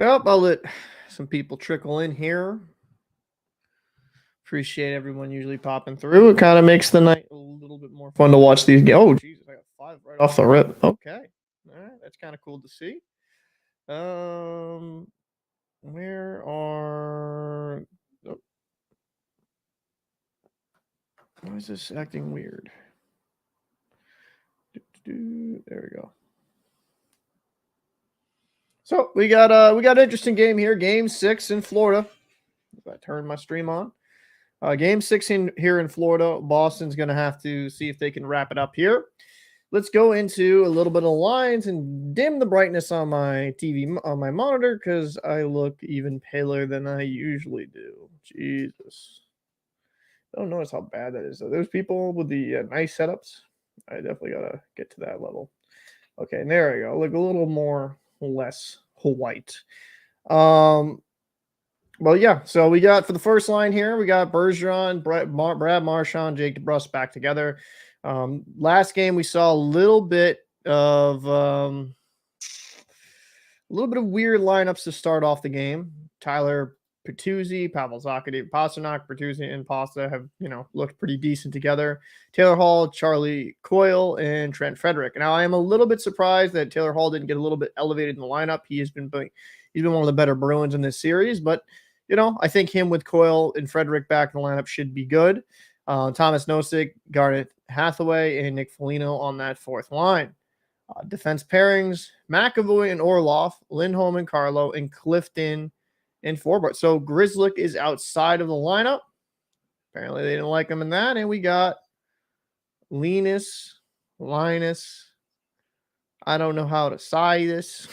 Well, I'll let some people trickle in here. Appreciate everyone usually popping through. It kind of makes the night a little bit more fun to watch these games. Oh, Jesus, I got 5 right off the rip. Okay. All right. That's kind of cool to see. Where are... Oh. Why is this acting weird? There we go. So we got an interesting game here. Game 6 in Florida. If I turn my stream on. Game 6 here in Florida. Boston's going to have to see if they can wrap it up here. Let's go into a little bit of lines and dim the brightness on my TV, on my monitor, because I look even paler than I usually do. Jesus. I don't notice how bad that is. So there's people with the nice setups. I definitely got to get to that level. Okay, and there we go. Look a little more, less white. Well, yeah, so we got for the first line here, we got Bergeron, Brad Marchand, Jake DeBrusk back together. Last game we saw a little bit of weird lineups to start off the game. Tyler Bertuzzi, Pavel Zacha, Pastrnak, Bertuzzi, and Pasta have looked pretty decent together. Taylor Hall, Charlie Coyle, and Trent Frederick. Now I am a little bit surprised that Taylor Hall didn't get a little bit elevated in the lineup. He's been one of the better Bruins in this series, but I think him with Coyle and Frederick back in the lineup should be good. Thomas Nosek, Garnet Hathaway, and Nick Foligno on that fourth line. Defense pairings, McAvoy and Orlov, Lindholm and Carlo, and Clifton and Forbort. So Grzelcyk is outside of the lineup. Apparently they didn't like him in that. And we got Linus. I don't know how to say this.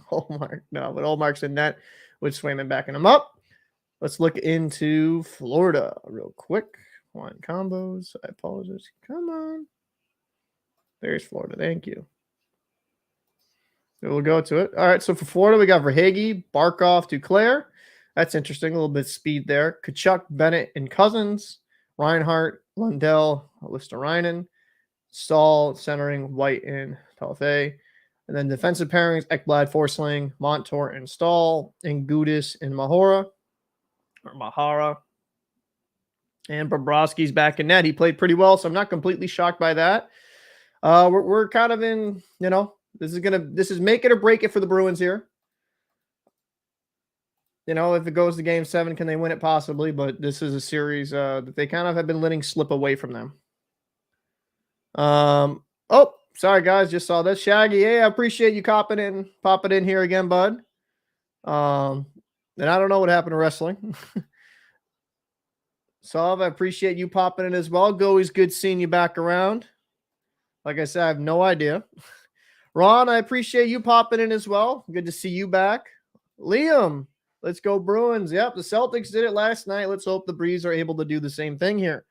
Ullmark. No, but Ullmark's in net with Swayman backing him up. Let's look into Florida real quick. Line combos. I apologize. Come on. There's Florida. Thank you. We'll go to it. All right, so for Florida, we got Verhaeghe, Barkov, Duclair. That's interesting. A little bit of speed there. Tkachuk, Bennett, and Cousins. Reinhart, Lundell, Listerinen. Staal, centering, White, and Talfe. And then defensive pairings, Ekblad, Forsling, Montour, and Staal. And Gudis and Mahara. And Bobrovsky's back in net. He played pretty well, so I'm not completely shocked by that. We're kind of in, this is make it or break it for the Bruins here. If it goes to game 7, can they win it? Possibly, but this is a series that they kind of have been letting slip away from them. Oh, sorry guys, just saw this. Shaggy, hey, I appreciate you popping in here again, bud. And I don't know what happened to wrestling. Sav, I appreciate you popping in as well. Always good seeing you back around. Like I said, I have no idea. Ron, I appreciate you popping in as well. Good to see you back. Liam, let's go Bruins. Yep, the Celtics did it last night. Let's hope the Breeze are able to do the same thing here.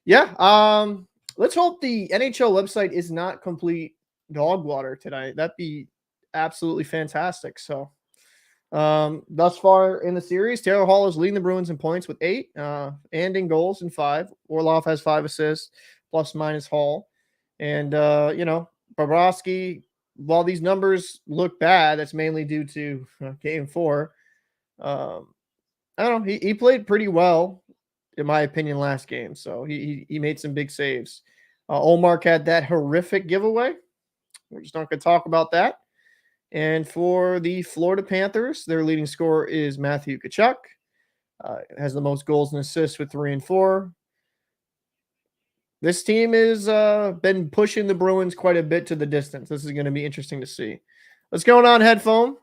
Yeah, let's hope the NHL website is not complete dog water tonight. That'd be absolutely fantastic. So, thus far in the series, Taylor Hall is leading the Bruins in points with 8, and in goals in 5. Orlov has 5 assists, plus minus Hall. And, Bobrovsky, while these numbers look bad, that's mainly due to game 4. I don't know. He played pretty well, in my opinion, last game. So he made some big saves. Ullmark had that horrific giveaway. We're just not going to talk about that. And for the Florida Panthers, their leading scorer is Matthew Tkachuk. Has the most goals and assists with 3 and 4. This team has been pushing the Bruins quite a bit to the distance. This is going to be interesting to see. What's going on, Headphone?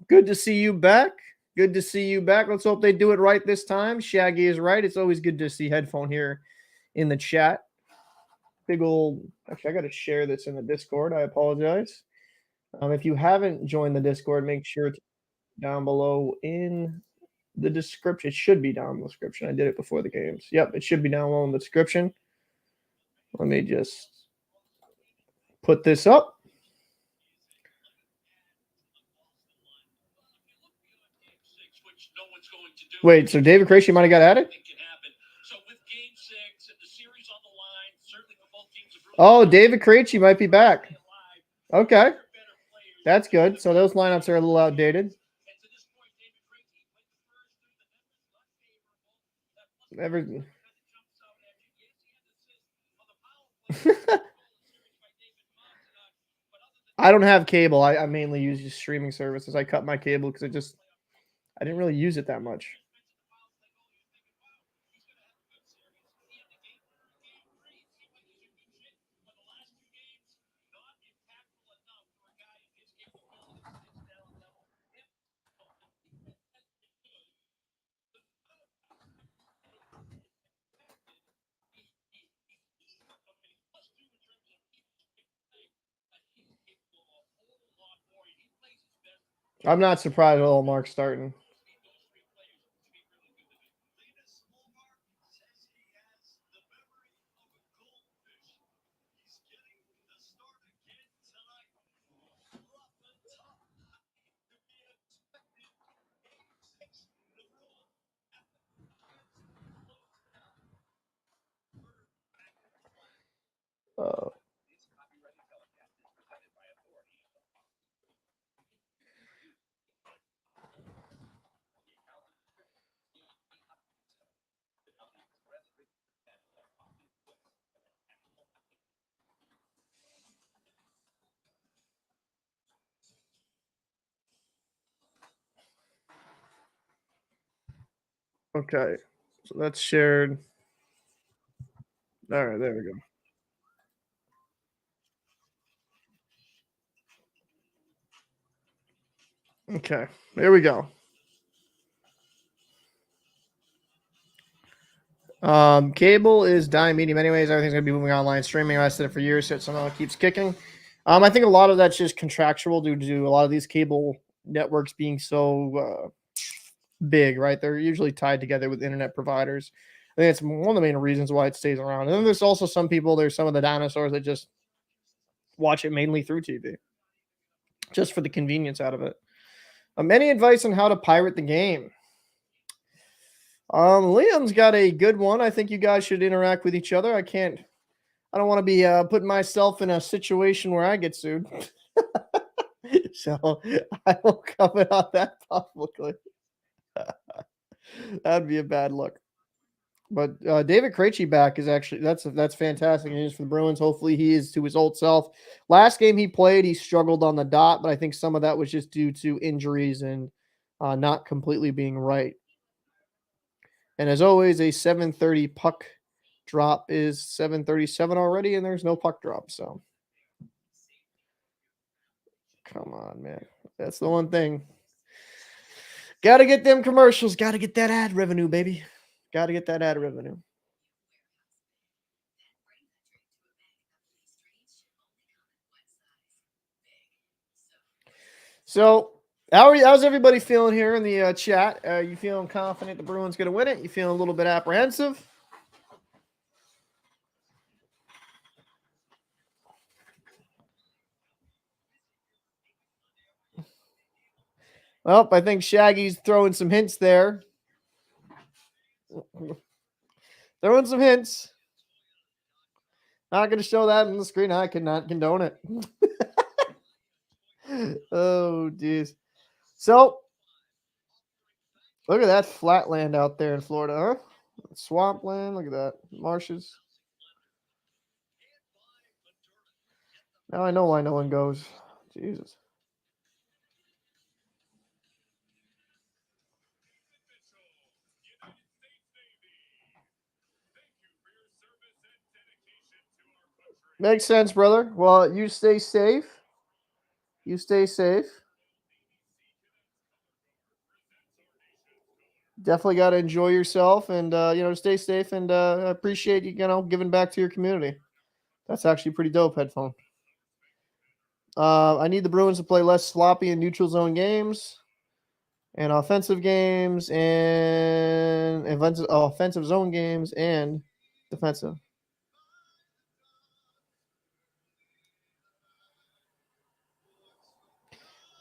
Good to see you back. Good to see you back. Let's hope they do it right this time. Shaggy is right. It's always good to see Headphone here in the chat. Big old... Actually, I got to share this in the Discord. I apologize. If you haven't joined the Discord, make sure to down below in the description. It should be down in the description. I did it before the games. Yep, it should be down below in the description. Let me just put this up. Wait, so David Krejci might have got added? Oh, David Krejci might be back. Okay. That's good. So those lineups are a little outdated. I don't have cable. I mainly use just streaming services. I cut my cable because I didn't really use it that much. I'm not surprised at ullmark starting. Okay, so that's shared. All right, there we go. Okay, there we go. Cable is dying medium anyways. Everything's gonna be moving online streaming. I said it for years, so it somehow keeps kicking. I think a lot of that's just contractual due to a lot of these cable networks being so big, right? They're usually tied together with internet providers. I think it's one of the main reasons why it stays around. And then there's also some people, there's some of the dinosaurs that just watch it mainly through TV, just for the convenience out of it. Any advice on how to pirate the game? Liam's got a good one. I think you guys should interact with each other. I don't want to be putting myself in a situation where I get sued. So I won't comment on that publicly. That'd be a bad look. But David Krejci back is actually that's fantastic news for the Bruins. Hopefully he is to his old self. Last game he played, he struggled on the dot, but I think some of that was just due to injuries and not completely being right. And as always, a 7:30 puck drop is 7:37 already, and there's no puck drop. So come on, man. That's the one thing. Got to get them commercials. Got to get that ad revenue, baby. Got to get that ad revenue. So, how's everybody feeling here in the chat? You feeling confident the Bruins going to win it? You feeling a little bit apprehensive? Well, I think Shaggy's throwing some hints there. Throwing some hints. Not going to show that on the screen. I cannot condone it. Oh, geez. So, look at that flatland out there in Florida, huh? Swampland. Look at that. Marshes. Now I know why no one goes. Jesus. Makes sense, brother. Well, you stay safe. You stay safe. Definitely got to enjoy yourself and, stay safe. And I appreciate you, giving back to your community. That's actually pretty dope, headphone. I need the Bruins to play less sloppy in neutral zone games and offensive games and offensive zone games and defensive.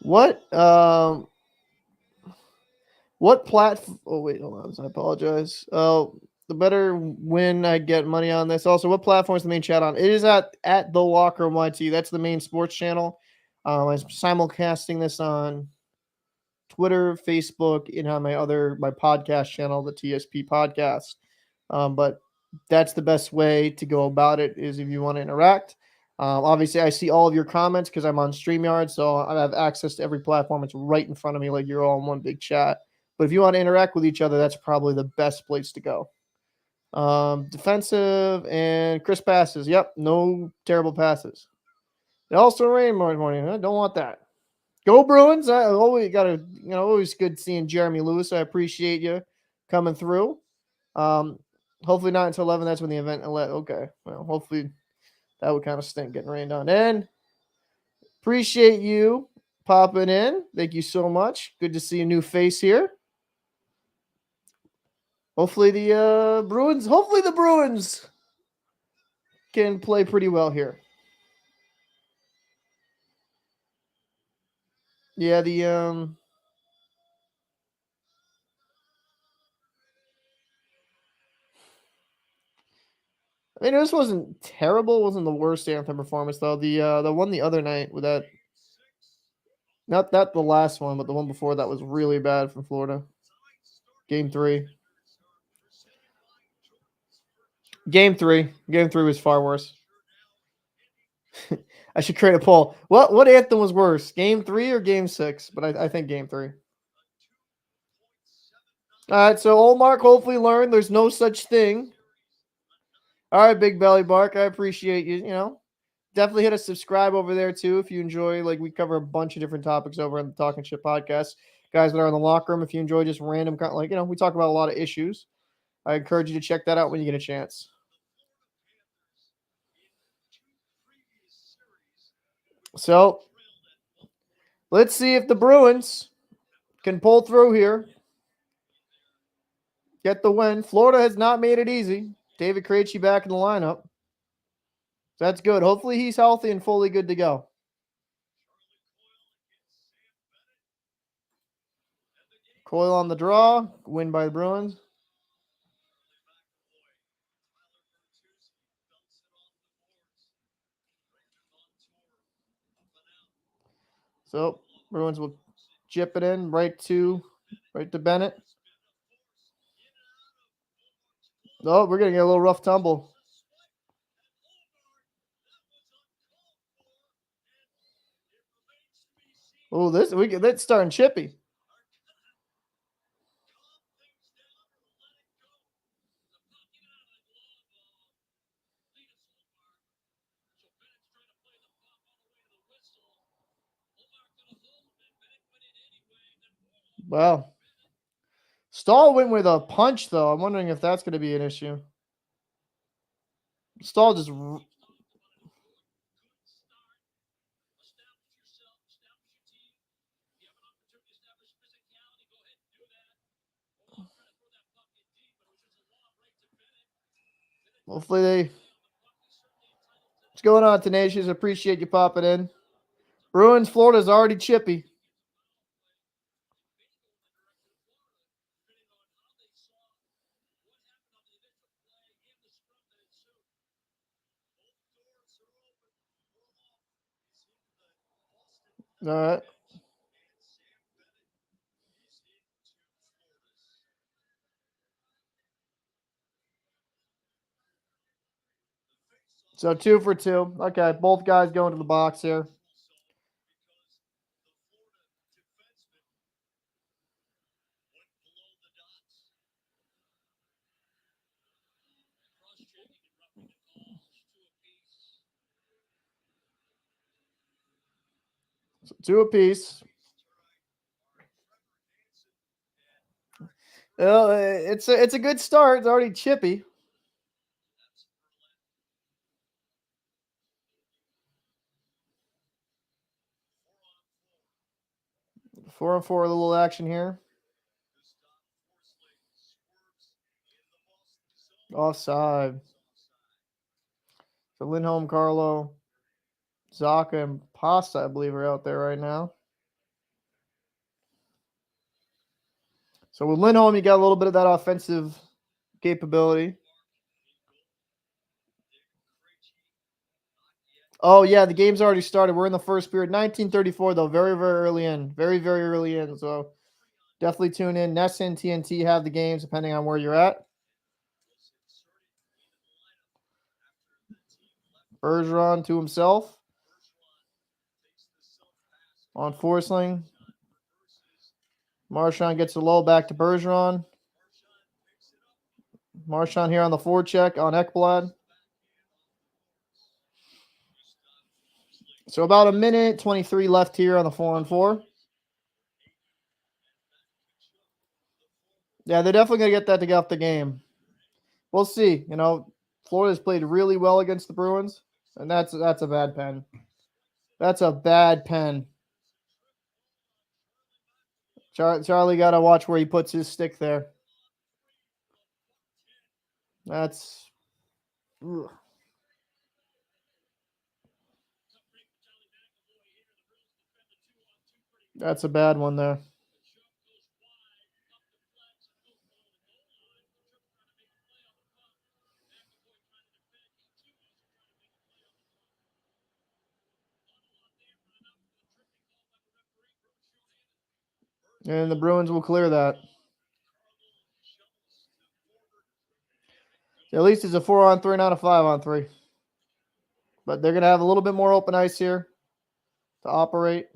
What platform? Oh wait, hold on. I apologize. The better win I get money on this. Also, what platform is the main chat on? It is at TheLockerRoomYT. That's the main sports channel. I'm simulcasting this on Twitter, Facebook, and on my podcast channel, the TSP Podcast. But that's the best way to go about it is if you want to interact. Obviously, I see all of your comments because I'm on StreamYard, so I have access to every platform. It's right in front of me, like you're all in one big chat. But if you want to interact with each other, that's probably the best place to go. Defensive and crisp passes. Yep, no terrible passes. It also rained more morning. I don't want that. Go Bruins! I always always good seeing Jeremy Lewis. I appreciate you coming through. Hopefully not until 11. That's when the event. Okay, well, hopefully that would kind of stink getting rained on. And appreciate you popping in. Thank you so much. Good to see a new face here. Hopefully the Bruins. Hopefully the Bruins can play pretty well here. Yeah, I mean, this wasn't terrible. It wasn't the worst anthem performance though. The one the other night with that, not the last one, but the one before that was really bad from Florida. Game three. Game three was far worse. I should create a poll. What anthem was worse, Game 3 or Game 6? But I think Game 3. All right, so ullmark hopefully learned there's no such thing. All right, Big Belly Bark, I appreciate you. Definitely hit a subscribe over there too if you enjoy. Like we cover a bunch of different topics over on the Talking Shit podcast. Guys that are in the locker room, if you enjoy just random, we talk about a lot of issues. I encourage you to check that out when you get a chance. So let's see if the Bruins can pull through here. Get the win. Florida has not made it easy. David Krejci back in the lineup. That's good. Hopefully he's healthy and fully good to go. Coyle on the draw. Win by the Bruins. So Bruins will chip it in right to Bennett. Oh, we're going to get a little rough tumble. Oh, that's starting chippy. Wow. Staal went with a punch, though. I'm wondering if that's going to be an issue. Staal just... Hopefully they... What's going on, Tenacious? Appreciate you popping in. Bruins, Florida's already chippy. All right. So 2 for 2. Okay, both guys going to the box here. So 2 apiece. Well, it's a good start. It's already chippy. Four on four, a little action here. Offside. So Lindholm, Carlo, Zaka, and Pasta, I believe, are out there right now. So with Lindholm, you got a little bit of that offensive capability. Oh, yeah, the game's already started. We're in the first period. 1934, though. Very, very early in. Very, very early in. So definitely tune in. Ness and TNT have the games, depending on where you're at. Bergeron to himself. On Forsling. Marchand gets the low back to Bergeron. Marchand here on the forecheck on Ekblad. So about a minute 23 left here on the 4-on-4. Yeah, they're definitely going to get that to get off the game. We'll see. You know, Florida's played really well against the Bruins, and that's a bad pen. That's a bad pen. Charlie got to watch where he puts his stick there. That's... Ugh. That's a bad one there. And the Bruins will clear that. At least it's a 4-on-3, not a 5-on-3. But they're going to have a little bit more open ice here to operate.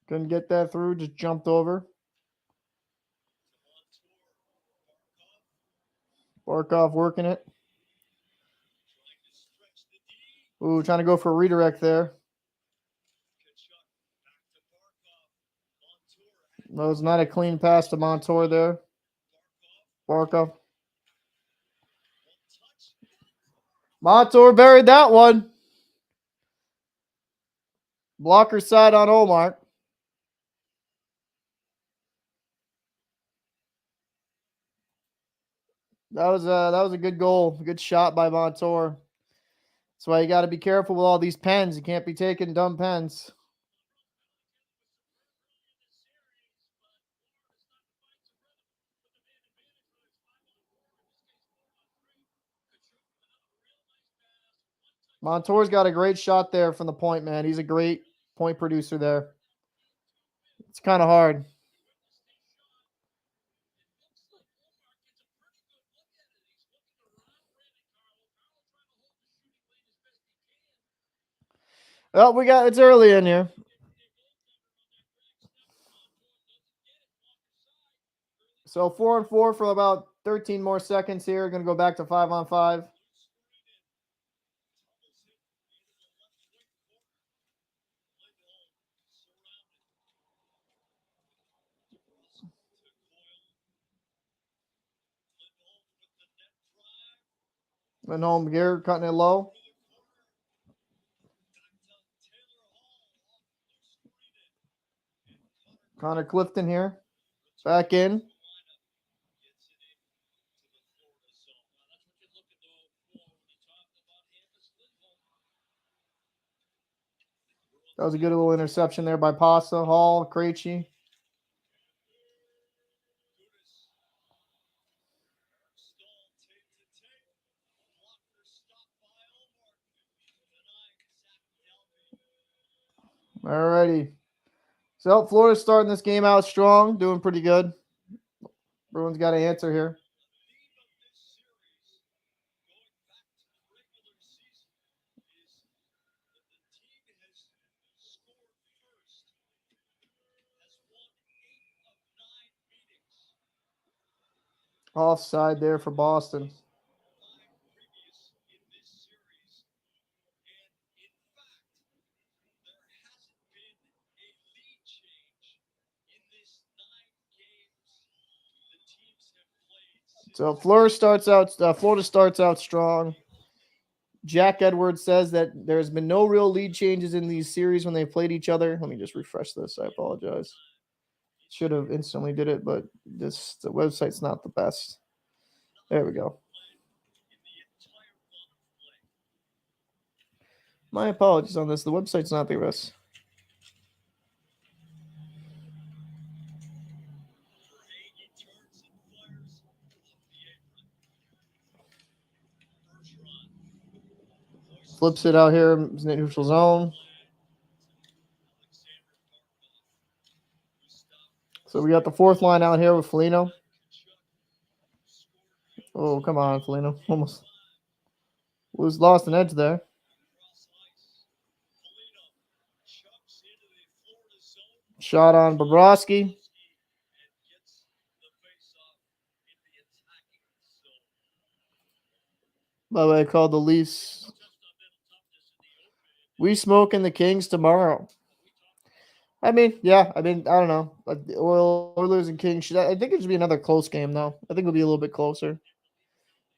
Couldn't get that through, just jumped over. Barkov working it. Ooh, trying to go for a redirect there. That was not a clean pass to Montour there. Barkov. Montour buried that one. Blocker side on ullmark. That was a good goal. Good shot by Montour. That's why you got to be careful with all these pens. You can't be taking dumb pens. Montour's got a great shot there from the point, man. He's a great point producer there. It's kind of hard. Well, it's early in here. So 4-on-4 for about 13 more seconds here. Going to go back to 5-on-5. Lindholm here cutting it low. Connor Clifton here. Back in. That was a good little interception there by Pasta, Hall, Krejci. Alrighty. So Florida's starting this game out strong, doing pretty good. Bruins got to answer here. Offside there for Boston. So Florida starts out strong. Jack Edwards says that there's been no real lead changes in these series when they played each other. Let me just refresh this. I apologize. Should have instantly did it, but the website's not the best. There we go. My apologies on this. The website's not the best. Flips it out here in neutral zone. So we got the fourth line out here with Foligno. Oh, come on, Foligno. Almost lost an edge there. Shot on Bobrovsky. By the way, I called the Leafs. We smoking the Kings tomorrow. I mean, yeah. I don't know. Oilers and Kings. I think it should be another close game, though. I think it'll be a little bit closer.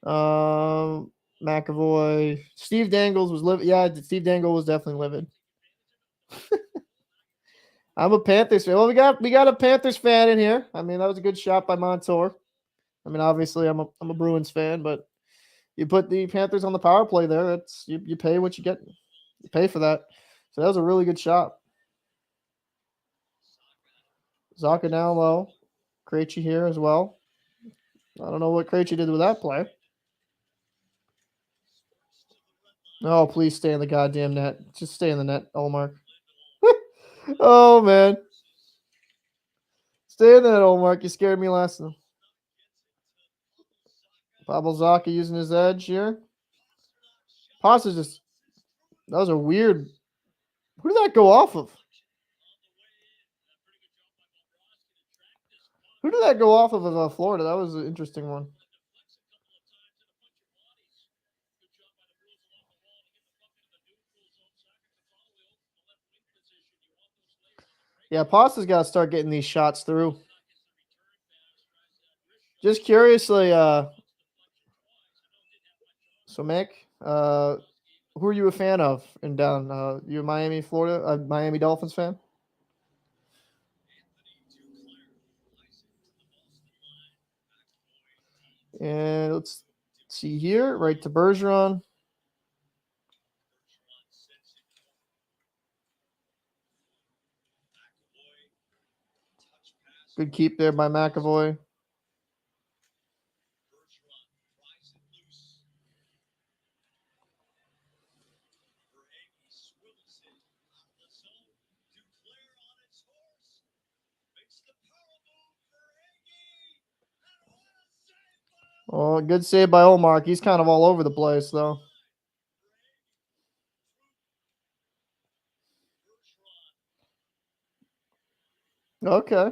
McAvoy. Steve Dangles was livid. Yeah, Steve Dangle was definitely livid. I'm a Panthers fan. Well, we got a Panthers fan in here. I mean, that was a good shot by Montour. I mean, obviously, I'm a Bruins fan, but you put the Panthers on the power play there. That's you pay what you get. You pay for that. So that was a really good shot. Zaka down low. Krejci here as well. I don't know what Krejci did with that play. Oh, please stay in the goddamn net. Just stay in the net, ullmark. Oh, man. Stay in the net, ullmark. You scared me last time. Pavel Zaka using his edge here. Pasta just... That was a weird... Who did that go off of? Who did that go off of Florida? That was an interesting one. Yeah, Pasta's got to start getting these shots through. Just curiously, so Mick, who are you a fan of in down? You a Miami, Florida, Miami Dolphins fan? And let's see here, right to Bergeron. Good keep there by McAvoy. Oh, good save by ullmark. He's kind of all over the place, though. Okay.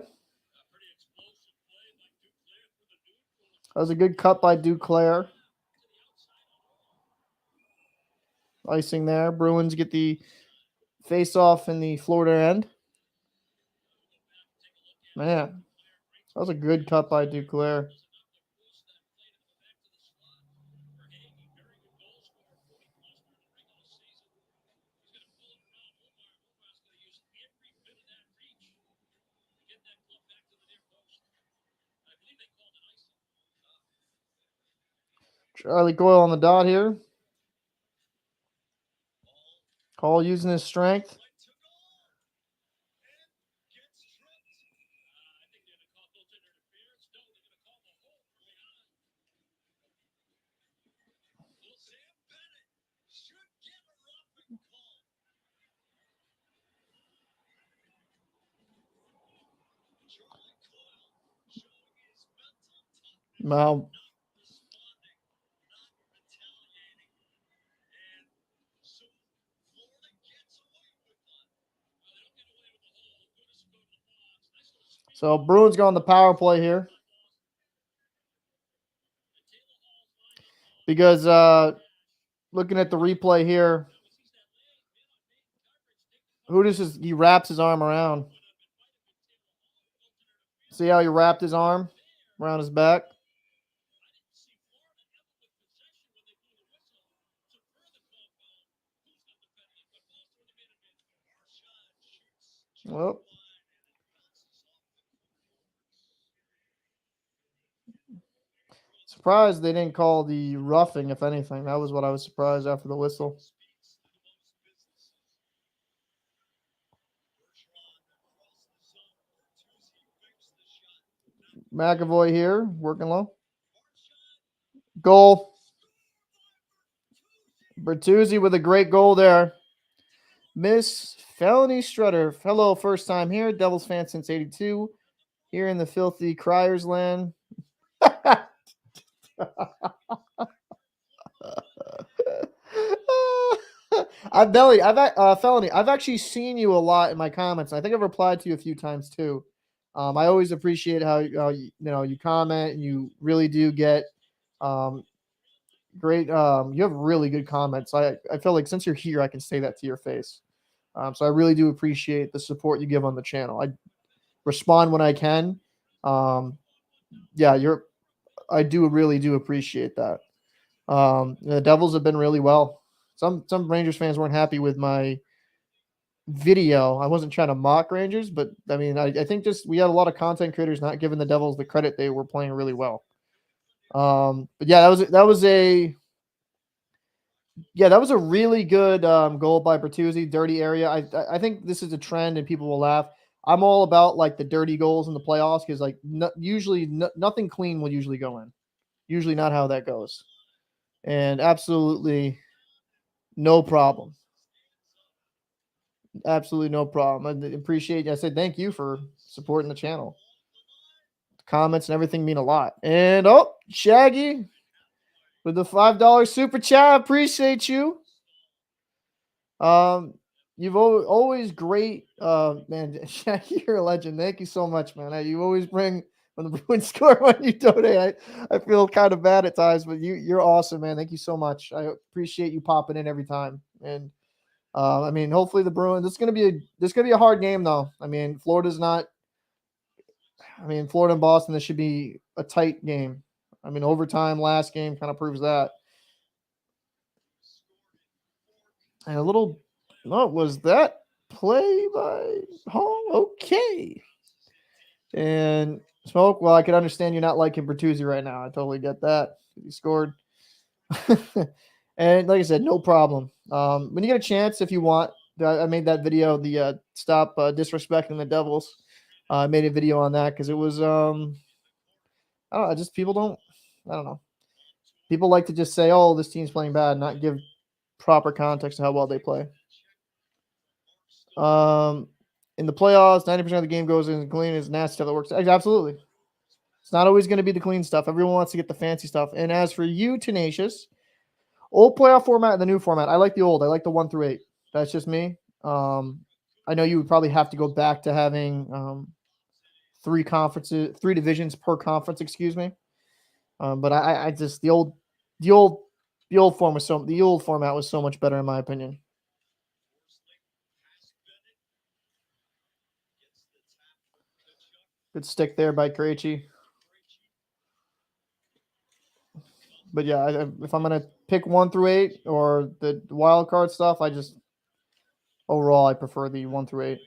That was a good cut by Duclair. Icing there. Bruins get the face-off in the Florida end. Man, that was a good cut by Duclair. Charlie Coyle on the dot here. Cole using his strength. Now, so Bruins go on the power play here. Because looking at the replay here, he wraps his arm around. See how he wrapped his arm around his back? Well, surprised they didn't call the roughing, if anything. That was what I was surprised after the whistle. McAvoy here, working low. Goal. Bertuzzi with a great goal there. Miss Felony Strutter. Hello, first time here. Devils fan since 82. Here in the filthy Criers land. Felony. I've actually seen you a lot in my comments. I think I've replied to you a few times too. I always appreciate how you comment and you really do get great. You have really good comments. I feel like since you're here, I can say that to your face. So I really do appreciate the support you give on the channel. I respond when I can. Yeah, I really do appreciate that. The Devils have been really well. Some Rangers fans weren't happy with my video. I wasn't trying to mock Rangers, but I mean, I think just we had a lot of content creators not giving the Devils the credit they were playing really well. But yeah, that was a really good goal by Bertuzzi. Dirty area. I think this is a trend, and people will laugh. I'm all about like the dirty goals in the playoffs because like usually nothing clean will usually go in. Usually not how that goes, and absolutely no problem. Absolutely no problem. I appreciate. I said thank you for supporting the channel. The comments and everything mean a lot. And Shaggy with the $5 super chat. Appreciate you. You've always great. Man, Shaggy, you're a legend. Thank you so much, man. You always bring when the Bruins score when you donate. I feel kind of bad at times, but you're awesome, man. Thank you so much. I appreciate you popping in every time. And I mean, hopefully the Bruins. This is gonna be a hard game, though. I mean, Florida and Boston. This should be a tight game. I mean, overtime last game kind of proves that. And a little, what was that play by Hall? Okay. And Smoke. Well, I could understand you not liking Bertuzzi right now. I totally get that. He scored. And like I said, no problem. When you get a chance, if you want, I made that video, the stop disrespecting the Devils. I made a video on that because it was, I don't know, just people don't, I don't know. People like to just say, oh, this team's playing bad, not give proper context to how well they play. In the playoffs, 90% of the game goes in clean. It's nasty stuff that works. Absolutely. It's not always going to be the clean stuff. Everyone wants to get the fancy stuff. And as for you, Tenacious, old playoff format and the new format. I like the old. I like the 1 through 8. That's just me. I know you would probably have to go back to having 3 divisions per conference. Excuse me. But I just the old format was so much better in my opinion. Good stick there by Krejci. But yeah, if I'm gonna pick 1 through 8 or the wild card stuff, overall I prefer the 1 through 8.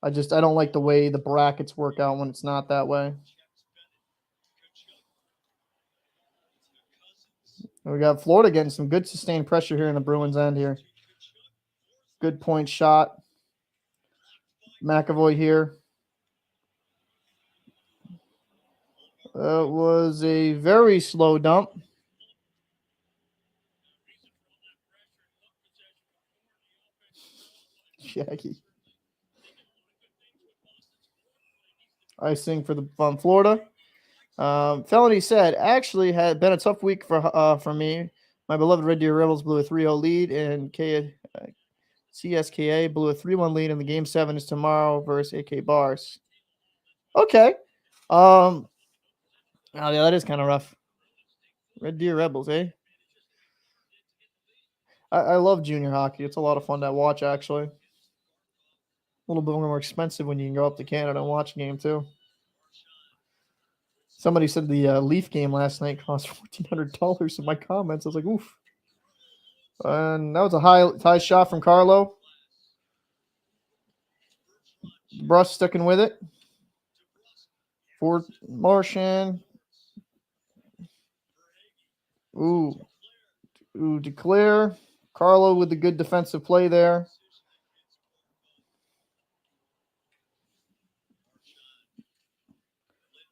I don't like the way the brackets work out when it's not that way. We got Florida getting some good sustained pressure here in the Bruins end here. Good point shot. McAvoy here. It was a very slow dump. Shaggy. Icing from Florida. Felony said, actually had been a tough week for me. My beloved Red Deer Rebels blew a 3-0 lead, and CSKA blew a 3-1 lead, and the game 7 is tomorrow versus AK Bars. Okay. Oh yeah, that is kind of rough. Red Deer Rebels, eh? I love junior hockey. It's a lot of fun to watch, actually. A little bit more expensive when you can go up to Canada and watch a game, too. Somebody said the Leaf game last night cost $1,400 in my comments. I was like, oof. And that was a high shot from Carlo. Brush sticking with it. For Marchand. Ooh, declare. Carlo with the good defensive play there.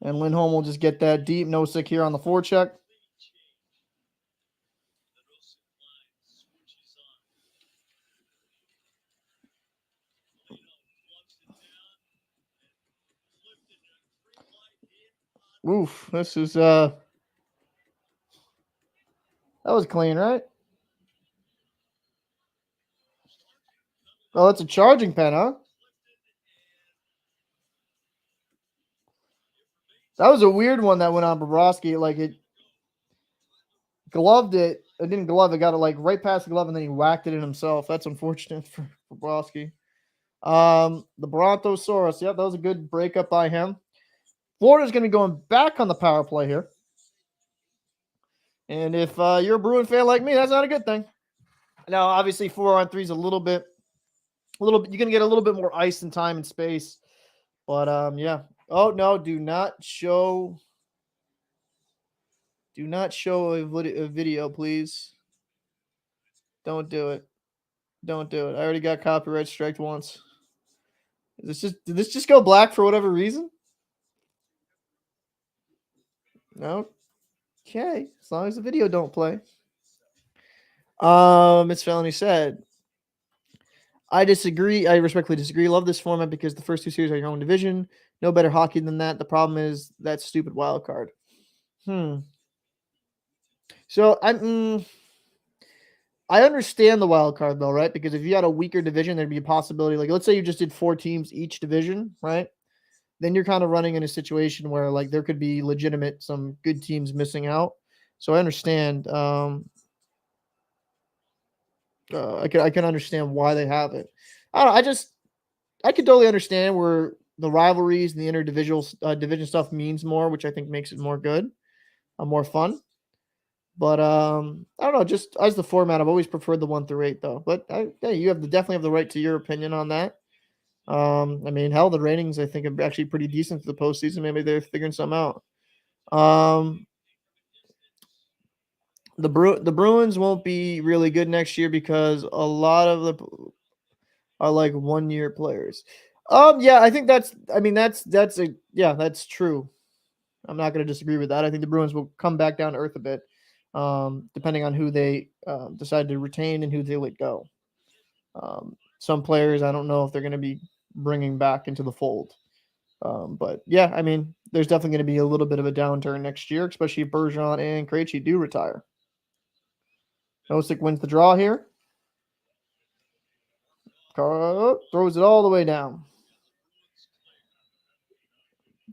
And Lindholm will just get that deep. No stick here on the forecheck. Oof, this is that was clean, right? Oh, that's a charging pen, huh? That was a weird one that went on Bobrovsky. Like it gloved it. It didn't glove it. Got it like right past the glove, and then he whacked it in himself. That's unfortunate for Bobrovsky. The Brontosaurus. Yep, that was a good breakup by him. Florida's going to be going back on the power play here. And if you're a Bruin fan like me, that's not a good thing. Now, obviously, 4-on-3 is a little bit. You're going to get a little bit more ice and time and space. But yeah. Oh no, do not show a video, please. Don't do it. Don't do it. I already got copyright striked once. Did this just go black for whatever reason? No. Okay. As long as the video don't play. Miss Felony said, I disagree. I respectfully disagree. Love this format because the first two series are your own division. No better hockey than that. The problem is that stupid wild card. So I understand the wild card though, right? Because if you had a weaker division, there'd be a possibility. Like, let's say you just did 4 teams each division, right? Then you're kind of running in a situation where like there could be some good teams missing out. So I understand. I can understand why they have it. I don't know, I could totally understand where the rivalries and the interdivisional division stuff means more, which I think makes it more good, more fun. But I don't know. Just as the format, I've always preferred the 1 through 8, though. But yeah, you definitely have the right to your opinion on that. I mean, hell, the ratings I think are actually pretty decent for the postseason. Maybe they're figuring something out. The Bruins won't be really good next year because a lot of the are like 1-year players. Yeah, I think that's true. I'm not going to disagree with that. I think the Bruins will come back down to earth a bit, depending on who they decide to retain and who they let go. Some players, I don't know if they're going to be bringing back into the fold. But yeah, I mean, there's definitely going to be a little bit of a downturn next year, especially if Bergeron and Krejci do retire. Nosek wins the draw here. Throws it all the way down.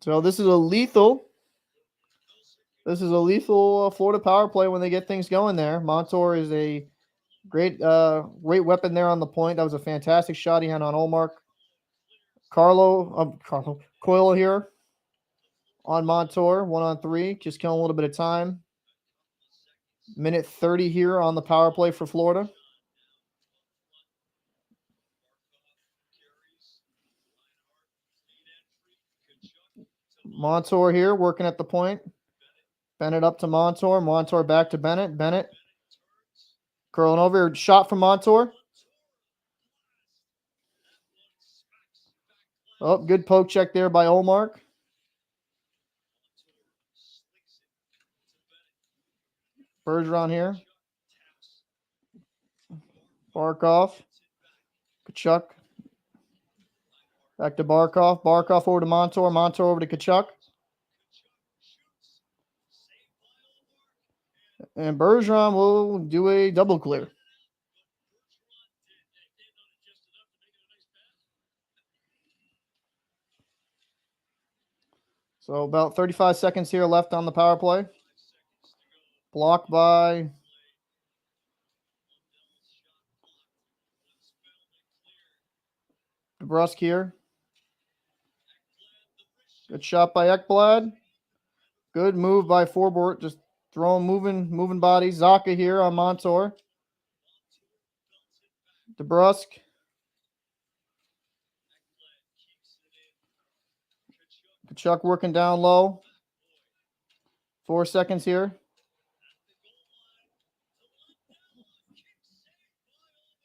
So this is a lethal Florida power play when they get things going there. Montour is a great weapon there on the point. That was a fantastic shot he had on ullmark. Coyle here on Montour, 1-on-3, just killing a little bit of time. Minute 30 here on the power play for Florida. Montour here working at the point. Bennett up to Montour. Montour back to Bennett. Bennett curling over. Shot from Montour. Oh, good poke check there by ullmark. Bergeron here. Barkov. Tkachuk. Back to Barkov. Barkov over to Montour. Montour over to Tkachuk. And Bergeron will do a double clear. So about 35 seconds here left on the power play. Blocked by debrusk here. Good shot by Ekblad. Good move by Forbort. Just throwing, moving bodies. Zaka here on Montour. debrusk. Tkachuk working down low. 4 seconds here.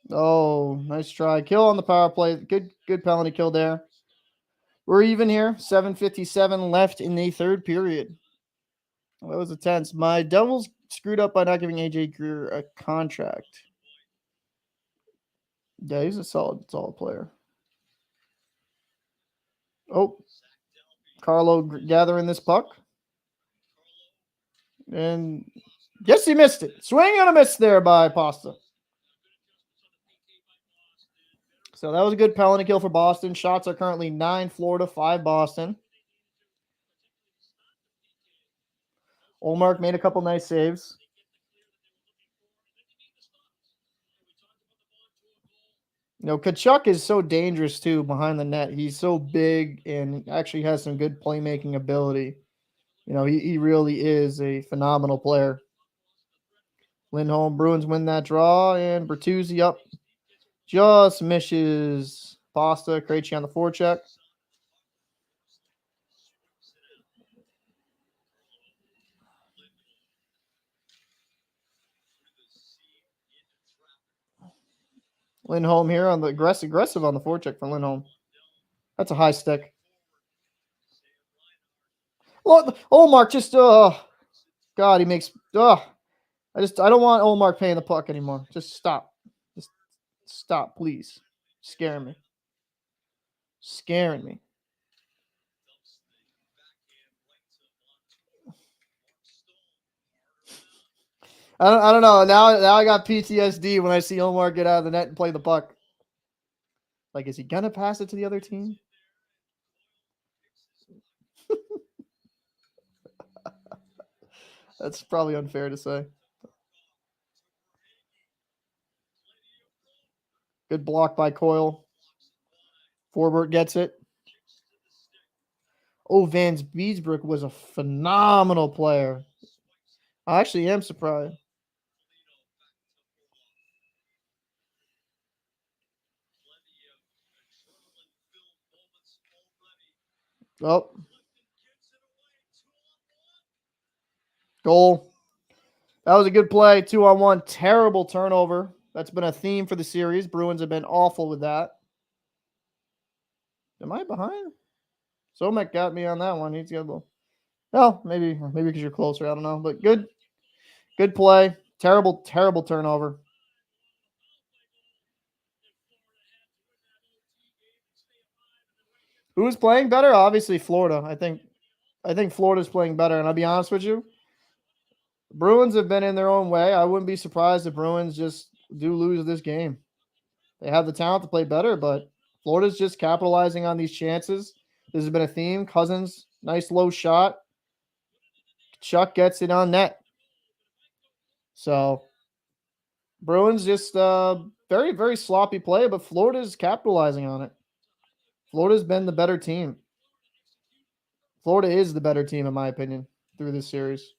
Oh, nice try. Kill on the power play. Good penalty kill there. We're even here. 7:57 left in the third period. That was a tense. My Devils screwed up by not giving AJ Greer a contract. Yeah, he's a solid player. Oh, Carlo gathering this puck. And yes, he missed it. Swing and a miss there by Pasta. So that was a good penalty kill for Boston. Shots are currently 9 Florida, 5 Boston. Ullmark made a couple nice saves. You know, Tkachuk is so dangerous too behind the net. He's so big and actually has some good playmaking ability. You know, he really is a phenomenal player. Lindholm, Bruins win that draw, and Bertuzzi up. Just misses Pasta. Krejci on the forecheck. Lindholm here on the aggressive on the forecheck for Lindholm. That's a high stick. Oh, Mark just God, he makes I don't want Ullmark paying the puck anymore. Just stop. Just stop, please. Scaring me. Scaring me. I don't know. Now I got PTSD when I see Ullmark get out of the net and play the puck. Like, is he gonna pass it to the other team? That's probably unfair to say. Good block by Coyle. Forbert gets it. Oh, Van Beesbrook was a phenomenal player. I actually am surprised. Oh. Goal. That was a good play. 2-on-1. Terrible turnover. That's been a theme for the series. Bruins have been awful with that. Am I behind? Somek got me on that one. He's got a little. Oh, maybe because you're closer. I don't know. But good play. Terrible turnover. Who's playing better? Obviously, Florida. I think Florida's playing better. And I'll be honest with you, Bruins have been in their own way. I wouldn't be surprised if Bruins just do lose this game. They have the talent to play better, but Florida's just capitalizing on these chances. This has been a theme. Cousins, nice low shot. Chuck gets it on net. So Bruins just very, very sloppy play, but Florida's capitalizing on it. Florida's been the better team. Florida is the better team, in my opinion, through this series.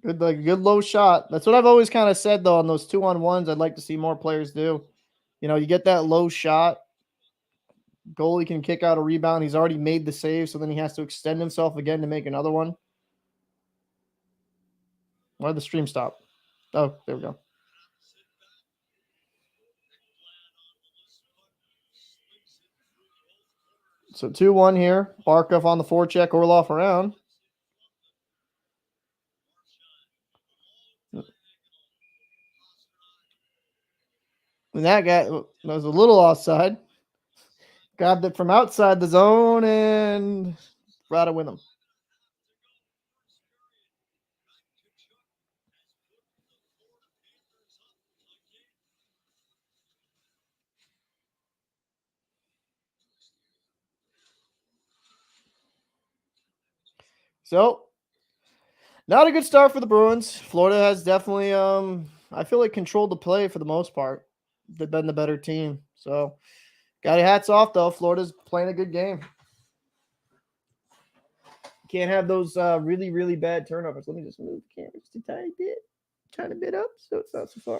Good low shot. That's what I've always kind of said though on those 2-on-1s. I'd like to see more players do. You know, you get that low shot, goalie can kick out a rebound. He's already made the save, so then he has to extend himself again to make another one. Why did the stream stop? Oh, there we go. So 2-1 here. Barkov on the forecheck, Orlov around. And that guy was a little offside. Grabbed it from outside the zone and brought it with him. So, not a good start for the Bruins. Florida has definitely, I feel like, controlled the play for the most part. They've been the better team. So, got your hats off, though. Florida's playing a good game. Can't have those really, really bad turnovers. Let me just move the camera just a tiny bit up, so it's not so far.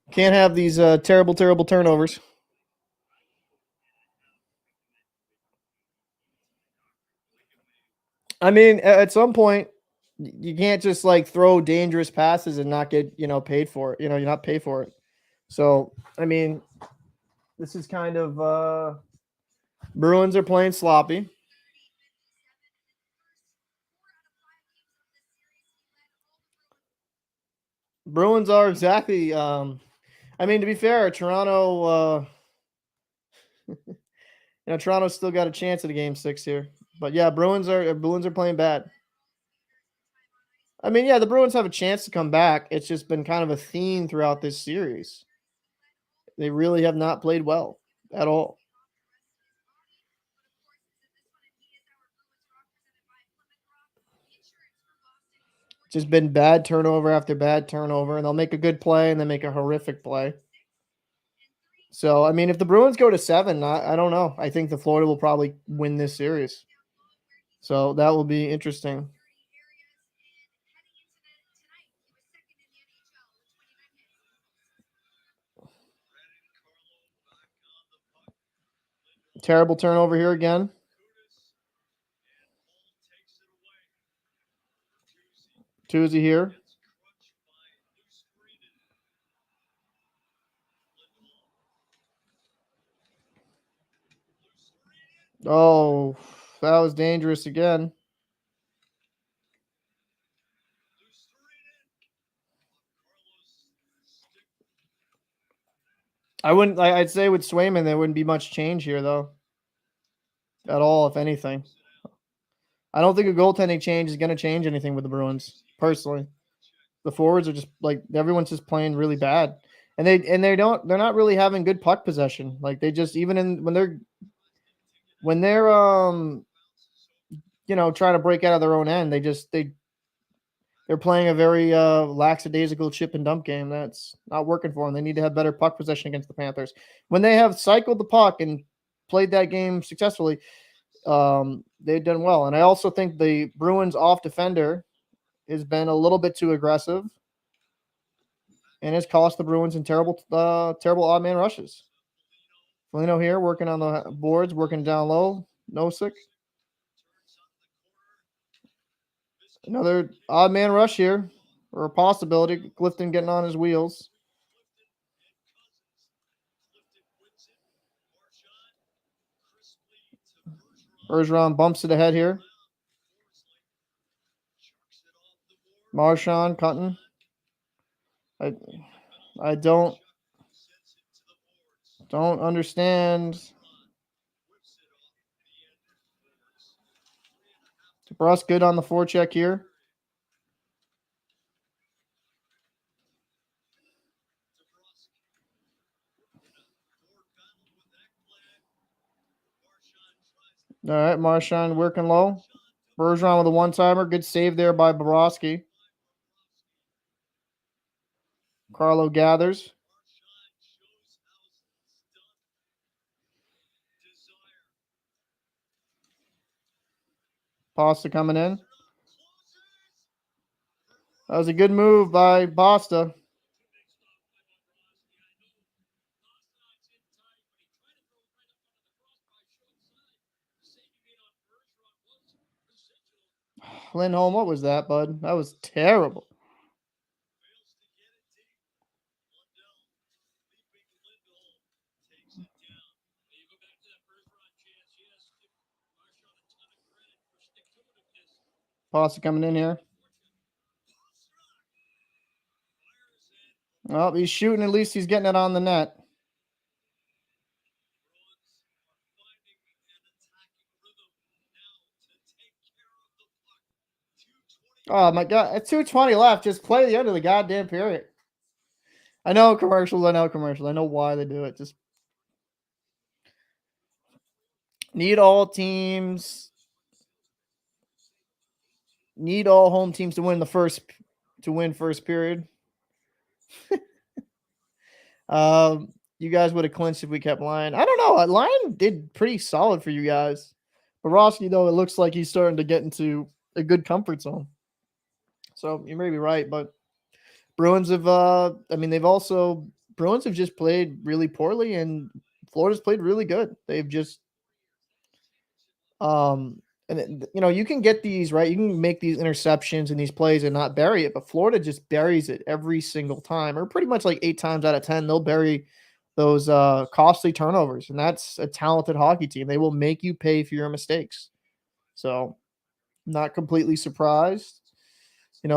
Can't have these terrible turnovers. I mean, at some point, you can't just like throw dangerous passes and not get, paid for it. You're not paid for it. So, I mean, this is kind of Bruins are playing sloppy. Bruins are exactly. I mean, to be fair, Toronto. Toronto's still got a chance at a game 6 here. But yeah, Bruins are playing bad. I mean, yeah, the Bruins have a chance to come back. It's just been kind of a theme throughout this series. They really have not played well at all. Just been bad turnover after bad turnover, and they'll make a good play and then make a horrific play. So, I mean, if the Bruins go to 7, I don't know. I think the Florida will probably win this series. So that will be interesting. Terrible turnover here again. Bertuzzi here. Oh, that was dangerous again. I'd say with Swayman, there wouldn't be much change here, though. At all, if anything. I don't think a goaltending change is going to change anything with the Bruins, personally. The forwards are just like everyone's just playing really bad. And they're not really having good puck possession. Like they just even when they're trying to break out of their own end, they're playing a very lackadaisical chip and dump game. That's not working for them. They need to have better puck possession against the Panthers. When they have cycled the puck and played that game successfully, they've done well. And I also think the Bruins off defender has been a little bit too aggressive and has cost the Bruins in terrible odd man rushes. Foligno here working on the boards, working down low. Nosek. Another odd man rush here, or a possibility. Clifton getting on his wheels. Bergeron bumps it ahead here. Marchand cutting. I don't understand. Debrusk good on the forecheck here. All right, Marchand working low. Bergeron with a one-timer. Good save there by Bobrovsky. Carlo gathers. Pasta coming in. That was a good move by Pasta. Lindholm, what was that, bud? That was terrible. Pasta coming in here. Well, he's shooting. At least he's getting it on the net. Oh, my God. At 2:20 left. Just play the end of the goddamn period. I know commercials. I know why they do it. Just need all teams. Need all home teams to win first period. You guys would have clinched if we kept Lyon. I don't know. Lyon did pretty solid for you guys. Bobrovsky, though, it looks like he's starting to get into a good comfort zone. So you may be right, but Bruins have Bruins have just played really poorly and Florida's played really good. They've just you can get these, right? You can make these interceptions and these plays and not bury it, but Florida just buries it every single time, or pretty much like 8 times out of 10, they'll bury those costly turnovers. And that's a talented hockey team. They will make you pay for your mistakes. So not completely surprised.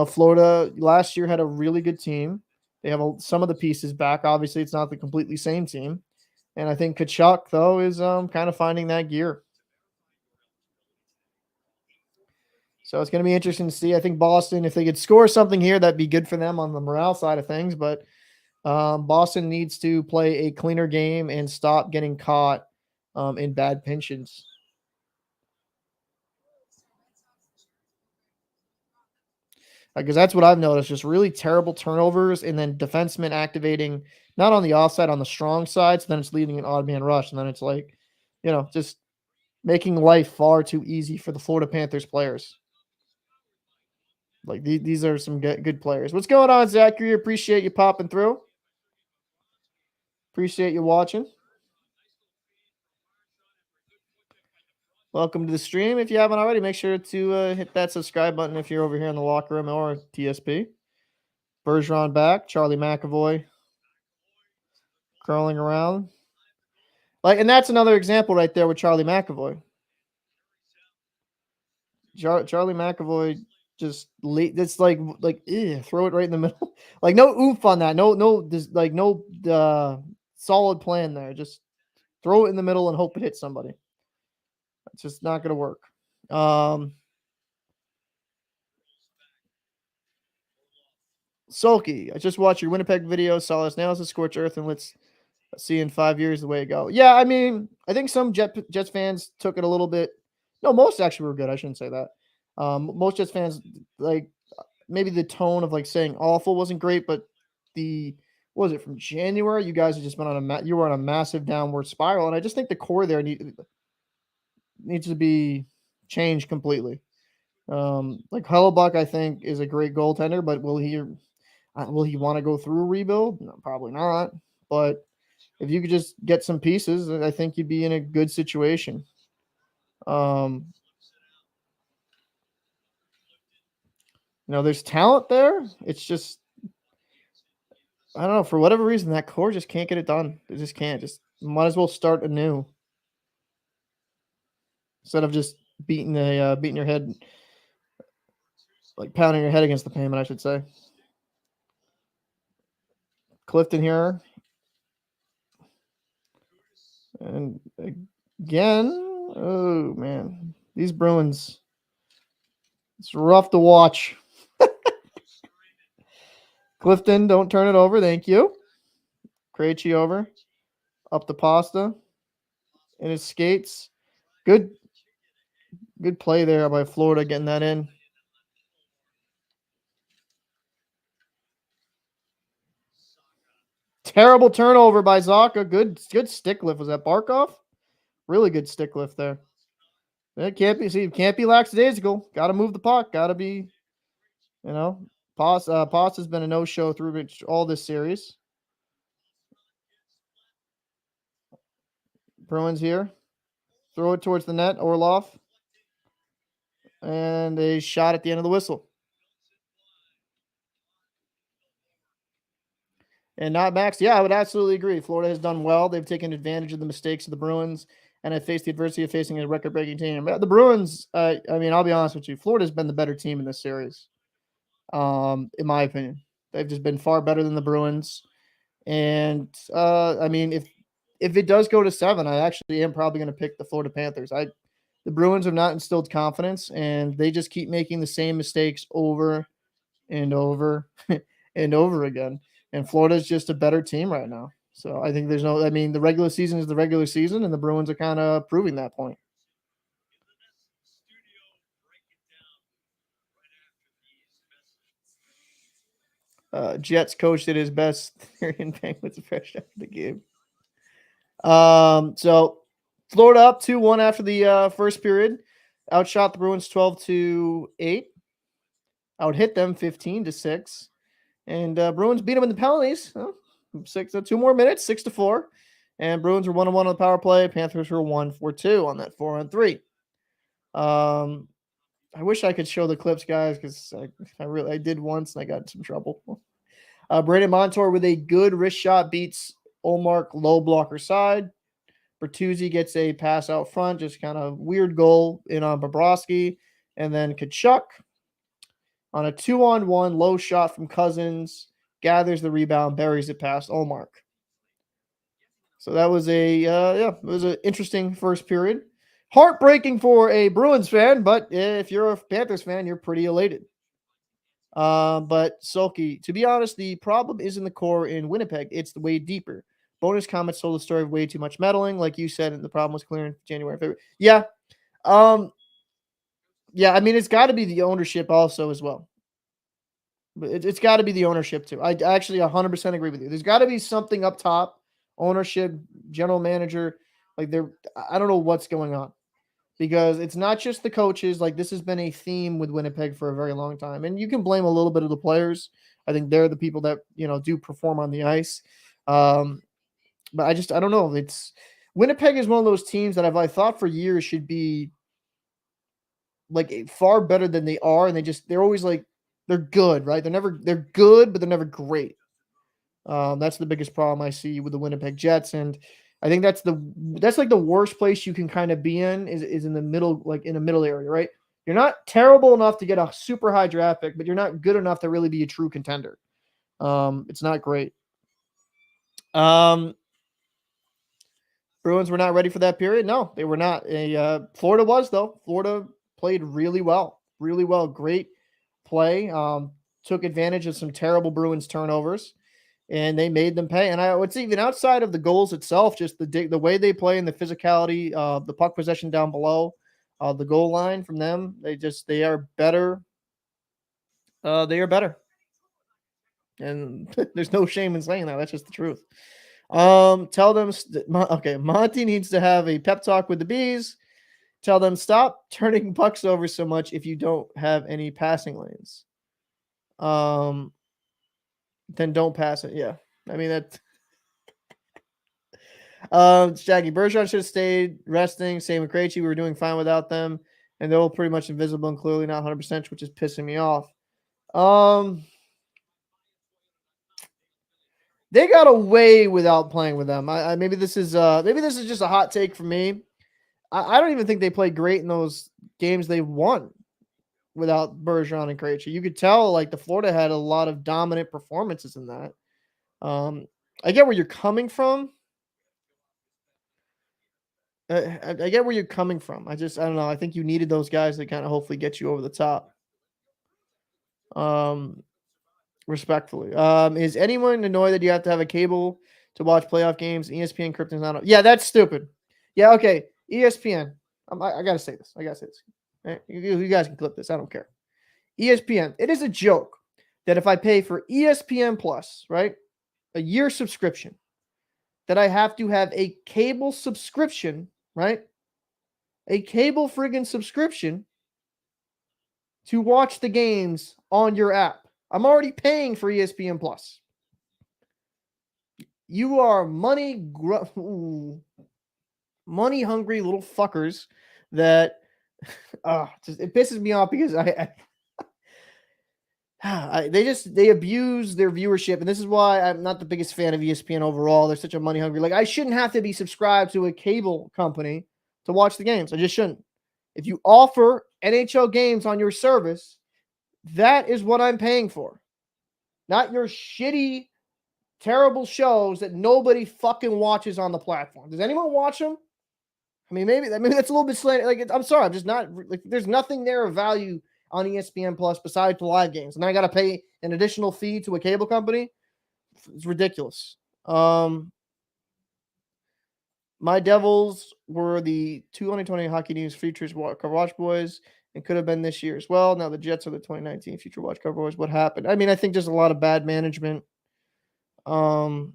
Florida last year had a really good team. They have some of the pieces back. Obviously, it's not the completely same team. And I think Tkachuk, though, is kind of finding that gear. So it's going to be interesting to see. I think Boston, if they could score something here, that'd be good for them on the morale side of things. But Boston needs to play a cleaner game and stop getting caught in bad pinches. Because that's what I've noticed, just really terrible turnovers, and then defensemen activating not on the offside, on the strong side, so then it's leading an odd man rush, and then it's like, just making life far too easy for the Florida Panthers players. Like, these are some good players. What's going on, Zachary? Appreciate you popping through. Appreciate you watching. Welcome to the stream. If you haven't already, make sure to hit that subscribe button if you're over here in the locker room or TSP. Bergeron back. Charlie McAvoy curling around. And that's another example right there with Charlie McAvoy. Charlie McAvoy just it's like throw it right in the middle. No oomph on that. No solid plan there. Just throw it in the middle and hope it hits somebody. It's just not going to work. Sulky, I just watched your Winnipeg video. Saw us now as a scorched earth, and let's see in 5 years the way it go. Yeah, I mean, I think some Jets fans took it a little bit. No, most actually were good. I shouldn't say that. Most Jets fans, maybe the tone of saying awful wasn't great, but what was it from January? You guys have just been you were on a massive downward spiral, and I just think the core there needs to be changed completely. Hellebuck, I think, is a great goaltender, but will he want to go through a rebuild? No, probably not. But if you could just get some pieces, I think you'd be in a good situation. There's talent there. It's just, I don't know, for whatever reason, that core just can't get it done. They just can't. Just might as well start anew instead of just beating your head, pounding your head against the pavement, I should say. Clifton here. And again, oh man, these Bruins, it's rough to watch. Clifton, don't turn it over. Thank you. Krejci over. Up the pasta. In his skates. Good play there by Florida getting that in. Terrible turnover by Zacha. Good stick lift. Was that Barkov? Really good stick lift there. It can't be lackadaisical. Got to move the puck. Got to be, Pasta's been a no-show through all this series. Bruins here. Throw it towards the net. Orlov. And a shot at the end of the whistle. And not Max. Yeah, I would absolutely agree. Florida has done well. They've taken advantage of the mistakes of the Bruins and have faced the adversity of facing a record-breaking team. The Bruins, I mean, I'll be honest with you, Florida's been the better team in this series, in my opinion. They've just been far better than the Bruins. And, I mean, if it does go to 7, I actually am probably going to pick the Florida Panthers. The Bruins have not instilled confidence, and they just keep making the same mistakes over and over and over again. And Florida's just a better team right now. So I think the regular season is the regular season, and the Bruins are kind of proving that point. Jets coach did his best in Penguins fresh after the game. So Florida up 2-1 after the first period. Outshot the Bruins 12-8. Out-hit them 15-6. And Bruins beat them in the penalties. 2 more minutes, 6-4. And Bruins were 1-1 on the power play. Panthers were 1-4-2 on that 4-on-3. I wish I could show the clips, guys, because I did once and I got in some trouble. Brandon Montour with a good wrist shot beats ullmark low blocker side. Bertuzzi gets a pass out front, just kind of weird goal in on Bobrovsky. And then Tkachuk on a 2-on-1 low shot from Cousins gathers the rebound, buries it past ullmark. So that was it was an interesting first period. Heartbreaking for a Bruins fan, but if you're a Panthers fan, you're pretty elated. But Sulky, to be honest, the problem isn't the core in Winnipeg. It's the way deeper. Bonus comments told the story of way too much meddling, like you said, and the problem was clear in January and February. Yeah. Yeah, I mean, it's got to be the ownership also as well. But it's got to be the ownership too. I actually 100% agree with you. There's got to be something up top, ownership, general manager. Like I don't know what's going on because it's not just the coaches. Like this has been a theme with Winnipeg for a very long time, and you can blame a little bit of the players. I think they're the people that do perform on the ice. But I don't know. It's Winnipeg is one of those teams that I thought for years should be like far better than they are, and they're always like they're good, right? They're good, but they're never great. That's the biggest problem I see with the Winnipeg Jets, and I think that's like the worst place you can kind of be in is in the middle, like in a middle area, right? You're not terrible enough to get a super high draft pick, but you're not good enough to really be a true contender. It's not great. Bruins were not ready for that period. No, they were not. Florida was though. Florida played really well, really well. Great play. Took advantage of some terrible Bruins turnovers, and they made them pay. And I would say even outside of the goals itself, just the way they play and the physicality, the puck possession down below, the goal line from them, they are better. They are better, and there's no shame in saying that. That's just the truth. Tell them, okay, Monty needs to have a pep talk with the bees. Tell them stop turning pucks over so much if you don't have any passing lanes. Then don't pass it. Yeah. I mean, that's Shaggy. Bergeron should have stayed resting. Same with Krejci. We were doing fine without them. And they're all pretty much invisible and clearly not 100%, which is pissing me off. They got away without playing with them. Maybe this is just a hot take for me. I don't even think they played great in those games they won without Bergeron and Krejci. You could tell like the Florida had a lot of dominant performances in that. I get where you're coming from. I get where you're coming from. I don't know. I think you needed those guys to kind of hopefully get you over the top. Respectfully. Is anyone annoyed that you have to have a cable to watch playoff games? ESPN Krypton's not. Yeah, that's stupid. Yeah, okay. ESPN. I gotta say this. Right? You guys can clip this. I don't care. ESPN. It is a joke that if I pay for ESPN Plus, right, a year subscription, that I have to have a cable subscription, right? A cable friggin' subscription to watch the games on your app. I'm already paying for ESPN Plus. You are money hungry little fuckers that it pisses me off because they abuse their viewership, and this is why I'm not the biggest fan of ESPN overall. They're such a money hungry. Like I shouldn't have to be subscribed to a cable company to watch the games. I just shouldn't. If you offer NHL games on your service, that is what I'm paying for. Not your shitty, terrible shows that nobody fucking watches on the platform. Does anyone watch them? I mean, maybe that's a little bit slanted. Like, I'm sorry, I'm just not like. There's nothing there of value on ESPN Plus besides the live games, and I got to pay an additional fee to a cable company. It's ridiculous. My Devils were the 2020 Hockey News Futures Cover Watch Boys and could have been this year as well. Now the Jets are the 2019 Future Watch Cover Boys. What happened? I mean, I think there's a lot of bad management. And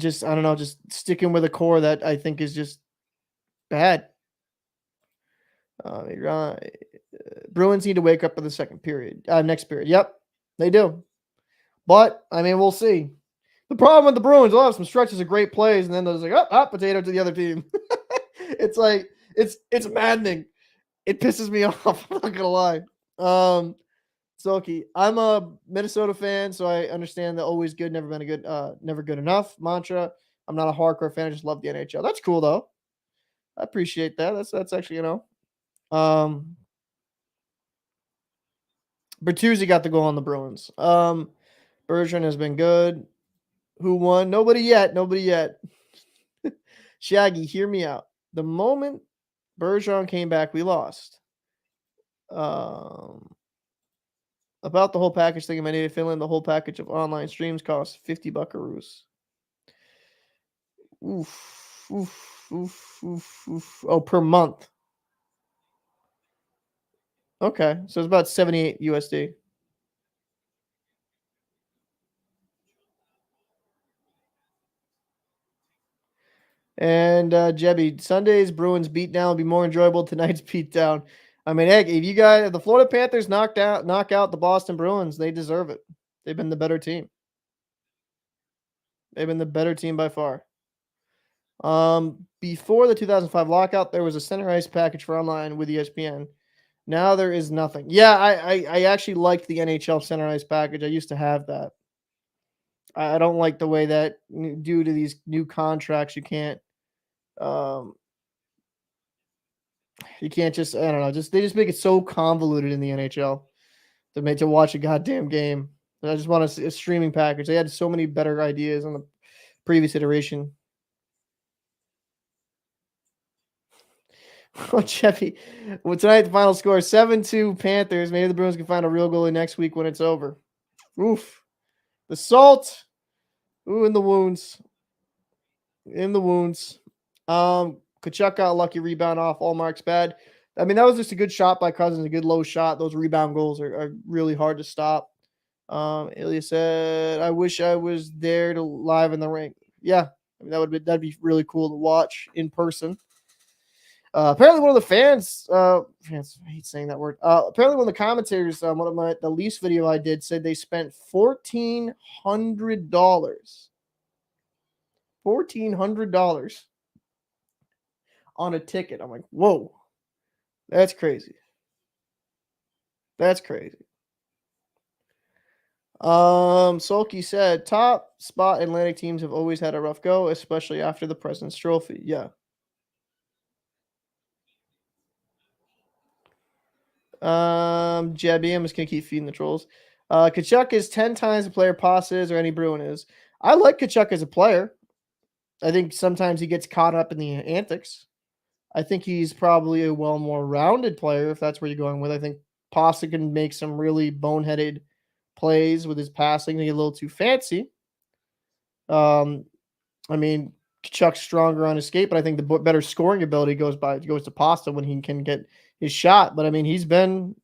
just, I don't know, just sticking with a core that I think is just bad. Bruins need to wake up in the second period. Next period. Yep, they do. But, I mean, we'll see. The problem with the Bruins, they'll have some stretches of great plays, and then they'll just like, potato to the other team. It's like, it's maddening. It pisses me off. I'm not gonna lie. Silky, I'm a Minnesota fan, so I understand the always good, never been a good, never good enough mantra. I'm not a hardcore fan. I just love the NHL. That's cool though. I appreciate that. That's actually, but Bertuzzi got the goal on the Bruins. Bergeron has been good. Who won? Nobody yet. Nobody yet. Shaggy, hear me out. The moment Bergeron came back, we lost. About the whole package thing in my native Finland, the whole package of online streams costs 50 buckaroos. Oof, oof, oof, oof, oof. Oh, per month. Okay, so it's about 78 USD. And Jebby, Sunday's Bruins beatdown will be more enjoyable than tonight's beatdown. I mean, heck, if the Florida Panthers knock out the Boston Bruins, they deserve it. They've been the better team. They've been the better team by far. Before the 2005 lockout, there was a center ice package for online with ESPN. Now there is nothing. Yeah, I actually liked the NHL center ice package. I used to have that. I don't like the way that due to these new contracts, you can't just, I don't know, they just make it so convoluted in the NHL to watch a goddamn game. I just want a streaming package. They had so many better ideas on the previous iteration. Oh, Jeffy. Well, tonight the final score 7-2 Panthers. Maybe the Bruins can find a real goalie next week when it's over. Oof. The salt. Ooh, in the wounds. In the wounds. Tkachuk got a lucky rebound off. Ullmark's bad. I mean, that was just a good shot by Cousins, a good low shot. Those rebound goals are really hard to stop. Ilya said, I wish I was there to live in the rink. Yeah, I mean, that'd be really cool to watch in person. Apparently one of the fans, I hate saying that word. Apparently one of the commentators, the Leafs video I did said they spent $1,400. $1,400 on a ticket. I'm like, whoa, that's crazy. That's crazy. Sulky said, top spot Atlantic teams have always had a rough go, especially after the President's Trophy. Yeah. Jebby, I'm just gonna keep feeding the trolls. Tkachuk is 10 times the player Pass is or any Bruin is. I like Tkachuk as a player. I think sometimes he gets caught up in the antics. I think he's probably a more rounded player if that's where you're going with. I think Pasta can make some really boneheaded plays with his passing. They get a little too fancy. I mean, Chuck's stronger on his skate, but I think the better scoring ability goes to Pasta when he can get his shot. But I mean, he's been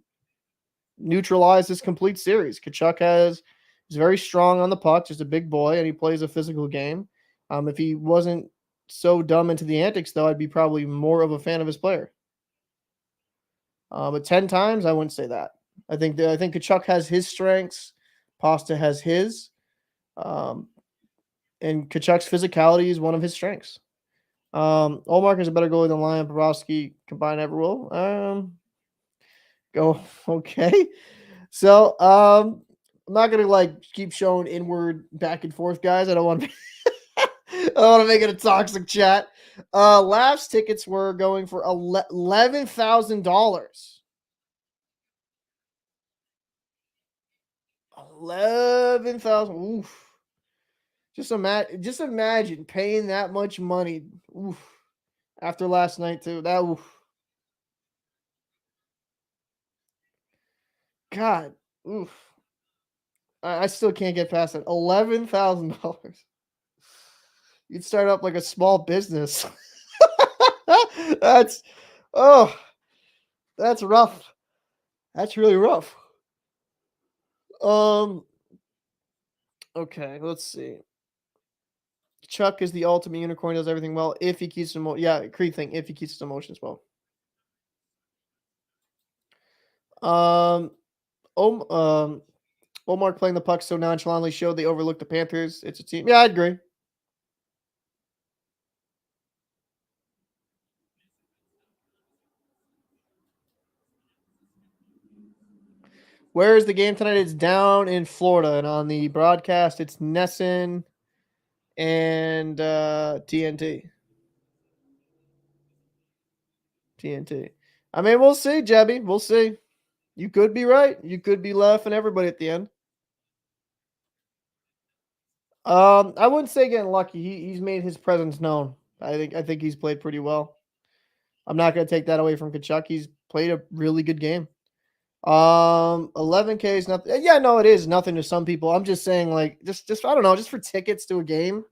neutralized this complete series. Tkachuk is very strong on the puck, just a big boy, and he plays a physical game. If he wasn't so dumb into the antics, though, I'd be probably more of a fan of his player. But 10 times, I wouldn't say that. I think Tkachuk has his strengths, Pasta has his, and Tkachuk's physicality is one of his strengths. Ullmark is a better goalie than Lion Bobrovsky combined ever will. Go okay. So I'm not gonna keep showing inward back and forth, guys. I don't want to. I don't want to make it a toxic chat. Last tickets were going for $11,000. 11,000. Oof. Just imagine paying that much money. Oof. After last night too. That oof. God. Oof. I still can't get past it. $11,000. You'd start up like a small business. That's rough. That's really rough. Okay, let's see. Chuck is the ultimate unicorn, does everything well if he keeps his Creed thing, if he keeps his emotions well. Ullmark playing the puck so nonchalantly showed they overlooked the Panthers. It's a team. Yeah, I'd agree. Where is the game tonight? It's down in Florida, and on the broadcast, it's Nesson and TNT. I mean, we'll see, Jebby. We'll see. You could be right. You could be laughing everybody at the end. I wouldn't say getting lucky. He's made his presence known. I think he's played pretty well. I'm not going to take that away from Tkachuk. He's played a really good game. 11K is nothing. Yeah, no, it is nothing to some people. I'm just saying, like, just I don't know, just for tickets to a game,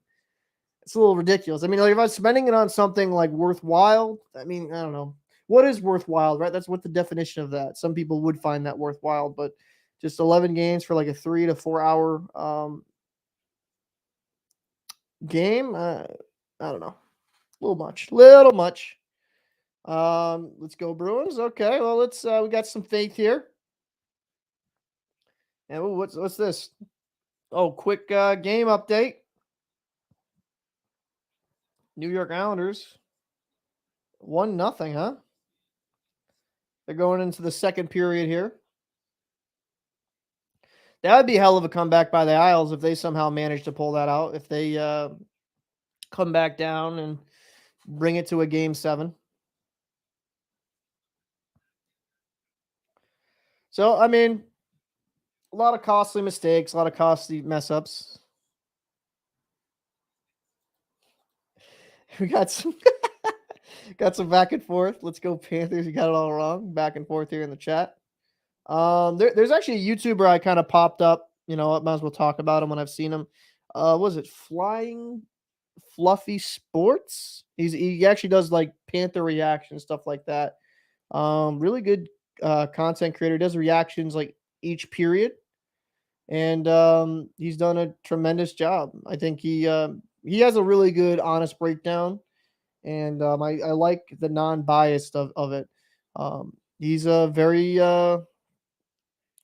it's a little ridiculous. I mean, like, if I was spending it on something like worthwhile, I mean, I don't know. What is worthwhile, right? That's what the definition of that. Some people would find that worthwhile, but just 11 games for like a 3 to 4 hour game, I don't know. A little much. Little much. Let's go Bruins. Okay, well, let's we got some faith here. And what's this? Oh, quick game update. New York Islanders 1-0, huh? They're going into the second period here. That would be a hell of a comeback by the Isles if they somehow manage to pull that out. If they come back down and bring it to a game 7. So, I mean, a lot of costly mistakes, a lot of costly mess ups. We got some got some back and forth. Let's go Panthers. You got it all wrong. Back and forth here in the chat. There's actually a YouTuber I kind of popped up. You know, I might as well talk about him when I've seen him. Was it Flying Fluffy Sports? He actually does like Panther reactions, stuff like that. Really good content creator. Does reactions like each period, and he's done a tremendous job. I think he has a really good, honest breakdown, and I like the non-biased of it. He's a very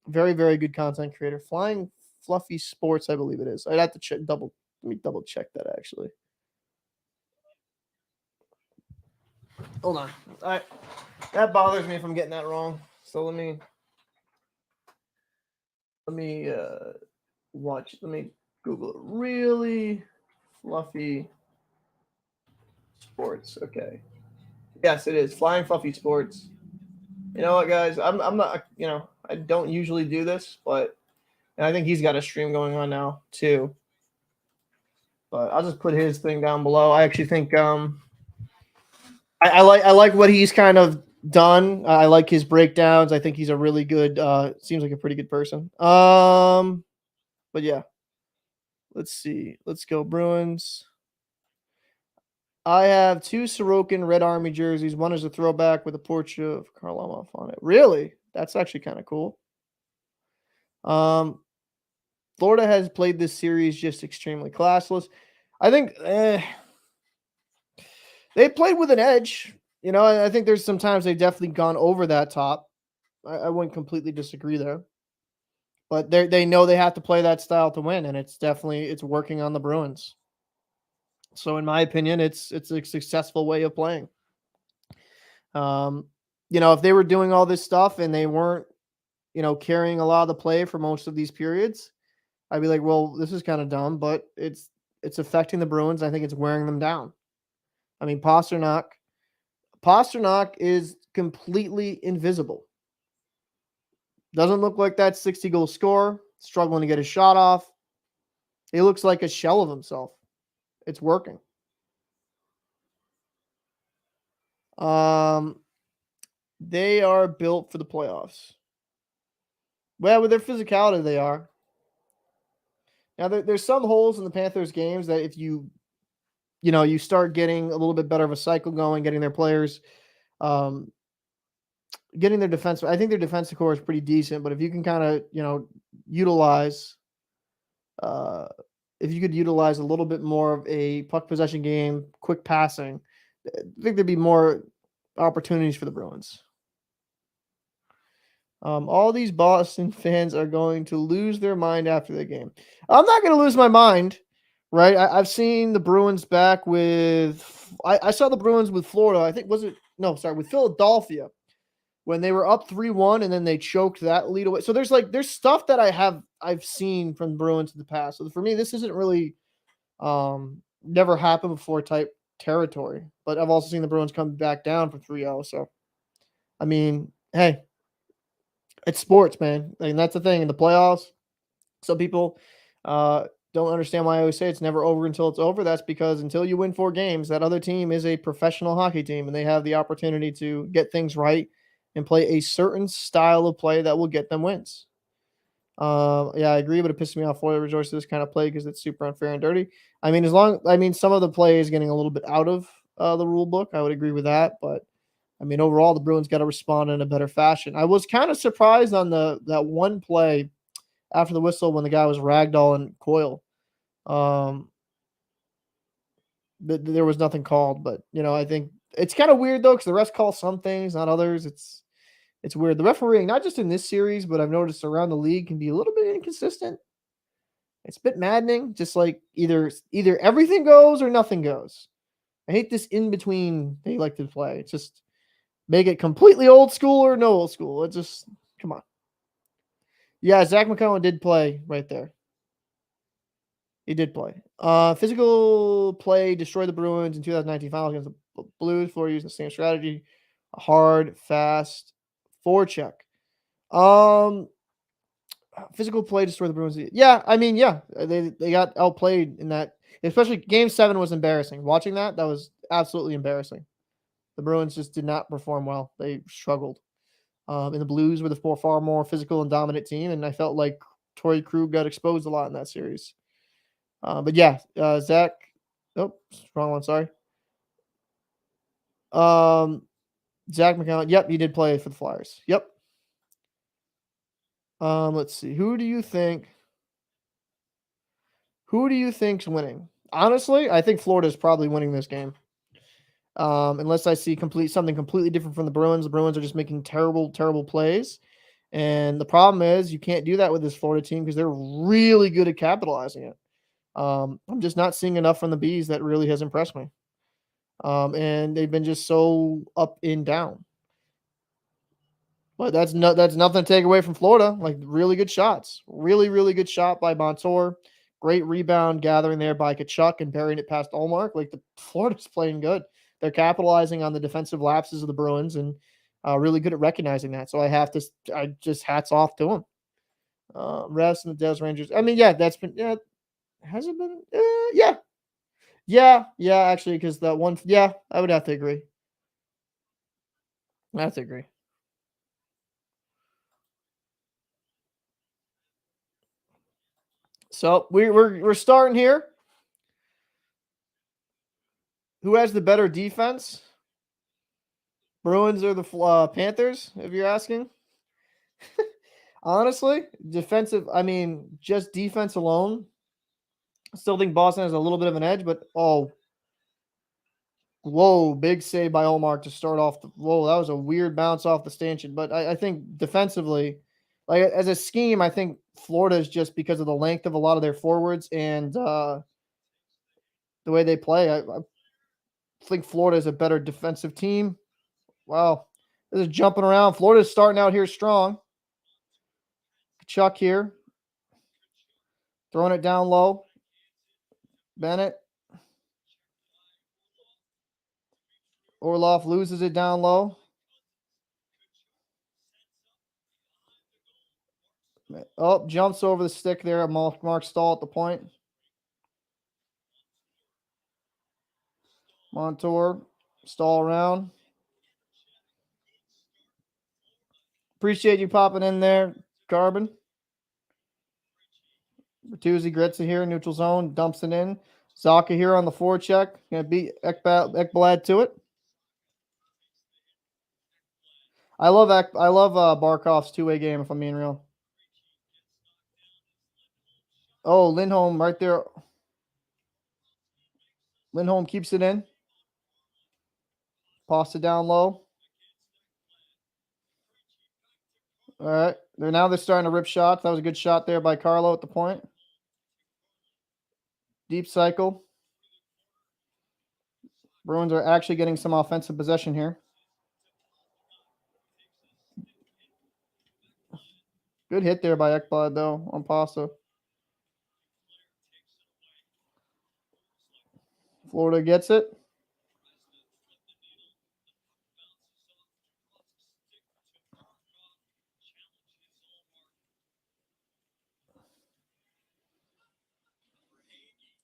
very, very good content creator. Flying Fluffy Sports, I believe it is. I'd have to check let me double check that actually. Hold on. That bothers me if I'm getting that wrong. So let me watch. Let me Google it. Really Fluffy Sports. Okay. Yes, it is. Flying Fluffy Sports. You know what, guys? I'm not, I don't usually do this, but and I think he's got a stream going on now too. But I'll just put his thing down below. I actually think I like what he's kind of done. I like his breakdowns. I think he's a really good seems like a pretty good person. But yeah. Let's see. Let's go Bruins. I have 2 Sorokin Red Army jerseys. One is a throwback with a portrait of Karlamov on it. Really? That's actually kind of cool. Florida has played this series just extremely classless. I think they played with an edge. You know, I think there's sometimes they've definitely gone over that top. I wouldn't completely disagree there. But they know they have to play that style to win, and it's working on the Bruins. So in my opinion, it's a successful way of playing. If they were doing all this stuff and they weren't, carrying a lot of the play for most of these periods, I'd be like, well, this is kind of dumb, but it's affecting the Bruins. I think it's wearing them down. I mean, Pastrnak is completely invisible. Doesn't look like that 60-goal scorer, struggling to get a shot off. He looks like a shell of himself. It's working. They are built for the playoffs. Well, with their physicality, they are. Now, there's some holes in the Panthers games that if you start getting a little bit better of a cycle going, getting their players, getting their defense. I think their defensive core is pretty decent, but if you can kind of, utilize, if you could utilize a little bit more of a puck possession game, quick passing, I think there'd be more opportunities for the Bruins. All these Boston fans are going to lose their mind after the game. I'm not going to lose my mind, right? I've seen the Bruins back with I saw the Bruins with Florida. I think with Philadelphia when they were up 3-1 and then they choked that lead away. So there's stuff that I've seen from Bruins in the past. So for me, this isn't really never happened before type territory. But I've also seen the Bruins come back down from 3-0. So I mean, hey. It's sports, man. And that's the thing in the playoffs. Some people don't understand why I always say it's never over until it's over. That's because until you win 4 games, that other team is a professional hockey team, and they have the opportunity to get things right and play a certain style of play that will get them wins. Yeah, I agree, but it pisses me off. Florida resorts to this kind of play because it's super unfair and dirty. I mean, some of the play is getting a little bit out of the rule book. I would agree with that, but I mean, overall, the Bruins got to respond in a better fashion. I was kind of surprised on that one play after the whistle when the guy was ragdolling Coyle. Um, there was nothing called, but I think it's kind of weird though because the refs call some things, not others. It's weird. The refereeing, not just in this series, but I've noticed around the league, can be a little bit inconsistent. It's a bit maddening. Just like either everything goes or nothing goes. I hate this in between they like to play. It's just make it completely old school or no old school. It just come on. Yeah, Zach McCowan did play right there. He did play. Physical play destroyed the Bruins in 2019 finals against the Blues. Florida using the same strategy, a hard, fast forecheck. Physical play destroyed the Bruins. Yeah, I mean, yeah, they got outplayed in that. Especially Game 7 was embarrassing. Watching that was absolutely embarrassing. The Bruins just did not perform well. They struggled. And the Blues were the far more physical and dominant team, and I felt like Torrey Krug got exposed a lot in that series. But yeah, Zach. Oh, wrong one. Sorry. Zach McCown. Yep, he did play for the Flyers. Yep. Let's see. Who do you think? Who do you think's winning? Honestly, I think Florida's probably winning this game. Unless I see something completely different from the Bruins. The Bruins are just making terrible, terrible plays. And the problem is you can't do that with this Florida team because they're really good at capitalizing it. I'm just not seeing enough from the Bees that really has impressed me. And they've been just so up and down. But that's nothing to take away from Florida. Like really good shots, really really good shot by Montour. Great rebound gathering there by Tkachuk and burying it past ullmark. Like the Florida's playing good. They're capitalizing on the defensive lapses of the Bruins and really good at recognizing that. So I just hats off to them. Rest and the Des Rangers. I mean, yeah, that's been has it been? Yeah. Actually, because that one, yeah, I would have to agree. I have to agree. So we're starting here. Who has the better defense? Bruins or the Panthers? If you're asking. Honestly, defensive. I mean, just defense alone. I still think Boston has a little bit of an edge, but whoa, big save by ullmark to start off. Whoa, that was a weird bounce off the stanchion. But I think defensively, like as a scheme, I think Florida is just because of the length of a lot of their forwards and the way they play. I think Florida is a better defensive team. Wow, this is jumping around. Florida's starting out here strong. Chuck here, throwing it down low. Bennett. Orlov loses it down low. Oh, jumps over the stick there. Marc Staal at the point. Montour, Staal around. Appreciate you popping in there, Carbon. Bertuzzi gets it here, neutral zone, dumps it in. Zaka here on the forecheck. Gonna beat Ekblad to it. I love Barkov's two-way game, if I'm being real. Oh, Lindholm right there. Lindholm keeps it in. Pasta down low. All right. They're starting to rip shots. That was a good shot there by Carlo at the point. Deep cycle. Bruins are actually getting some offensive possession here. Good hit there by Ekblad, though, on Pasta. Florida gets it.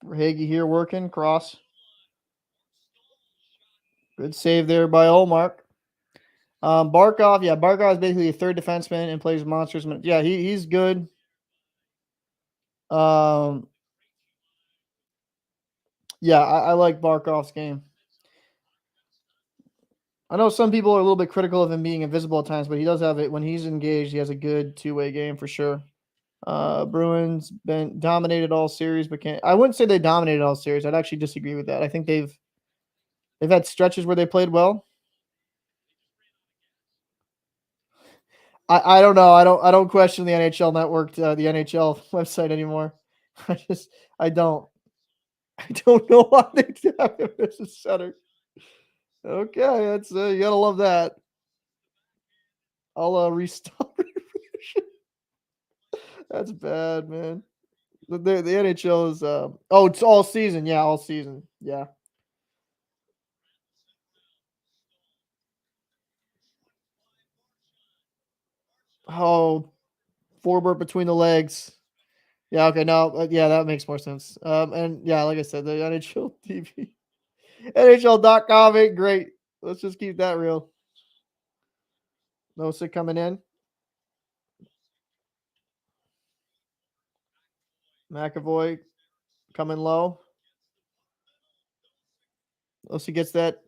Hagee here working. Cross. Good save there by ullmark. Barkov. Yeah, Barkov is basically a third defenseman and plays monsters. Yeah, he's good. Yeah, I like Barkov's game. I know some people are a little bit critical of him being invisible at times, but he does have it when he's engaged. He has a good two-way game for sure. Bruins been dominated all series, but I wouldn't say they dominated all series. I'd actually disagree with that. I think they've had stretches where they played well. I don't know. I don't question the NHL network, the NHL website anymore. I don't know why they have him as a center. Okay, that's you gotta love that. I'll restart. That's bad, man. The NHL is oh, it's all season. Yeah, all season. Yeah. Oh, forward between the legs. Yeah, okay, no, yeah, that makes more sense. And yeah, like I said, the NHL TV, NHL.com ain't great. Let's just keep that real. Nosa coming in. McAvoy coming low. Nosa gets that.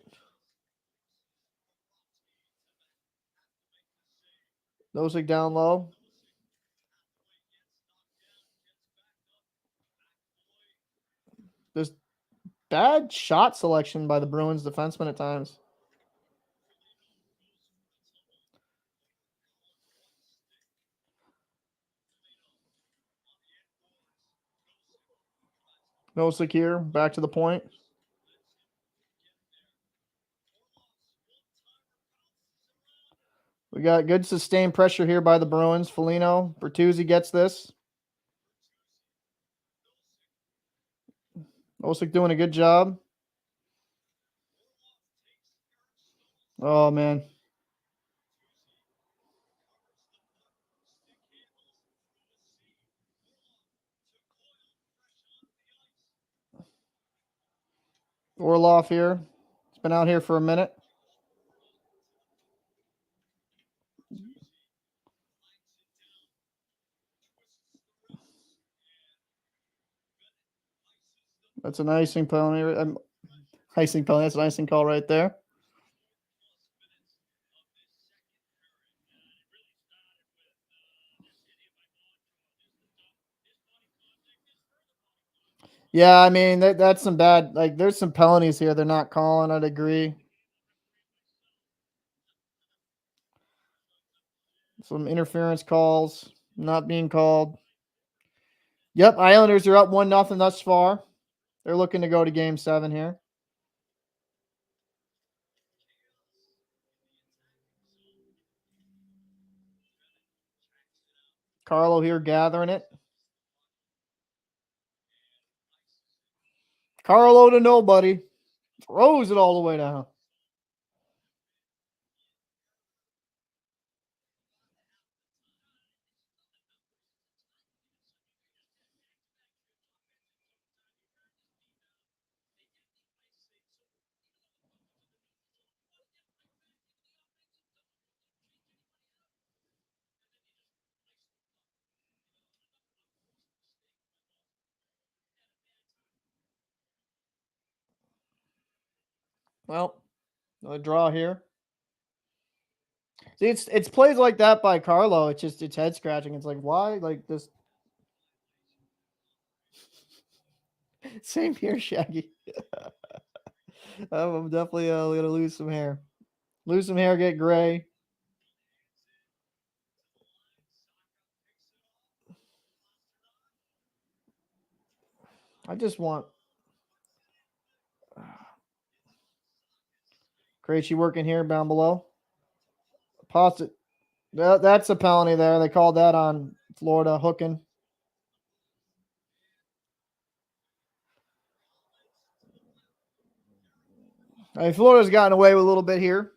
Nosa down low. There's bad shot selection by the Bruins defenseman at times. Nosa here, back to the point. We got good sustained pressure here by the Bruins. Foligno, Bertuzzi gets this. Nosek doing a good job. Oh, man. Orlov here. He's been out here for a minute. That's an icing penalty. Icing penalty. That's an icing call right there. Yeah, I mean that's some bad. Like, there's some penalties here they're not calling. I'd agree. Some interference calls not being called. Yep, Islanders are up 1-0 thus far. They're looking to go to Game 7 here. Carlo here gathering it. Carlo to nobody. Throws it all the way down. Well, a draw here. See, it's plays like that by Carlo. It's head scratching. It's like, why? Like this. Same here, Shaggy. I'm definitely gonna lose some hair. Lose some hair, get gray. I just want Krejci working here down below. Pasta. That's a penalty there. They called that on Florida hooking. I mean, Florida's gotten away with a little bit here.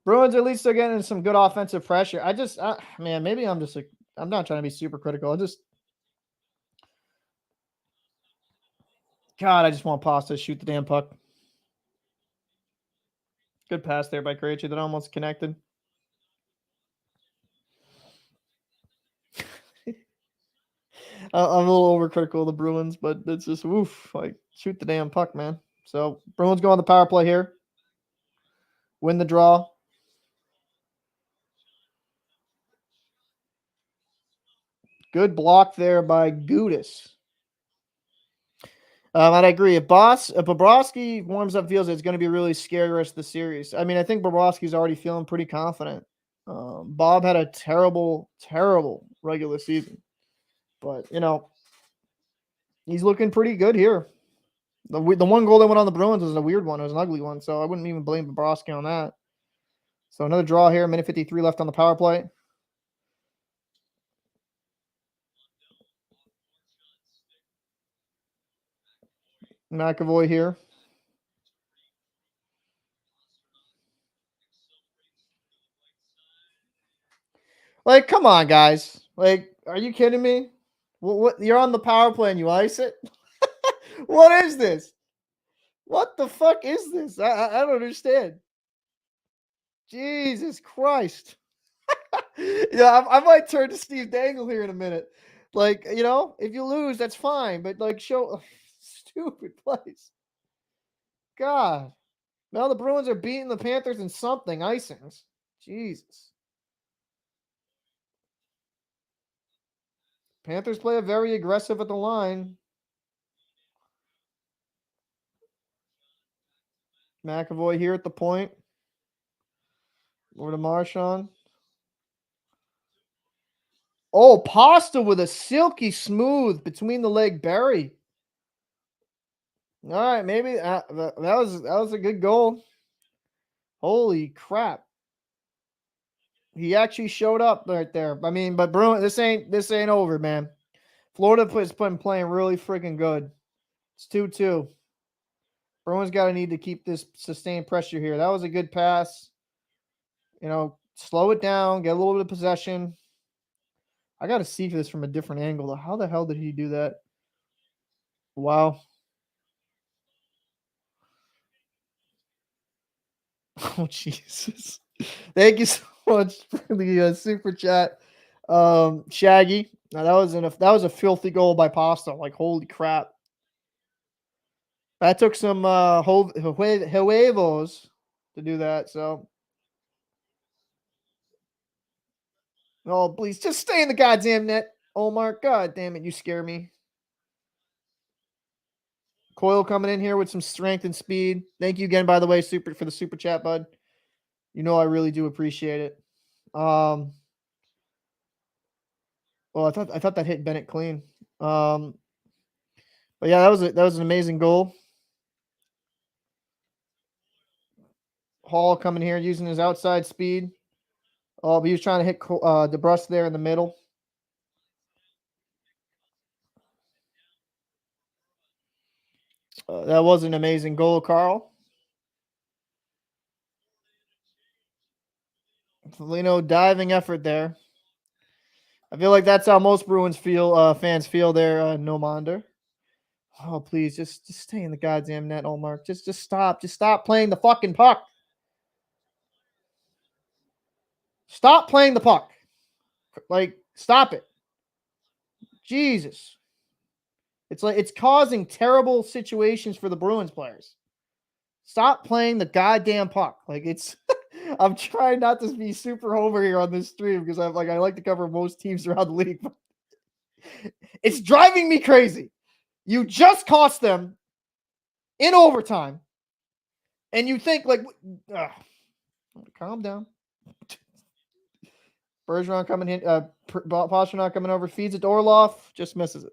Bruins at least are getting some good offensive pressure. Man, maybe I'm just like, I'm not trying to be super critical. God, I just want Pasta to shoot the damn puck. Good pass there by Krejci that almost connected. I'm a little overcritical of the Bruins, but it's just oof, like shoot the damn puck, man. So Bruins go on the power play here. Win the draw. Good block there by Gudis. And I agree. If Bobrovsky warms up, feels it's going to be really scary the rest of the series. I mean, I think Bobrovsky's already feeling pretty confident. Bob had a terrible, terrible regular season, but he's looking pretty good here. The one goal that went on the Bruins was a weird one. It was an ugly one, so I wouldn't even blame Bobrovsky on that. So another draw here. Minute 53 left on the power play. McAvoy here. Like, come on, guys. Like, are you kidding me? What you're on the power play and you ice it? What is this? What the fuck is this? I don't understand. Jesus Christ. Yeah, I might turn to Steve Dangle here in a minute. Like, if you lose, that's fine, but like, show stupid plays. God. Now the Bruins are beating the Panthers in something, icings. Jesus. Panthers play a very aggressive at the line. McAvoy here at the point. Over to Marchand. Oh, Pasta with a silky smooth between the leg bury. All right, maybe that was a good goal. Holy crap. He actually showed up right there. I mean, but Bruin, this ain't over, man. Florida has been playing really freaking good. It's 2-2. Bruins got to need to keep this sustained pressure here. That was a good pass. Slow it down, get a little bit of possession. I got to see this from a different angle, though. How the hell did he do that? Wow. Oh, Jesus. Thank you so much for the super chat. Shaggy. Now that was a filthy goal by Pasta. Like, holy crap. That took some huevos to do that. So, oh, please just stay in the goddamn net, ullmark. God damn it, you scare me. Coyle coming in here with some strength and speed. Thank you again, by the way, for the super chat, bud. I really do appreciate it. Well, I thought that hit Bennett clean. But yeah, that was an amazing goal. Hall coming here using his outside speed. Oh, but he was trying to hit debrusk there in the middle. That was an amazing goal, Carl. Foligno diving effort there. I feel like that's how most Bruins fans feel there, Nomander. Oh, please, just stay in the goddamn net, ullmark. Just stop. Just stop playing the fucking puck. Stop playing the puck. Like, stop it. Jesus. It's like it's causing terrible situations for the Bruins players. Stop playing the goddamn puck. Like, it's I'm trying not to be super homer here on this stream because I like to cover most teams around the league. It's driving me crazy. You just cost them in overtime, and you think like, calm down. Bergeron coming in, pastrnak coming over, feeds it to Orlov, just misses it.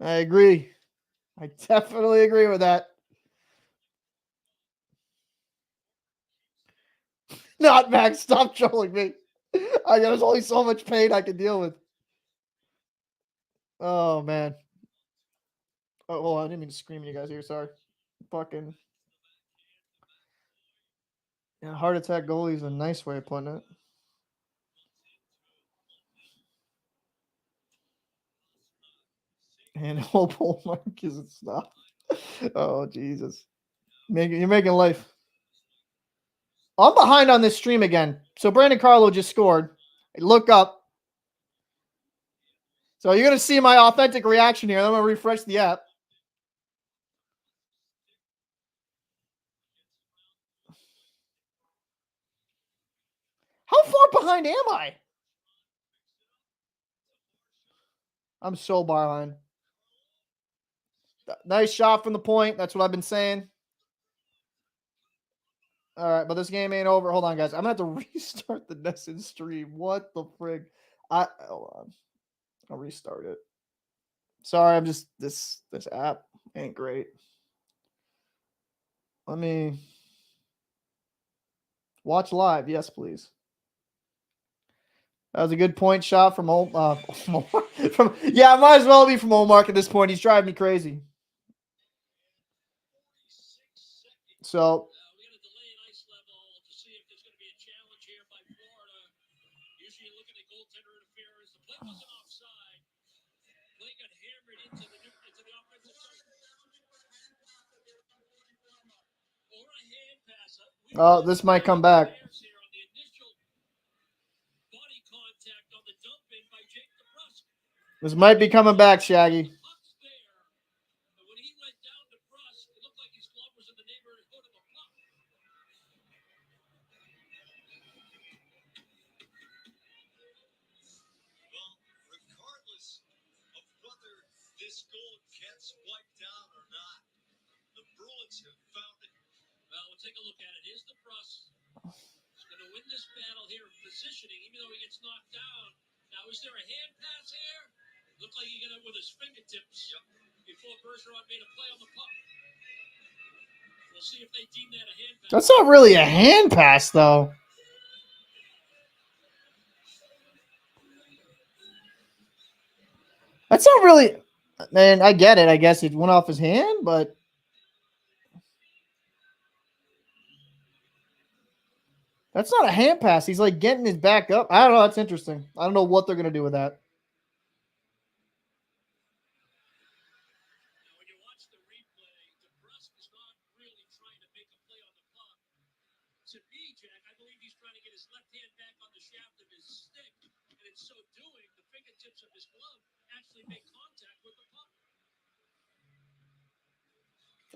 I agree. I definitely agree with that. Not Max. Stop trolling me. There's only so much pain I can deal with. Oh man. Oh, well, I didn't mean to scream at you guys here. Sorry. Fucking heart attack goalie is a nice way of putting it. And hope Mark isn't stopped. Oh Jesus! You're making life. I'm behind on this stream again. So Brandon Carlo just scored. Look up. So you're gonna see my authentic reaction here. I'm gonna refresh the app. How far behind am I? I'm so behind. Nice shot from the point. That's what I've been saying. All right, but this game ain't over. Hold on, guys. I'm gonna have to restart the Nesson stream. What the frig? Hold on. I'll restart it. Sorry, I'm just this app ain't great. Let me watch live. Yes, please. That was a good point shot from yeah, might as well be from ullmark at this point. He's driving me crazy. So we got a delay in ice level to see if there's going to be a challenge here by Florida. Usually you're looking at goaltender interference. The play wasn't offside. Play got hammered into the offensive side. Or a hand pass. Oh, this might come back. This might be coming back, Shaggy. This goal gets wiped down or not. The Bruins have found it. Well, we'll take a look at it. Here's the Bruss. He's going to win this battle here in positioning, even though he gets knocked down. Now, is there a hand pass here? Looked like he got it with his fingertips before Bergeron made a play on the puck. We'll see if they deem that a hand pass. That's not really a hand pass, though. That's not really... Man, I get it. I guess it went off his hand, but that's not a hand pass. He's like getting his back up. I don't know. That's interesting. I don't know what they're going to do with that. When you watch the replay, debrusk is not really trying to make a play on the puck. To me, Jack, I believe he's trying to get his left hand back on the shaft of his stick, and in so doing, the fingertips of his glove actually make contact with the puck.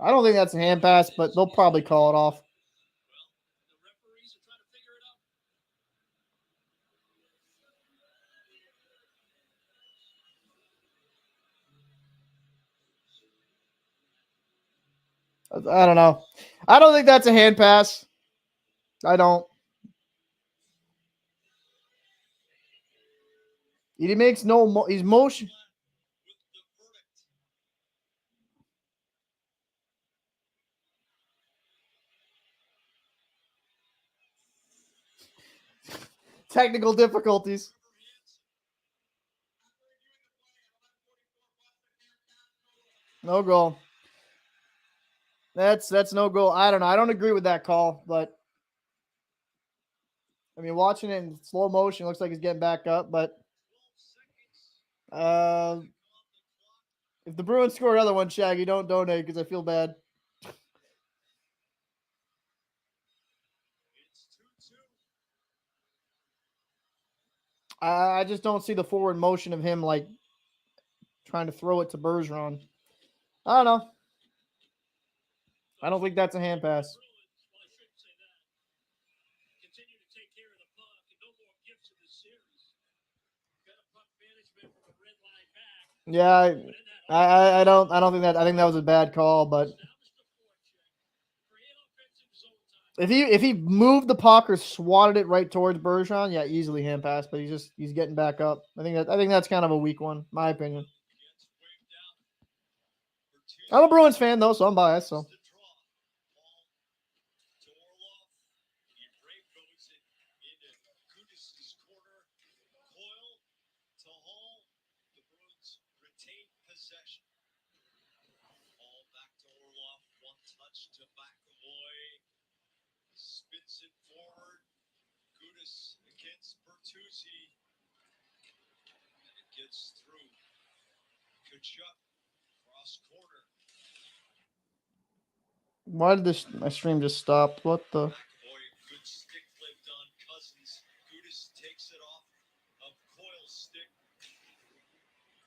I don't think that's a hand pass, but they'll probably call it off. Well, the referees are trying to figure it out. I don't know. I don't think that's a hand pass. I don't. He makes no. He's motion. Technical difficulties. No goal. That's no goal. I don't know. I don't agree with that call, but I mean, watching it in slow motion, looks like he's getting back up. But if the Bruins score another one, Shaggy, don't donate because I feel bad. I just don't see the forward motion of him like trying to throw it to Bergeron. I don't know. I don't think that's a hand pass. Yeah, I don't think that. I think that was a bad call, but if he moved the puck or swatted it right towards Bergeron, yeah, easily hand pass. But he's getting back up. I think that's kind of a weak one, my opinion. I'm a Bruins fan though, so I'm biased. So. touch to McAvoy. Spins it forward. Gudis against Bertuzzi. And it gets through. Tkachuk cross corner. Why did my stream just stop? What the? McAvoy, good stick flipped on Cousins. Gudis takes it off of Coyle's stick.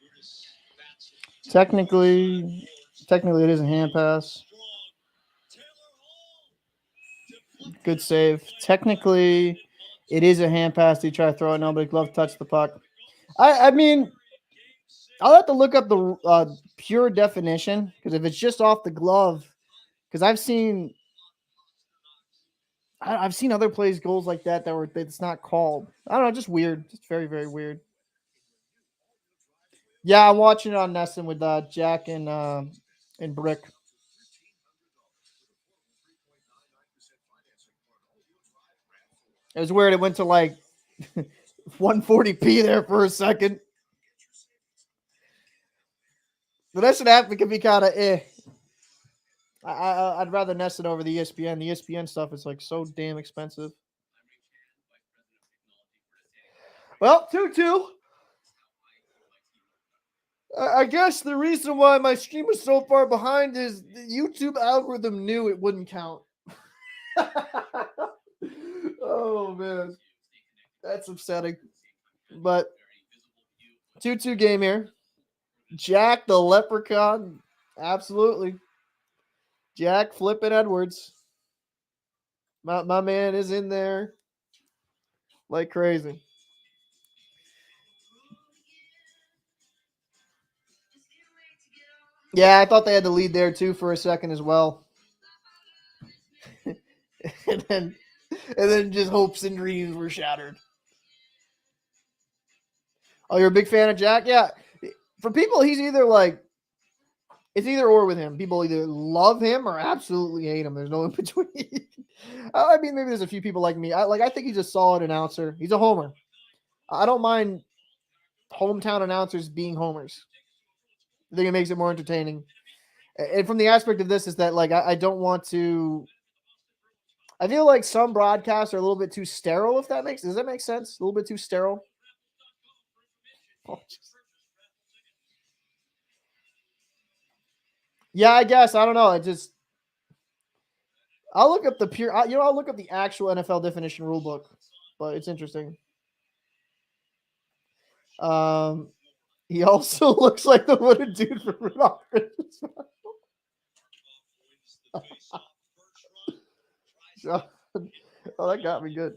Gudis bats it. Technically, it is a hand pass. Good save. Technically, it is a hand pass. He tried to throw it. Nobody glove touched the puck. I mean, I'll have to look up the pure definition, because if it's just off the glove, because I've seen other plays goals like that it's not called. I don't know, just weird. Just very, very weird. Yeah, I'm watching it on Nesson with Jack and Brick. It was weird. It went to like 140p there for a second. The Nesson app can be kind of eh. I'd rather Nesson over the ESPN. The ESPN stuff is like so damn expensive. Well, 2-2. I guess the reason why my stream was so far behind is the YouTube algorithm knew it wouldn't count. Oh, man. That's upsetting. But 2-2 game here. Jack the Leprechaun. Absolutely. Jack flipping Edwards. My man is in there like crazy. Yeah, I thought they had the lead there too for a second as well. and then just hopes and dreams were shattered. Oh, you're a big fan of Jack? Yeah. For people, he's either like, it's either or with him. People either love him or absolutely hate him. There's no in between. I mean, maybe there's a few people like me. I think he's a solid announcer. He's a homer. I don't mind hometown announcers being homers. I think it makes it more entertaining. And from the aspect of this is that, like, I don't want to. I feel like some broadcasts are a little bit too sterile. Does that make sense? A little bit too sterile. Oh, yeah, I guess. I don't know. I'll look up I'll look up the actual NFL definition rule book, but it's interesting. He also looks like the wooden dude from Rudolph. Oh, that got me good.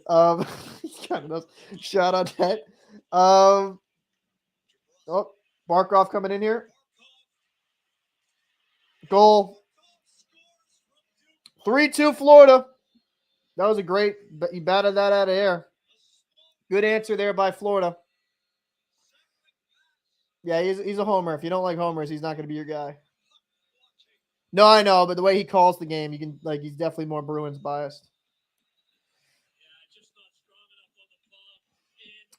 He kind of does. Shout out that. Oh, Barkov coming in here. Goal. 3-2 Florida. That was a great, but you batted that out of air. Good answer there by Florida. Yeah, he's a homer. If you don't like homers, he's not going to be your guy. No, I know, but the way he calls the game, you can he's definitely more Bruins biased.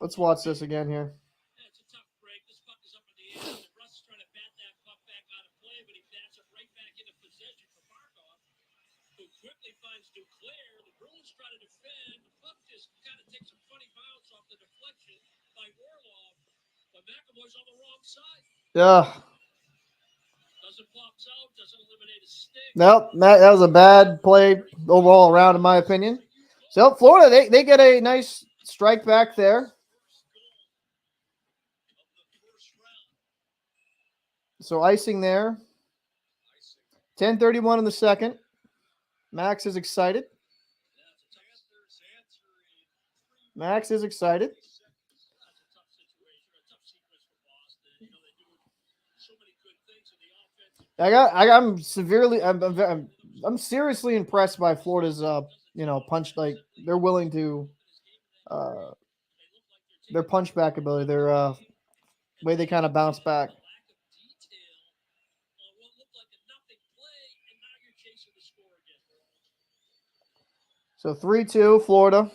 Let's watch this again here. It's a tough break. This puck is up in the air. The Russ is trying to bat that puck back out of play, but he bats it right back into possession for Barkov, who quickly finds Duclair. The Bruins try to defend. The puck just kind of takes a funny bounce off the deflection by Orlov, but McAvoy's on the wrong side. Yeah. Doesn't pop out, doesn't eliminate a stick. Nope, that was a bad play overall around, in my opinion. So Florida, they get a nice strike back there. So icing there. 10:31 in the second. Max is excited. Max is excited. I'm seriously impressed by Florida's punch. Like, they're willing to their punch back ability, their way they kind of bounce back. So 3-2 Florida.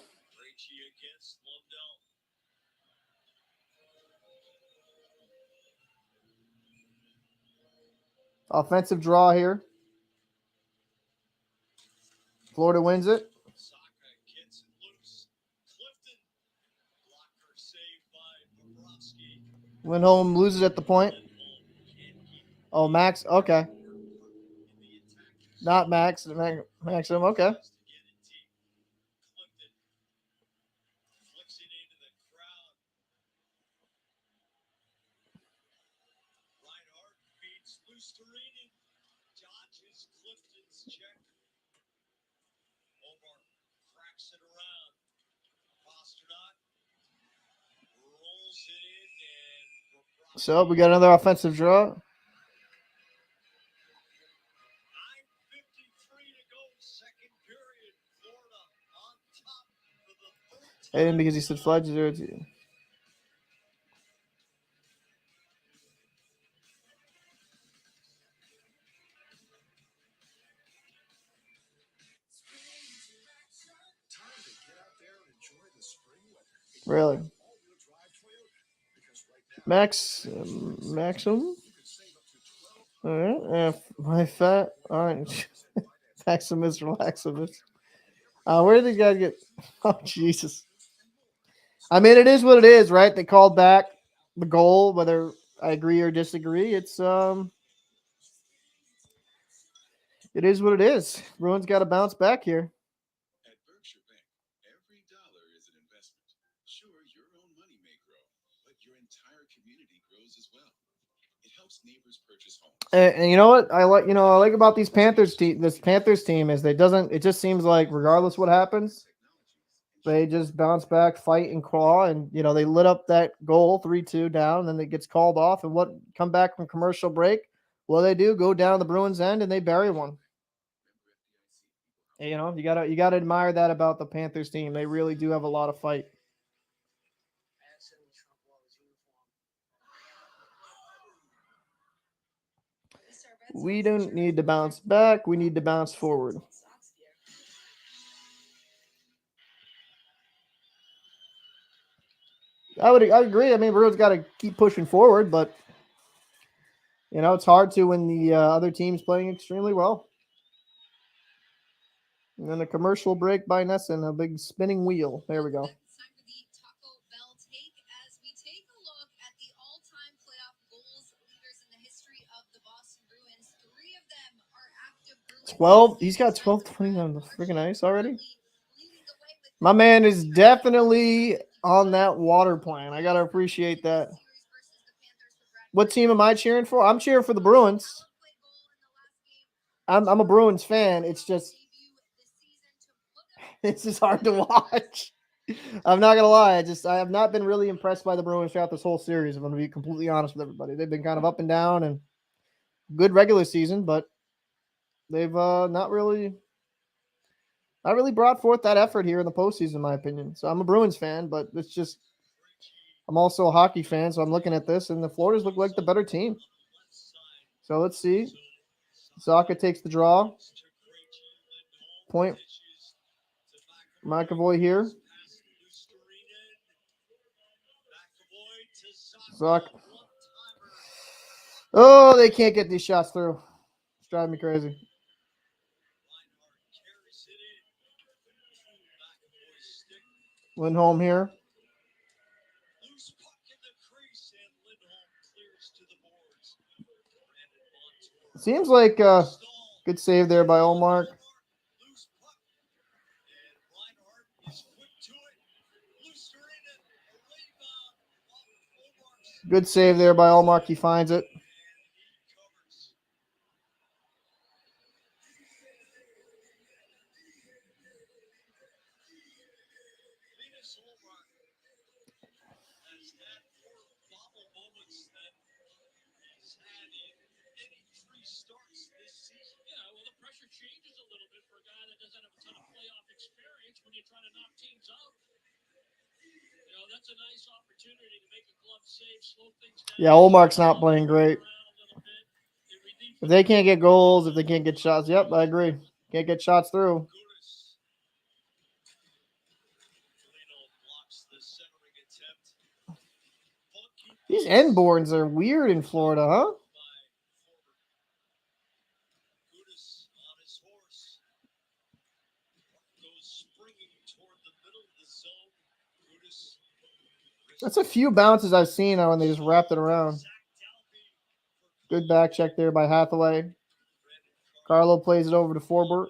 Offensive draw here. Florida wins it. Saka gets it loose. Clifton. Blocker saved by Bobrovsky. Lindholm loses at the point. Lindholm can't keep Oh, Max. Okay. in the attack. Not Max. Maxim. Okay. Tries to get it deep. Clifton flicks it into the crowd. Reinhardt beats Lusterinen. Dodges Clifton's check. Ullmark cracks it around. Pastrnak rolls it in and Bobrovsky. So we got another offensive draw. 9:53 to go, second period. Florida on top for the third And time. because he said flag 0-2. Really? Maxim? All right. My fat. All right. Maximus Relaximus. Where did these guys get? Oh, Jesus. I mean, it is what it is, right? They called back the goal, whether I agree or disagree. It is what it is. Bruins got to bounce back here. At Berkshire Bank, every dollar is an investment. Sure, your own money may grow, but your entire community grows as well. It helps neighbors purchase homes. And you know what I like about these Panthers team. This Panthers team is it just seems like regardless what happens, they just bounce back, fight and claw, and they lit up that goal 3-2 down, and then it gets called off, and what come back from commercial break? What they do? Go down the Bruins end and they bury one. And, you gotta admire that about the Panthers team. They really do have a lot of fight. We don't need to bounce back. We need to bounce forward. I agree. I mean, Bruins got to keep pushing forward, but it's hard to when the other team's playing extremely well. And then a commercial break by Nesson, a big spinning wheel. There we go. It's time for the Taco Bell take as we take a look at the all-time playoff goals leaders in the history of the Boston Bruins. 3 of them are active Bruins. 12. He's got 12-20 on the freaking ice already. My man is definitely on that water plan. I got to appreciate that. What team am I cheering for? I'm cheering for the Bruins. I'm a Bruins fan. It's just hard to watch. I'm not going to lie. I have not been really impressed by the Bruins throughout this whole series. I'm going to be completely honest with everybody. They've been kind of up and down and good regular season, but they've not really brought forth that effort here in the postseason, in my opinion. So I'm a Bruins fan, but I'm also a hockey fan, so I'm looking at this, and the Floridas look like the better team. So let's see. Saka takes the draw. Point. McAvoy here. Saka. Oh, they can't get these shots through. It's driving me crazy. Lindholm here. Seems like good save there by ullmark. Good save there by ullmark. He finds it. Yeah, ullmark's not playing great. If they can't get goals, if they can't get shots, yep, I agree. Can't get shots through. These endboards are weird in Florida, huh? That's a few bounces I've seen when they just wrapped it around. Good back check there by Hathaway. Carlo plays it over to Forbert.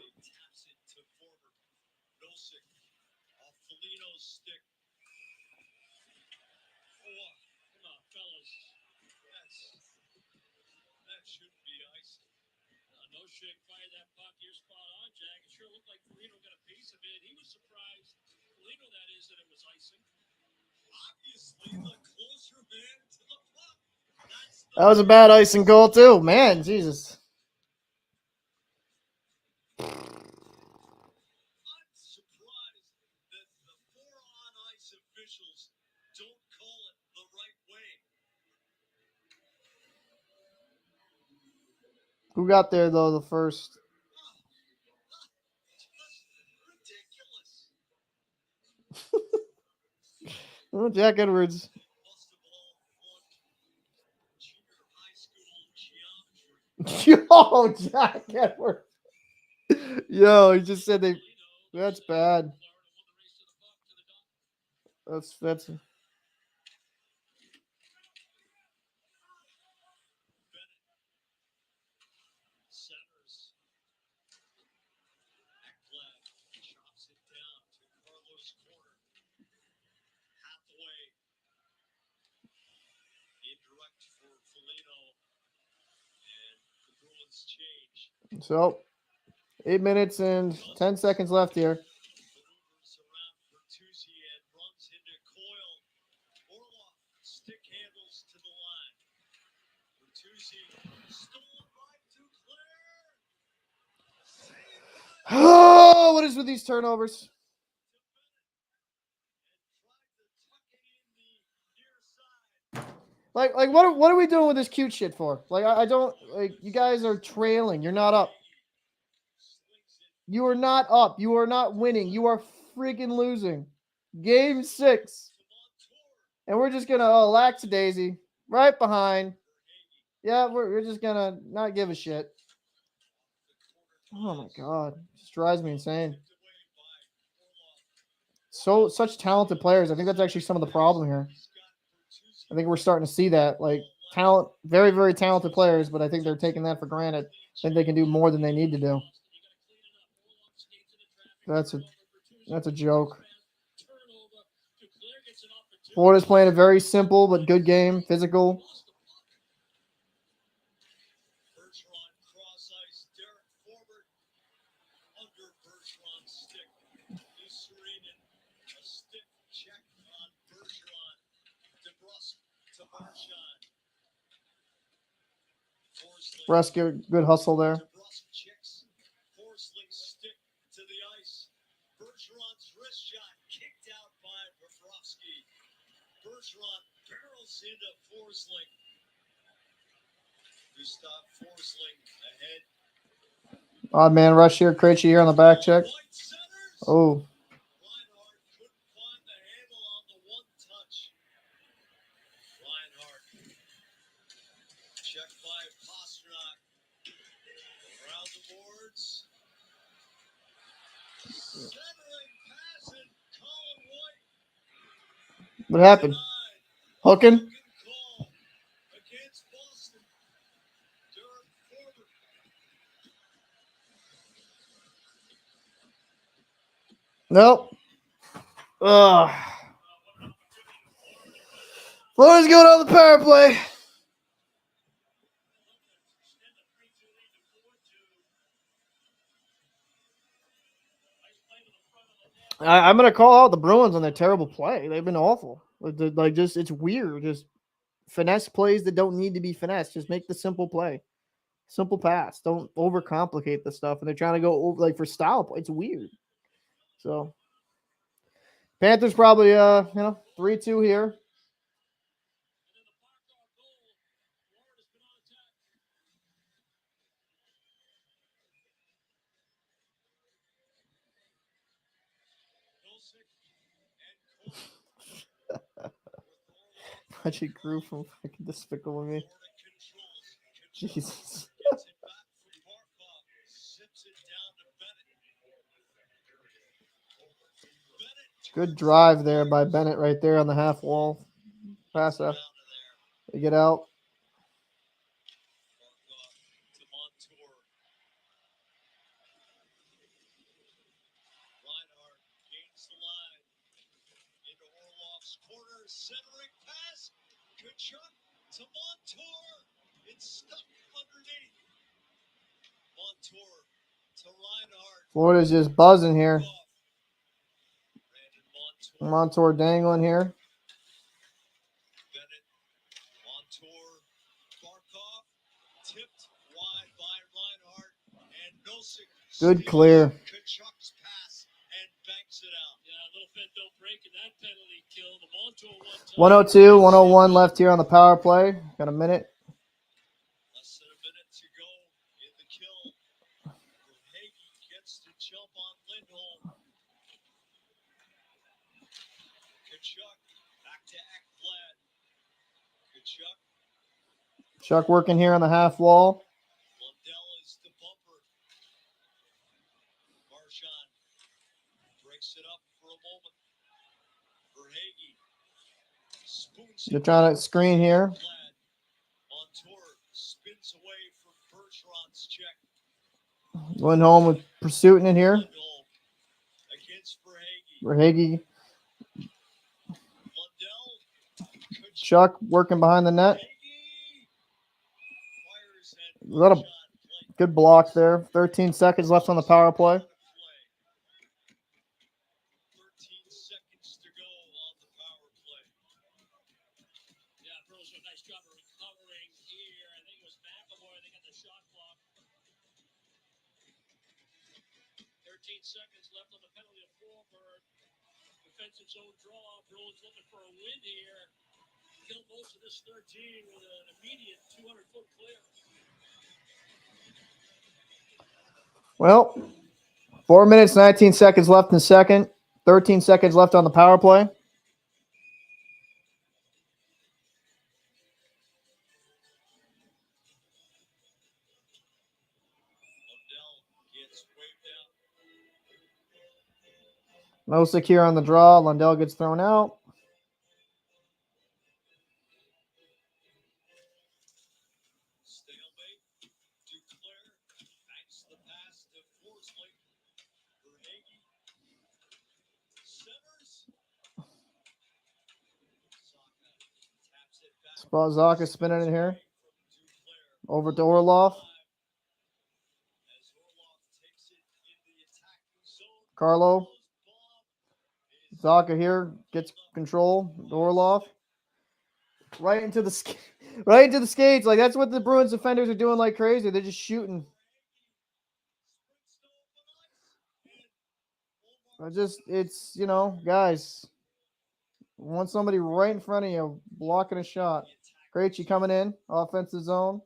No shake, fire that puck. You're spot on, Jack. It sure looked like Foligno got a piece of it. He was surprised, Foligno that is, that it was icing. Obviously, the closer man to the puck. That was a bad icing goal too, man. Jesus. I'm surprised that the 4-on-ice officials don't call it the right way. Who got there though? The first. Ridiculous. Oh, Jack Edwards. Must have all won junior high school geometry. Yo, Jack Edwards. Yo, he just said they. That's bad. That's. Centers. Ekblad chops it down to Carlos' corner. Hathaway. Indirect for Foligno. And the Bruins change. So, 8 minutes and 10 seconds left here. Maneuvers around Bertuzzi and runs into Coyle. Orlov stick handles to the line. Bertuzzi stolen by Duclair. Oh, what is with these turnovers? Like what are we doing with this cute shit for? Like, I don't, like, you guys are trailing. You're not up. You are not up. You are not winning. You are freaking losing. Game 6. And we're just going to, lackadaisy. Right behind. Yeah, we're just going to not give a shit. Oh, my God. It just drives me insane. Such talented players. I think that's actually some of the problem here. I think we're starting to see that. Like, talent, very, very talented players, but I think they're taking that for granted. I think they can do more than they need to do. That's a joke. Florida's playing a very simple but good game, physical. Bergeron cross ice. Derek Forbert under Bergeron's stick. Serenen, a stick check on Bergeron. Debrusk to Marchand. Rescue, good hustle there. Debrusk checks. Forsling stick to the ice. Bergeron's wrist shot kicked out by Bobrovsky. Bergeron barrels into Forsling. Gustav Forsling ahead. Odd man rush here. Krejci here on the back check. Oh. Reinhardt couldn't find the handle on the one touch. Reinhardt. Check by pastrnak. Around the boards. Centering pass and Colin White. What happened? Hooking? Call against Boston. Derek Forbert. Nope. Ugh. Florida's going on the power play. I'm going to call out the Bruins on their terrible play. They've been awful. Like, just, it's weird. Just finesse plays that don't need to be finessed. Just make the simple play. Simple pass. Don't overcomplicate the stuff. And they're trying to go over, like, for style play. It's weird. So, Panthers probably, 3-2 here. Magic grew from fucking Despicable Me. Jesus. Good drive there by Bennett right there on the half wall. Pass up. They get out. To Montour. Reinhardt gains the line. Into Orlov's corner, centering pass. Tkachuk to Montour. It's stuck underneath. Montour to Reinhardt. Florida's just buzzing here. Brandon Montour. Montour dangling here. Bennett. Montour. Barkov. Tipped wide by Reinhardt. And Nosek. Good clear. Tkachuk's pass and banks it out. Yeah, a little bit don't break in that penalty kill. The Montour 102, 101 left here on the power play. Got a minute. Less than a minute to go in the kill. Hagee gets to jump on Lindholm. Tkachuk back to Ekblad. Tkachuk. Chuck working here on the half wall. Lundell is the bumper. Marchand breaks it up for a moment. For Hagee. Spoons They're it trying to screen here. Ekblad. Montour spins away from Bergeron's check. Lindholm with pursuing it here. Lindholm against Verhage. Verhage. Lundell. Tkachuk. Chuck working behind the net. Hagee fires and Let him- Marchand play. Good block there. 13 seconds left on the power play. 13 seconds to go on the power play. Yeah, Bruins did a nice job of recovering here. I think it was McAvoy. They got the shot block. 13 seconds left on the penalty of forward. Defensive zone draw. Bruins looking for a win here. Kill most of this 13 with an immediate 200-foot clear. Well, 4 minutes, 19 seconds left in the second. 13 seconds left on the power play. Lundell gets waved out. Nosek here on the draw. Lundell gets thrown out. Stalemate. Duclair banks the pass to Forsley. Verhage. Centers. Saka taps it back. Spazaka spinning it here. From Duclair. Over to Orlov. As Orlov takes it in the attacking zone. Carlo. Bomb is Zaka here gets control. Orlov. Right into the right into the skates. Like that's what the Bruins defenders are doing like crazy. They're just shooting. It's, you know, guys. Want somebody right in front of you blocking a shot. Krejci coming in, offensive zone.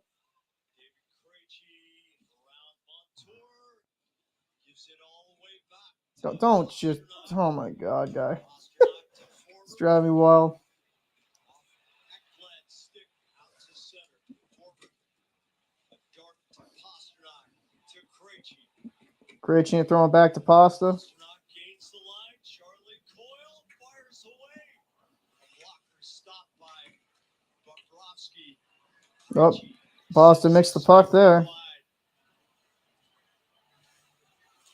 David Krejci around Montour. Gives it all the way back. Don't just. Oh my God, guy. Pastrnak to It's forward. driving me wild. Ekblad stick out to center. Forward. A dart to Pastrnak to Krejci. Krejci throwing back to Pasta. Pastrnak gains the line. Charlie Coyle fires away. A blocker stopped by Bobrovsky. Oh, Krejci Pasta mixed the puck there. wide.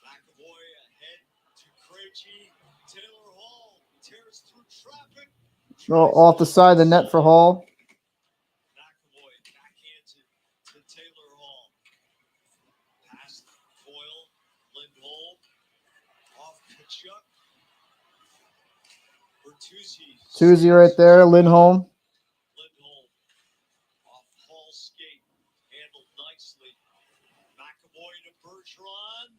McAvoy ahead to Krejci. Taylor Hall tears through traffic. Oh, off the side of the net for Hall. McAvoy backhands it to Taylor Hall. Past Coyle. Lindholm. Off Tkachuk. Bertuzzi. Tuesday right there. Lindholm. Lindholm. Off Hall's skate. Handled nicely. McAvoy to Bergeron.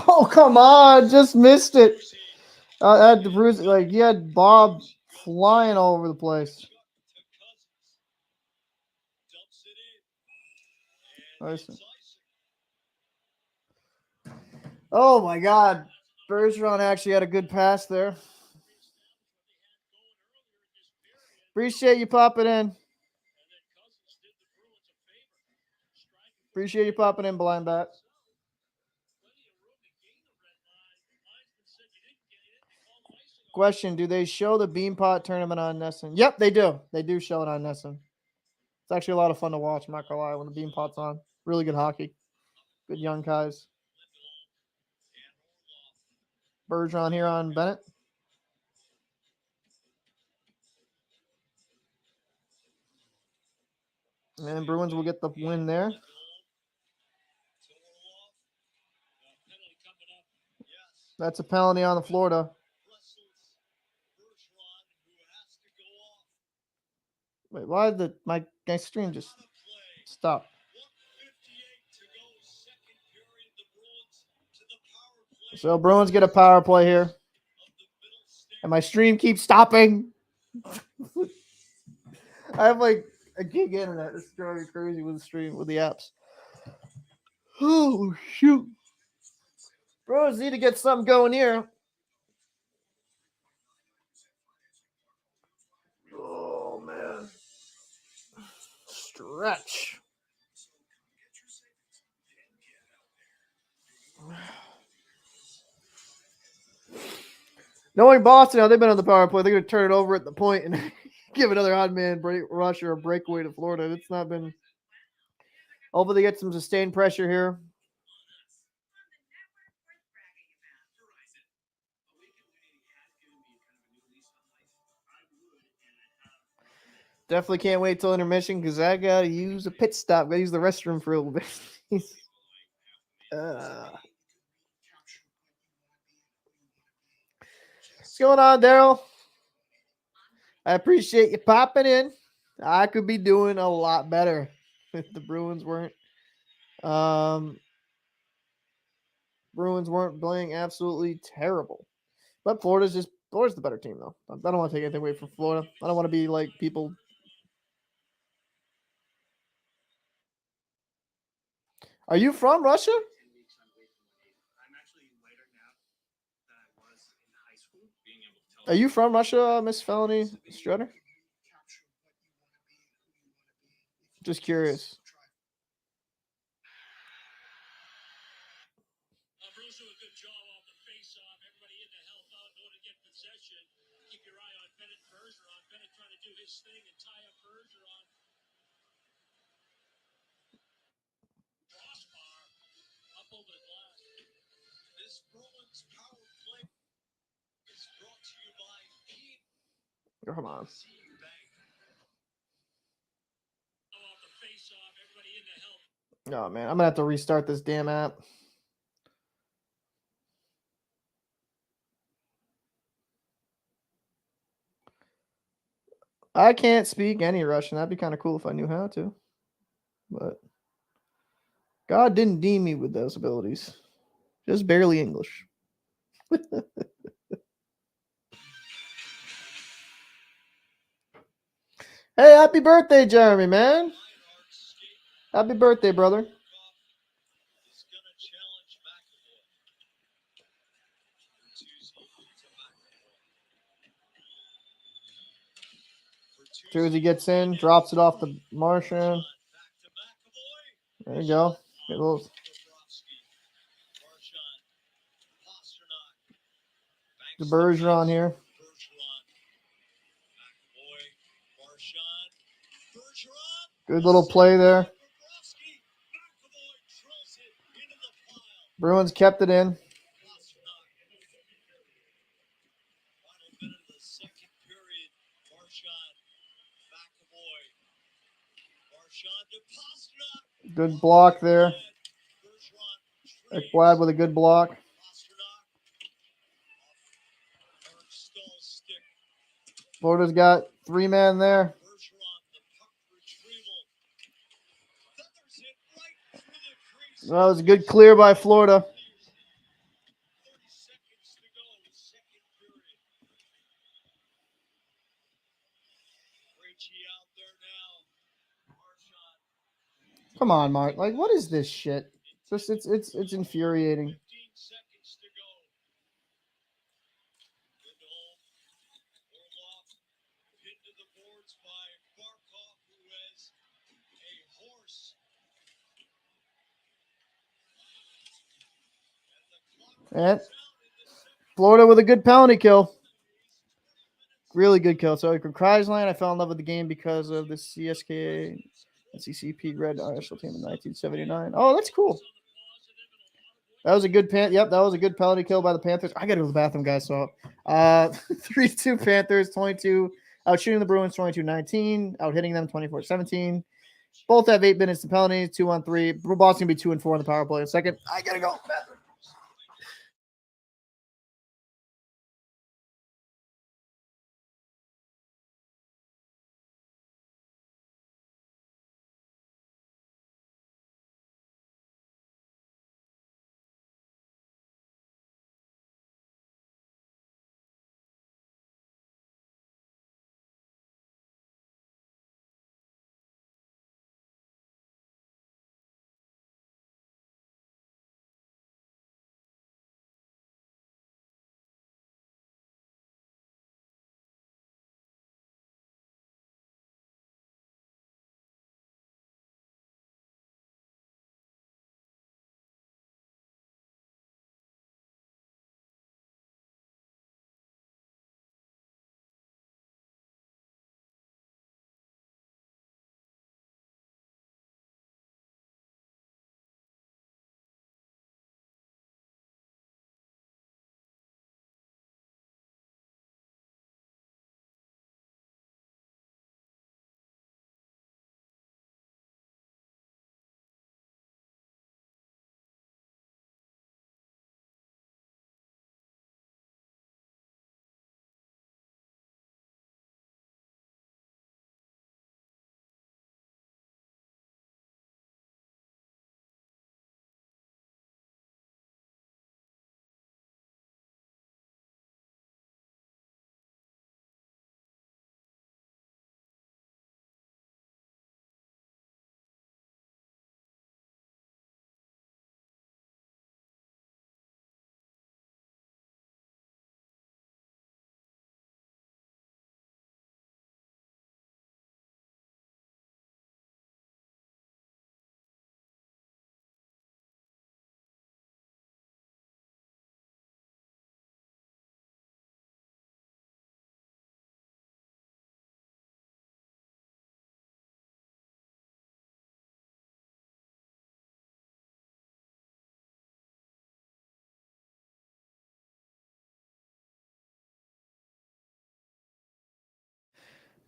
Oh, come on. Just missed it. At the Bruce, like, you had Bob flying all over the place. Tkachuk to Cousins. Dumps it in. And Nice. it's icing. Oh, my God. Bergeron actually had a good pass there. Appreciate you popping in. Appreciate you popping in, Blind Bat. Plenty of room to gain the red line. The linesman said you didn't get it. They called icing. Question: do they show the Beanpot tournament on Nesson? Yep, they do. They do show it on Nesson. It's actually a lot of fun to watch. I'm not gonna lie when the Beanpot's on. Really good hockey. Good young guys. Bergeron here on Bennett. And Bruins will get the win there. That's a penalty on the Florida. Wait, why did my stream just stop? So Bruins get a power play here. And my stream keeps stopping. I have like a gig internet. It's driving me crazy with the stream, with the apps. Oh, shoot. Bruins need to get something going here. Oh, man. Stretch. Knowing Boston, how they've been on the power play, they're going to turn it over at the point and give another odd man rush or a breakaway to Florida. It's not been. Hopefully, they get some sustained pressure here. Definitely can't wait till intermission because I got to use a pit stop. Got to use the restroom for a little bit. What's going on, Daryl? I appreciate you popping in. I could be doing a lot better if the Bruins weren't. Bruins weren't playing absolutely terrible. But Florida's the better team, though. I don't want to take anything away from Florida. I don't want to be like people. Are you from Russia? Are you from Russia, Miss Felony Strutter? Just curious. Bruins do a good job off the face-off. Everybody in to help out in order to get possession. Keep your eye on Bennett Bergeron. Bennett trying to do his thing and tie up Bergeron. Crossbar up over the glass. This Bruins power play is brought to you by Pete. Come on. Off the face-off. Everybody in to help. Oh, man. I'm going to have to restart this damn app. I can't speak any Russian. That'd be kind of cool if I knew how to. But God didn't deem me with those abilities. Just barely English. Hey, happy birthday, Jeremy, man. Happy birthday, brother. Bertuzzi gets in, drops it off the marchand. There you go. Get a little... The bergeron here. Good little play there. Bruins kept it in. Good block there. Ekblad with a good block. Florida's got 3 men there. That was a good clear by Florida. Come on, Mark. Like, what is this shit? Just it's infuriating. And Florida with a good penalty kill. Really good kill. So Kreisland, I fell in love with the game because of the CSKA NCCP Red National Team in 1979. Oh, that's cool. That was a good Yep, that was a good penalty kill by the Panthers. I got to go to the bathroom, guys. So, 3-2 Panthers, 22 out shooting the Bruins, 22-19, out hitting them 24-17. Both have 8 minutes to penalties, 2-on-3. Boston can be 2-4 in the power play in a second. I gotta go. Bathroom.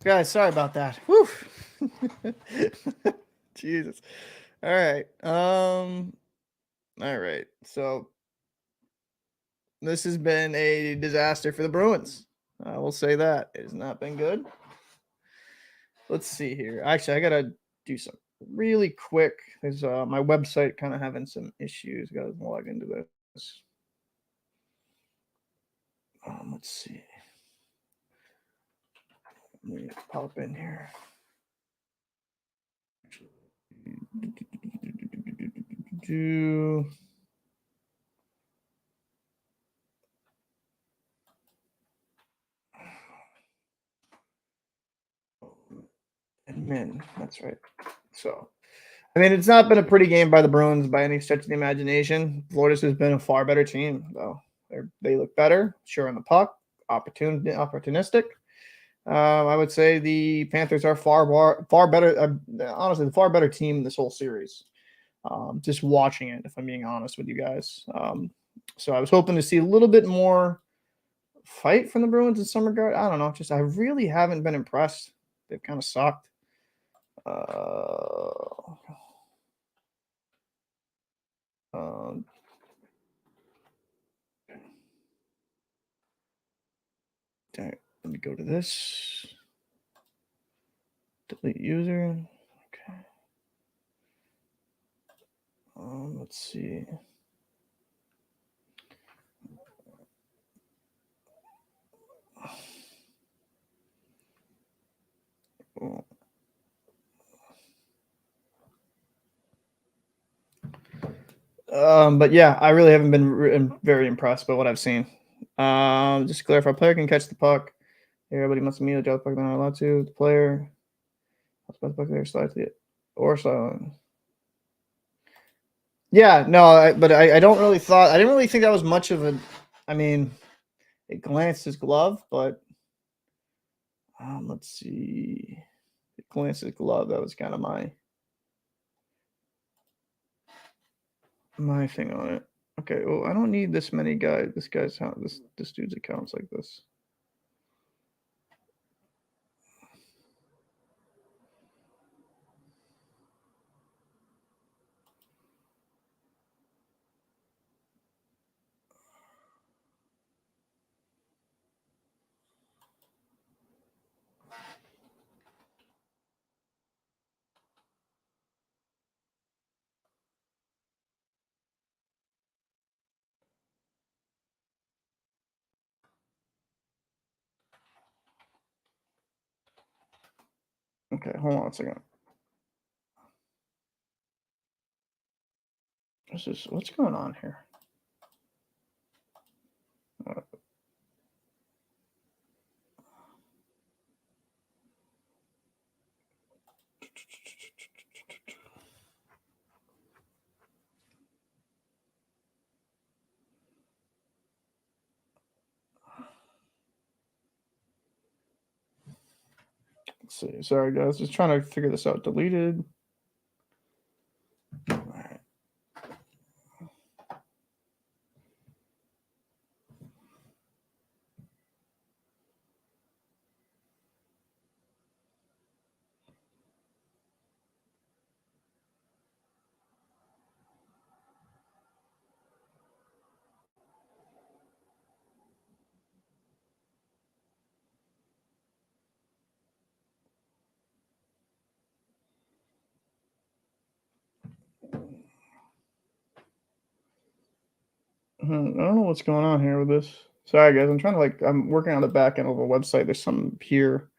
Guys, sorry about that. Whew. Jesus. All right. All right. So this has been a disaster for the Bruins. I will say that. It has not been good. Let's see here. Actually, I gotta do some really quick. There's my website kind of having some issues. Gotta log into this. Let's see. Let me pop in here. Admin. That's right. So, I mean, it's not been a pretty game by the Bruins by any stretch of the imagination. Florida's has been a far better team, though. They look better, sure on the puck, opportunistic. I would say the Panthers are far better. Honestly, the far better team this whole series. Just watching it, if I'm being honest with you guys. So I was hoping to see a little bit more fight from the Bruins in some regard. I don't know. Just I really haven't been impressed. They've kind of sucked. Let me go to this. Delete user. Okay. Let's see. But yeah, I really haven't been very impressed by what I've seen. Just to clarify, player can catch the puck. Everybody must immediately drop the puck. They're not allowed to. The player the puck there slightly or silent. Yeah, no, but I don't really thought. I didn't really think that was much of a. I mean, it glanced his glove, but Let's see. Classic glove. That was kind of my thing on it. Okay. Well, I don't need this many guys. This dude's accounts like this. Okay, hold on a second. What's going on here? Let's see. Sorry, guys. Just trying to figure this out. Deleted. All right. I don't know what's going on here with this. Sorry, guys. I'm working on the back end of a website. There's something here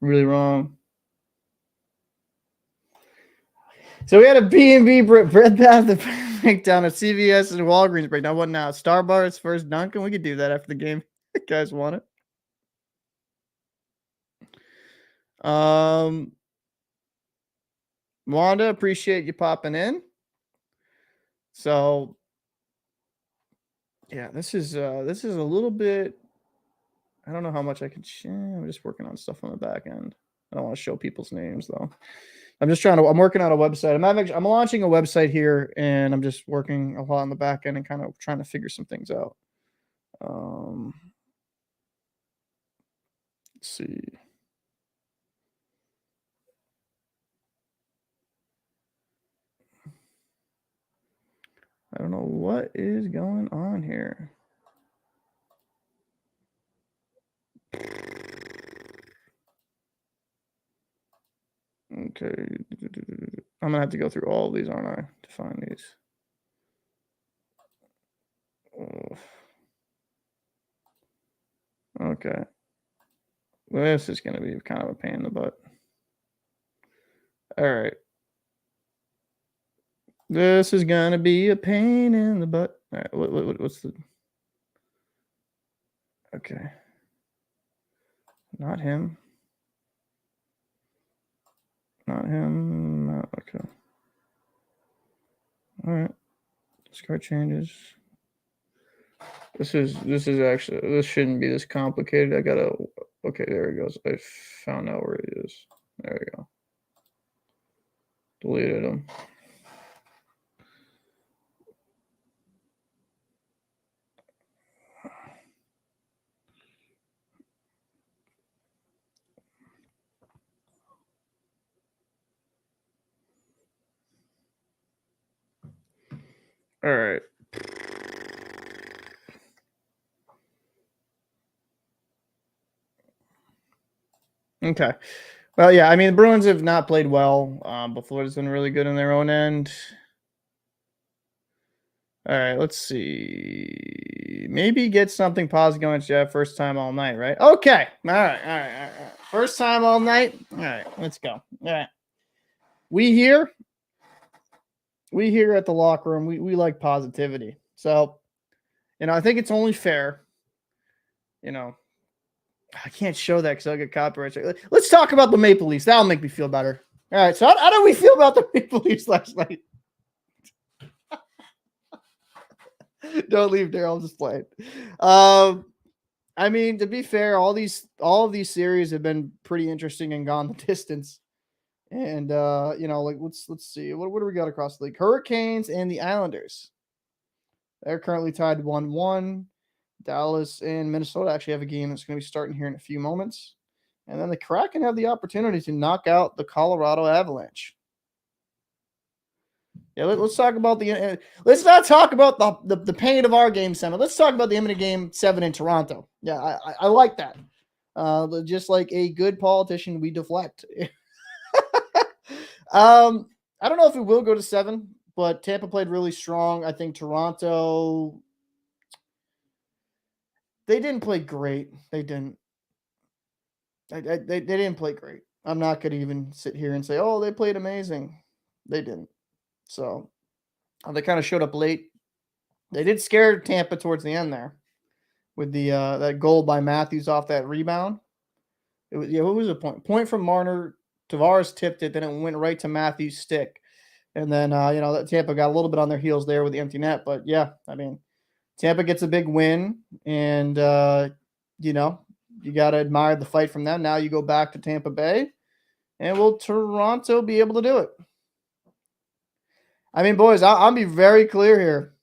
really wrong. So we had a B&B Bread Bath breakdown of CVS and Walgreens breakdown. What now? Starbucks first Dunkin'? We could do that after the game. You guys want it? Wanda, appreciate you popping in. So yeah, this is a little bit. I don't know how much I can share. I'm just working on stuff on the back end. I don't want to show people's names though. I'm working on a website. I'm launching a website here, and I'm just working a lot on the back end and kind of trying to figure some things out. Let's see. I don't know what is going on here. Okay. I'm gonna have to go through all of these, aren't I, to find these? Okay. Well, this is gonna be kind of a pain in the butt. All right. This is gonna be a pain in the butt. All right. What's the? Okay. Not him. Not him. No, okay. All right. Discard changes. This shouldn't be this complicated. Okay, there he goes. I found out where he is. There we go. Deleted him. All right. Okay. Well, yeah, I mean, the Bruins have not played well, but Florida's been really good on their own end. All right, let's see. Maybe get something positive going, Jeff. First time all night, right? Okay. All right. First time all night. All right, let's go. All right. We here at the locker room, we like positivity. So, I think it's only fair. I can't show that because I'll get copyright. Let's talk about the Maple Leafs. That'll make me feel better. All right. So how do we feel about the Maple Leafs last night? Don't leave there. I'll just play it. I mean, to be fair, all of these series have been pretty interesting and gone the distance. And like let's see. What do we got across the league? Hurricanes and the Islanders. They're currently tied 1-1. Dallas and Minnesota actually have a game that's going to be starting here in a few moments. And then the Kraken have the opportunity to knock out the Colorado Avalanche. Yeah, let's talk about let's not talk about the pain of our game 7. Let's talk about the imminent game 7 in Toronto. Yeah, I like that. Just like a good politician, we deflect. I don't know if it will go to 7, but Tampa played really strong. I think Toronto, they didn't play great. They didn't. They didn't play great. I'm not going to even sit here and say, oh, they played amazing. They didn't. So they kind of showed up late. They did scare Tampa towards the end there with the that goal by Matthews off that rebound. It was what was the point? Point from Marner. Tavares tipped it, then it went right to Matthews' stick. And then that Tampa got a little bit on their heels there with the empty net. But yeah, I mean, Tampa gets a big win, and you got to admire the fight from them. Now you go back to Tampa Bay, and will Toronto be able to do it? I mean, boys, I'll be very clear here.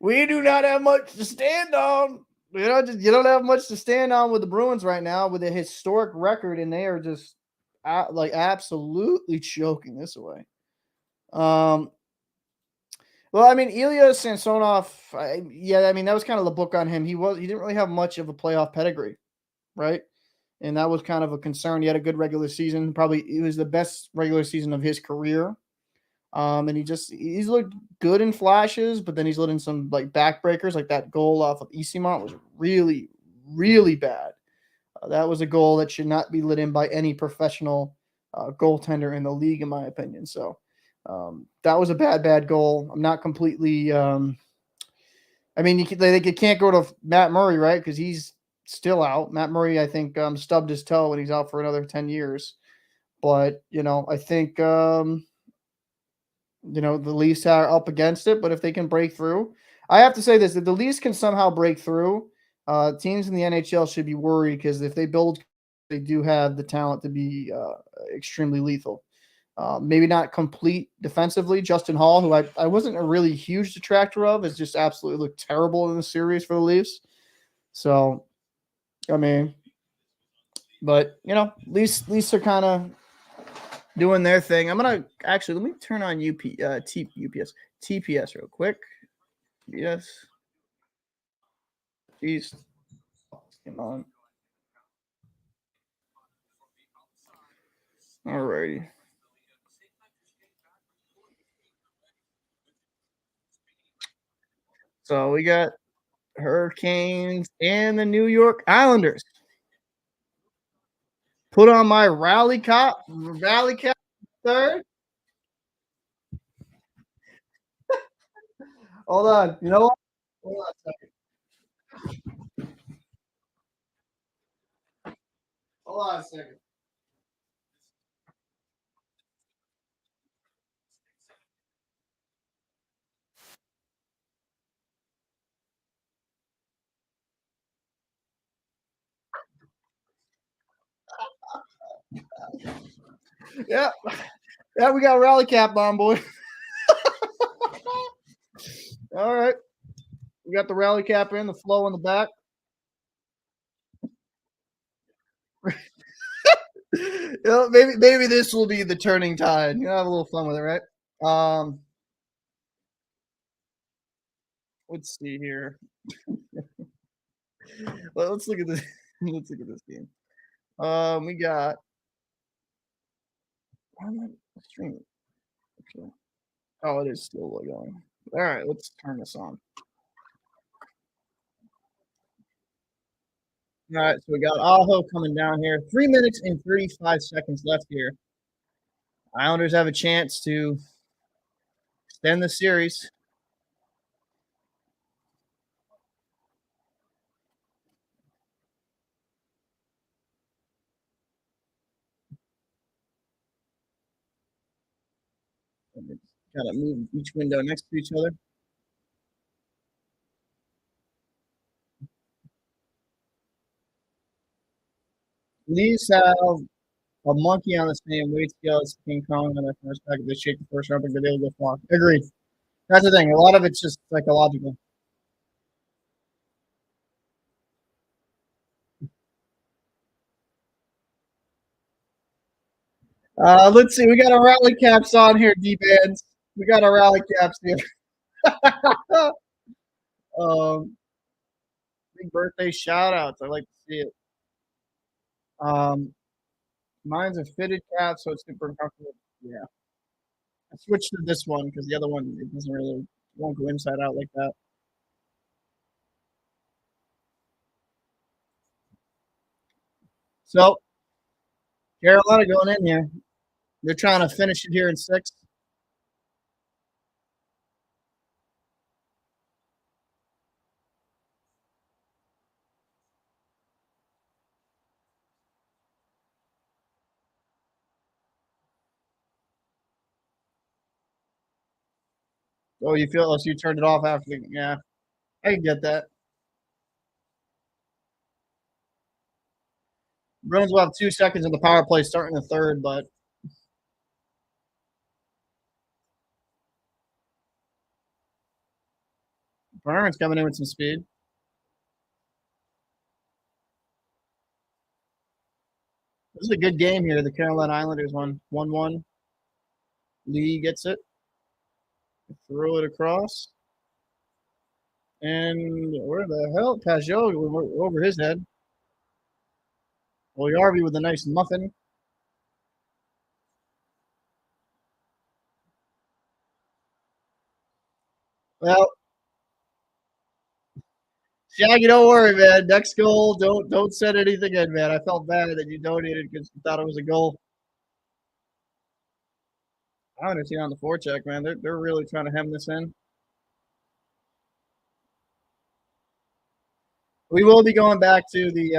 We do not have much to stand on. You don't have much to stand on with the Bruins right now with a historic record, and they are just absolutely choking this away. Well, I mean, Ilya Samsonov, I mean, that was kind of the book on him. He didn't really have much of a playoff pedigree, right? And that was kind of a concern. He had a good regular season. Probably it was the best regular season of his career. And he's looked good in flashes, but then he's let in some like backbreakers, like that goal off of Esimont was really, really bad. That was a goal that should not be let in by any professional goaltender in the league, in my opinion. So that was a bad goal. I'm not completely. I mean, they can't go to Matt Murray, right? Because he's still out. Matt Murray, I think, stubbed his toe and he's out for another 10 years. But I think the Leafs are up against it. But if they can break through, I have to say this: if the Leafs can somehow break through, teams in the NHL should be worried because if they build, they do have the talent to be extremely lethal. Maybe not complete defensively. Justin Hall, who I wasn't a really huge detractor of, has just absolutely looked terrible in the series for the Leafs. So, I mean, but Leafs are kind of doing their thing. I'm gonna actually let me turn on TPS real quick. Yes, jeez, come on. Alrighty. So we got Hurricanes and the New York Islanders. Put on my rally cap third. Hold on. You know what? Hold on a second. Hold on a second. Yeah. Yeah, we got rally cap on, boy. All right. We got the rally cap in, the flow in the back. Maybe this will be the turning tide. Have a little fun with it, right? Let's see here. Well, let's look at this. Let's look at this game. We got. Why am I streaming? Actually, oh, it is still going. All right, let's turn this on. All right, so we got Aho coming down here. 3 minutes and 35 seconds left here. Islanders have a chance to extend the series. Kind of move each window next to each other. Leafs have a monkey on the same weight scale as King Kong, and I can respect they shake the first round, but they'll go far. Agreed. That's the thing. A lot of it's just psychological. Let's see. We got our rally caps on here, D-bands. We got our rally caps here. Big birthday shout outs. I like to see it. Mine's a fitted cap, so it's super uncomfortable. Yeah. I switched to this one because the other one it doesn't really won't go inside out like that. So Carolina going in here. They're trying to finish it here in 6. Oh, you feel you turned it off after the yeah. I can get that. Bruins will have 2 seconds in the power play starting the third, but Bruins coming in with some speed. This is a good game here. The Carolina Islanders won 1-1. Lee gets it. Throw it across. And where the hell? Pajot over his head. Oyarvi with a nice muffin. Well, Shaggy, don't worry, man. Next goal, don't send anything in, man. I felt bad that you donated because you thought it was a goal. I understand on the forecheck, man. They're really trying to hem this in. We will be going back to the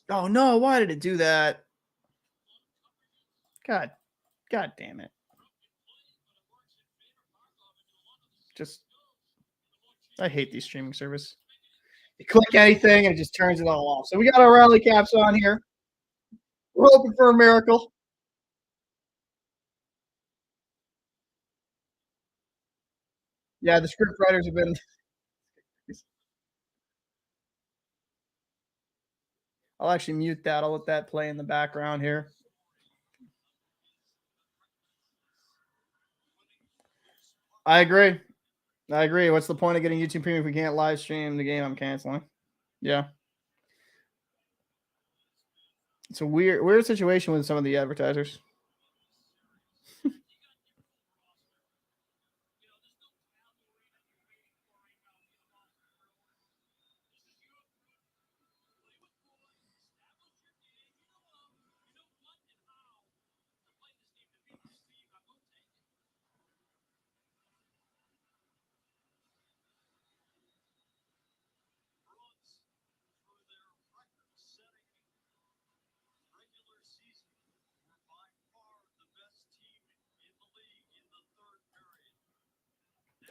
oh no, why did it do that? God damn it. Just I hate these streaming service. You click anything and it just turns it all off. So we got our rally caps on here. We're hoping for a miracle. Yeah, the script writers have been I'll actually mute that. I'll let that play in the background here. I agree. What's the point of getting YouTube Premium if we can't live stream the game I'm canceling? Yeah. It's a weird situation with some of the advertisers.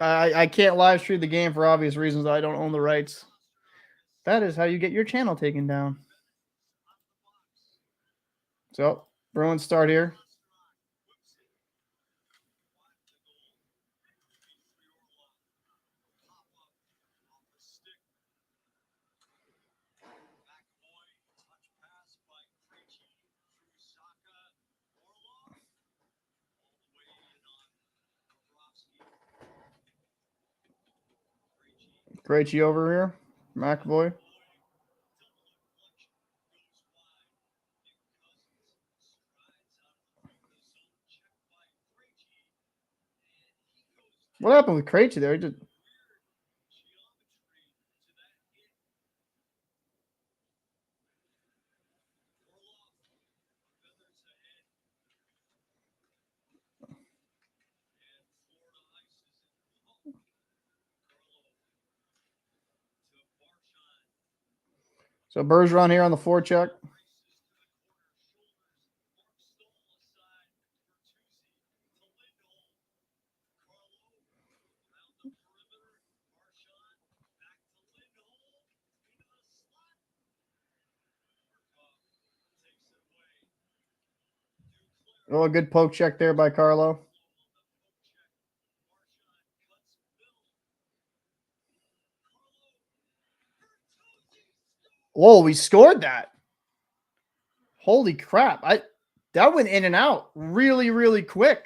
I can't live stream the game for obvious reasons. I don't own the rights. That is how you get your channel taken down. So, Bruins start here. Krejci over here. McAvoy. What happened with Krejci there? He just so Bergeron here on the forecheck. Oh, a good poke check there by Carlo. Whoa, we scored that. Holy crap. That went in and out really, really quick.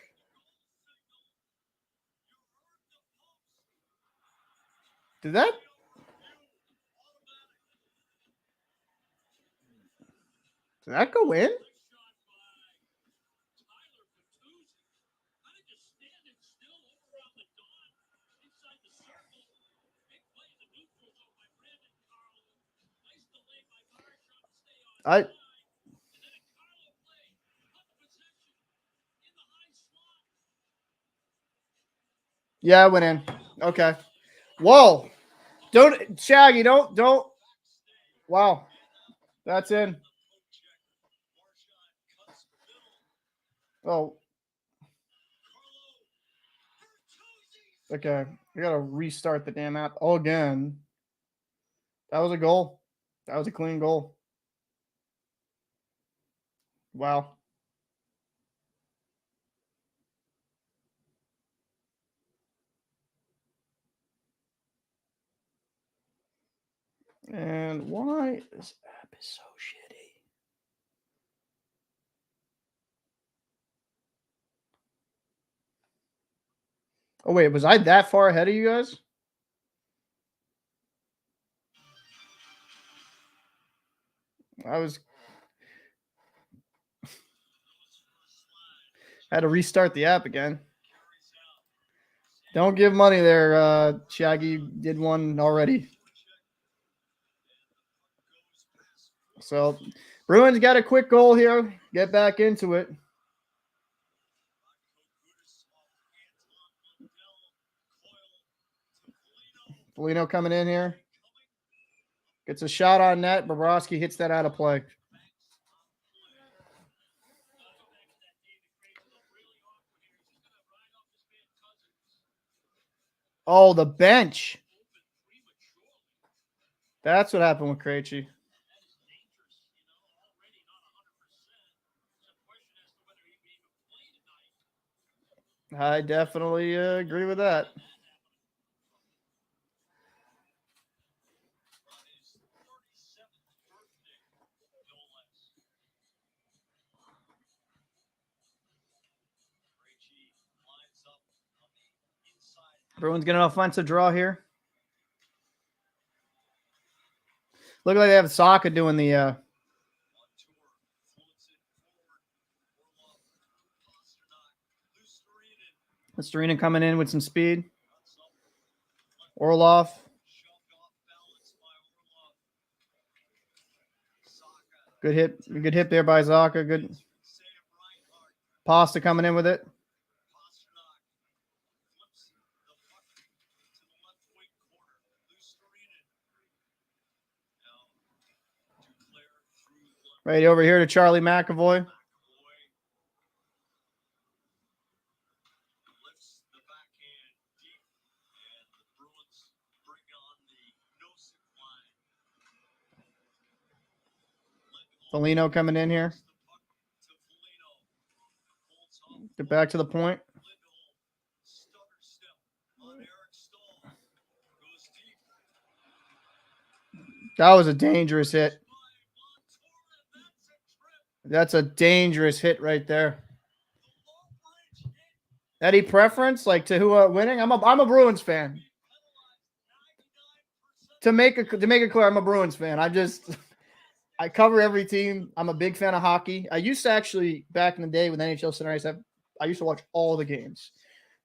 Did that go in? Yeah, I went in. Okay. Whoa. Don't, Shaggy, don't. Wow. That's in. Oh. Okay. We got to restart the damn app again. That was a goal. That was a clean goal. Wow. And why this app is so shitty? Oh, wait. Was I that far ahead of you guys? I was. Had to restart the app again. Don't give money there, Shaggy. You did one already. So, Bruins got a quick goal here. Get back into it. Foligno coming in here. Gets a shot on net. Bobrovsky hits that out of play. Oh, the bench. That's what happened with Krejci. I definitely agree with that. Bruins get an offensive draw here. Look like they have Saka doing the Pastrnak coming in with some speed. Orlov. Good hit there by Saka. Good. Pasta coming in with it. Right over here to Charlie McAvoy. Foligno coming in here. Get back to the point. That was a dangerous hit. That's a dangerous hit right there. Any preference, like to who winning? I'm a Bruins fan. To make it clear, I'm a Bruins fan. I cover every team. I'm a big fan of hockey. I used to actually back in the day with NHL Center, I used to watch all the games.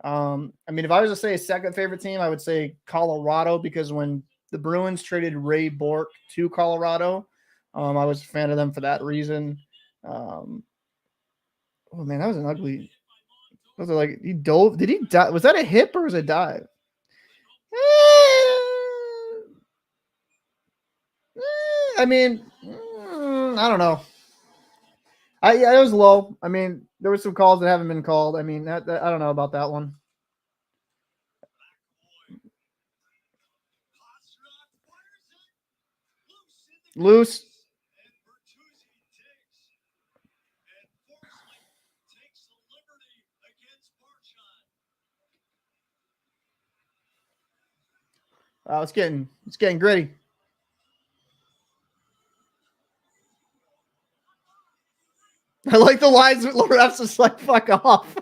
I mean, if I was to say a second favorite team, I would say Colorado, because when the Bruins traded Ray Bourque to Colorado, I was a fan of them for that reason. Oh man, that was an ugly. Was it like he dove? Did he die? Was that a hip or was it a dive? I mean, I don't know. It was low. I mean, there were some calls that haven't been called. I mean, that I don't know about that one. Loose. Oh, it's getting gritty. I like the lines with refs just like fuck off.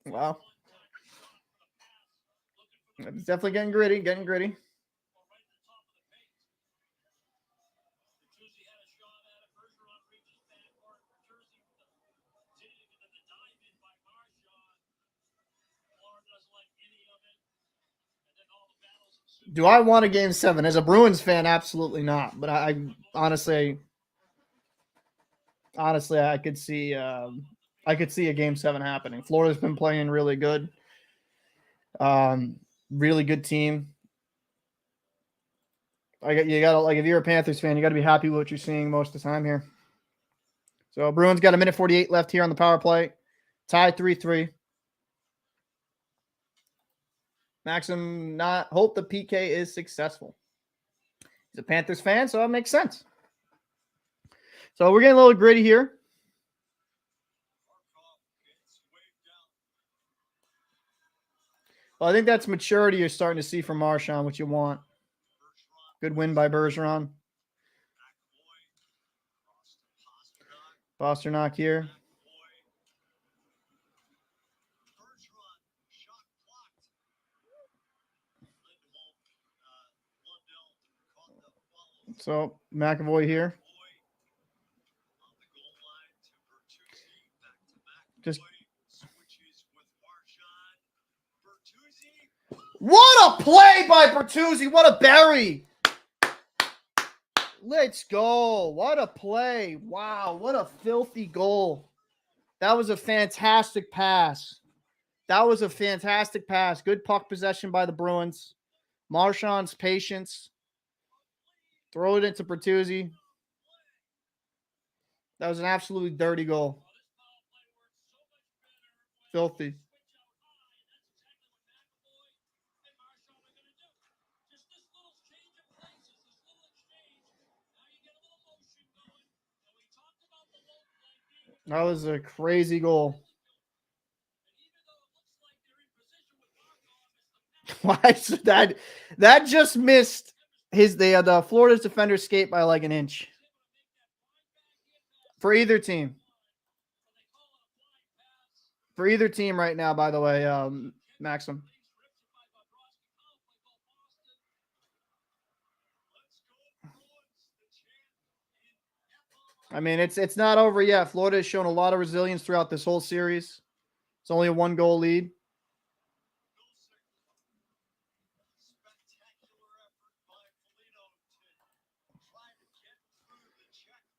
Wow. It's definitely getting gritty, getting gritty. Do I want a game 7? As a Bruins fan, absolutely not. But I honestly, I could see a game 7 happening. Florida's been playing really good. Really good team. You gotta, like, if you're a Panthers fan, you gotta be happy with what you're seeing most of the time here. So Bruins got a minute 48 left here on the power play. Tied 3-3. Maxim not hope the PK is successful. He's a Panthers fan, so that makes sense. So we're getting a little gritty here. Well, I think that's maturity you're starting to see from Marchand, what you want. Good win by Bergeron. Pastrnak here. So McAvoy here. Just what a play by Bertuzzi. What a berry. Let's go. What a play. Wow. What a filthy goal. That was a fantastic pass. Good puck possession by the Bruins. Marchand's patience. Throw it into Bertuzzi. That was an absolutely dirty goal. Filthy. That was a crazy goal. Why is that just missed the Florida's defender skate by like an inch. For either team. For either team right now, by the way, Maxim. I mean, it's not over yet. Florida has shown a lot of resilience throughout this whole series. It's only a 1-goal lead.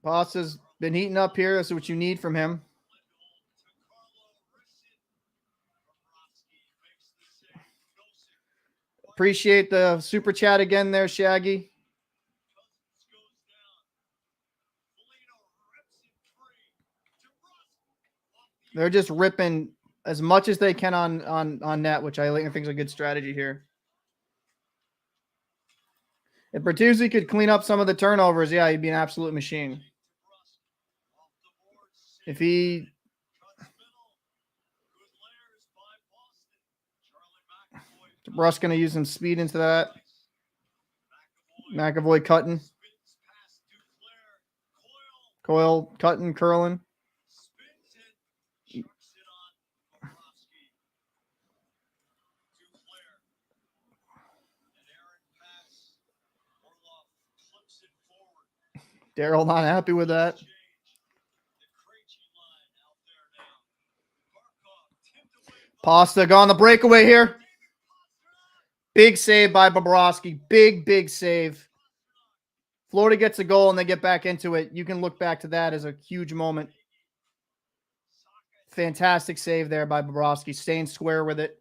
Pasta's been heating up here. That's what you need from him. Appreciate the super chat again there, Shaggy. They're just ripping as much as they can on net, which I think is a good strategy here. If Bertuzzi could clean up some of the turnovers, yeah, he'd be an absolute machine. If he... Debrusk going to use some speed into that. McAvoy cutting. Coyle cutting, curling. Daryl not happy with that. Pasta going the breakaway here. Big save by Bobrovsky. Big save. Florida gets a goal and they get back into it. You can look back to that as a huge moment. Fantastic save there by Bobrovsky. Staying square with it.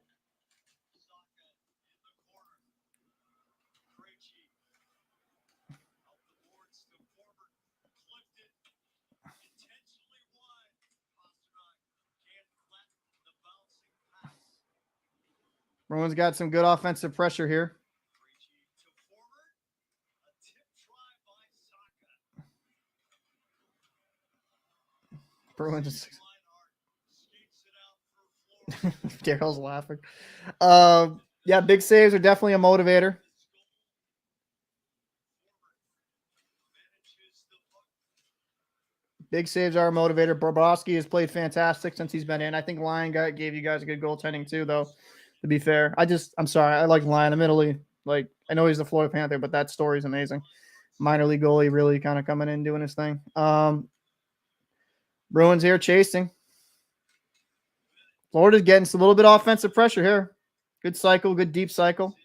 Bruins got some good offensive pressure here. Bruins. Daryl's laughing. Yeah, big saves are definitely a motivator. Big saves are a motivator. Bobrovsky has played fantastic since he's been in. I think Lyon gave you guys a good goaltending too, though, to be fair. I'm sorry. I like Lyon. I'm Italy. Like, I know he's the Florida Panther, but that story is amazing. Minor league goalie really kind of coming in doing his thing. Bruins here chasing. Florida's getting a little bit of offensive pressure here. Good cycle, good deep cycle.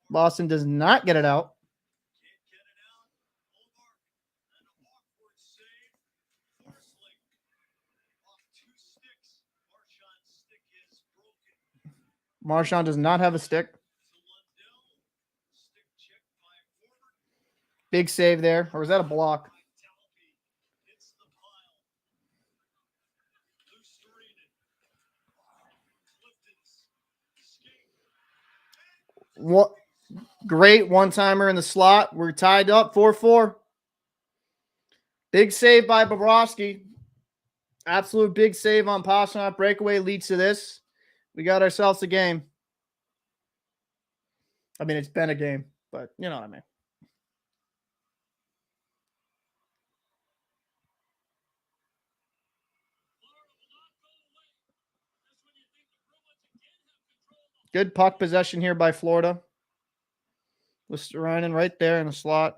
Boston does not get it out. Marchand does not have a stick. Big save there. Or was that a block? What great one-timer in the slot. We're tied up 4-4. Big save by Bobrovsky. Absolute big save on pastrnak. Breakaway leads to this. We got ourselves a game. I mean, it's been a game, but you know what I mean. Good puck possession here by Florida. Listerinen right there in the slot.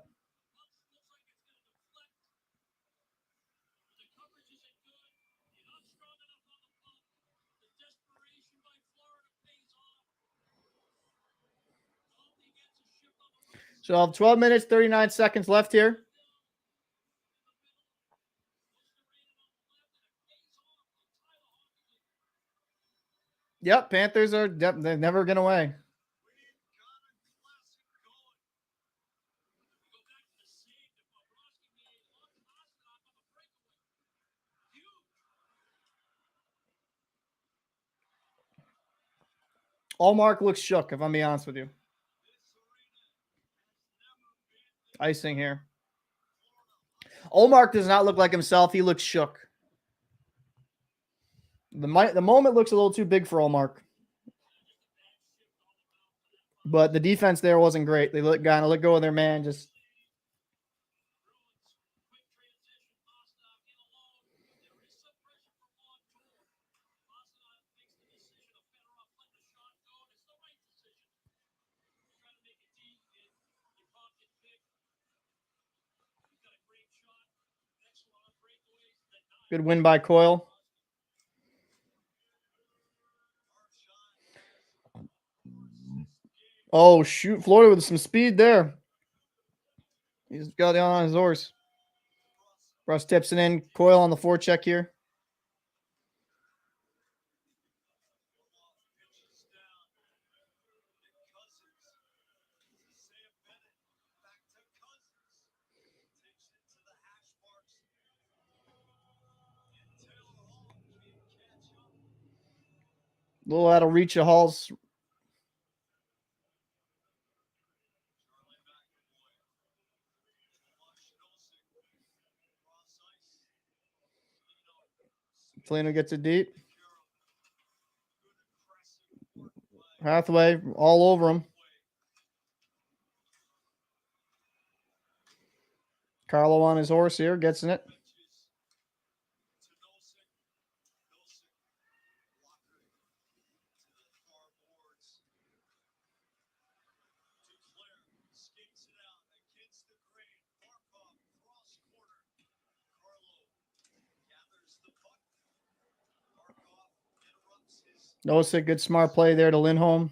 So I'll have 12 minutes, 39 seconds left here. Yep, Panthers are they're never going away. Ullmark looks shook, if I'm being honest with you. Icing here. Ullmark does not look like himself. He looks shook. The moment looks a little too big for Ullmark. But the defense there wasn't great. They let go of their man. Just good win by Coyle. Oh, shoot. Florida with some speed there. He's got it on his horse. Russ tips it in. Coyle on the forecheck here. A little out of reach of Hall's. Flano gets it deep. Hathaway all over him. Carlo on his horse here, gets in it. Notice a good smart play there to Lindholm.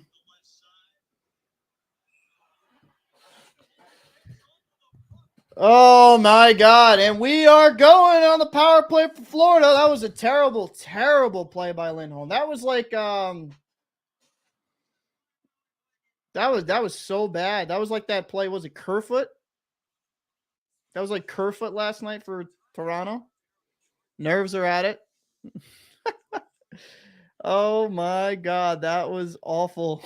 Oh my God. And we are going on the power play for Florida. That was a terrible, terrible play by Lindholm. That was like that was so bad. That was like that play. Was it Kerfoot? That was like Kerfoot last night for Toronto. Nerves are at it. Oh my God, that was awful.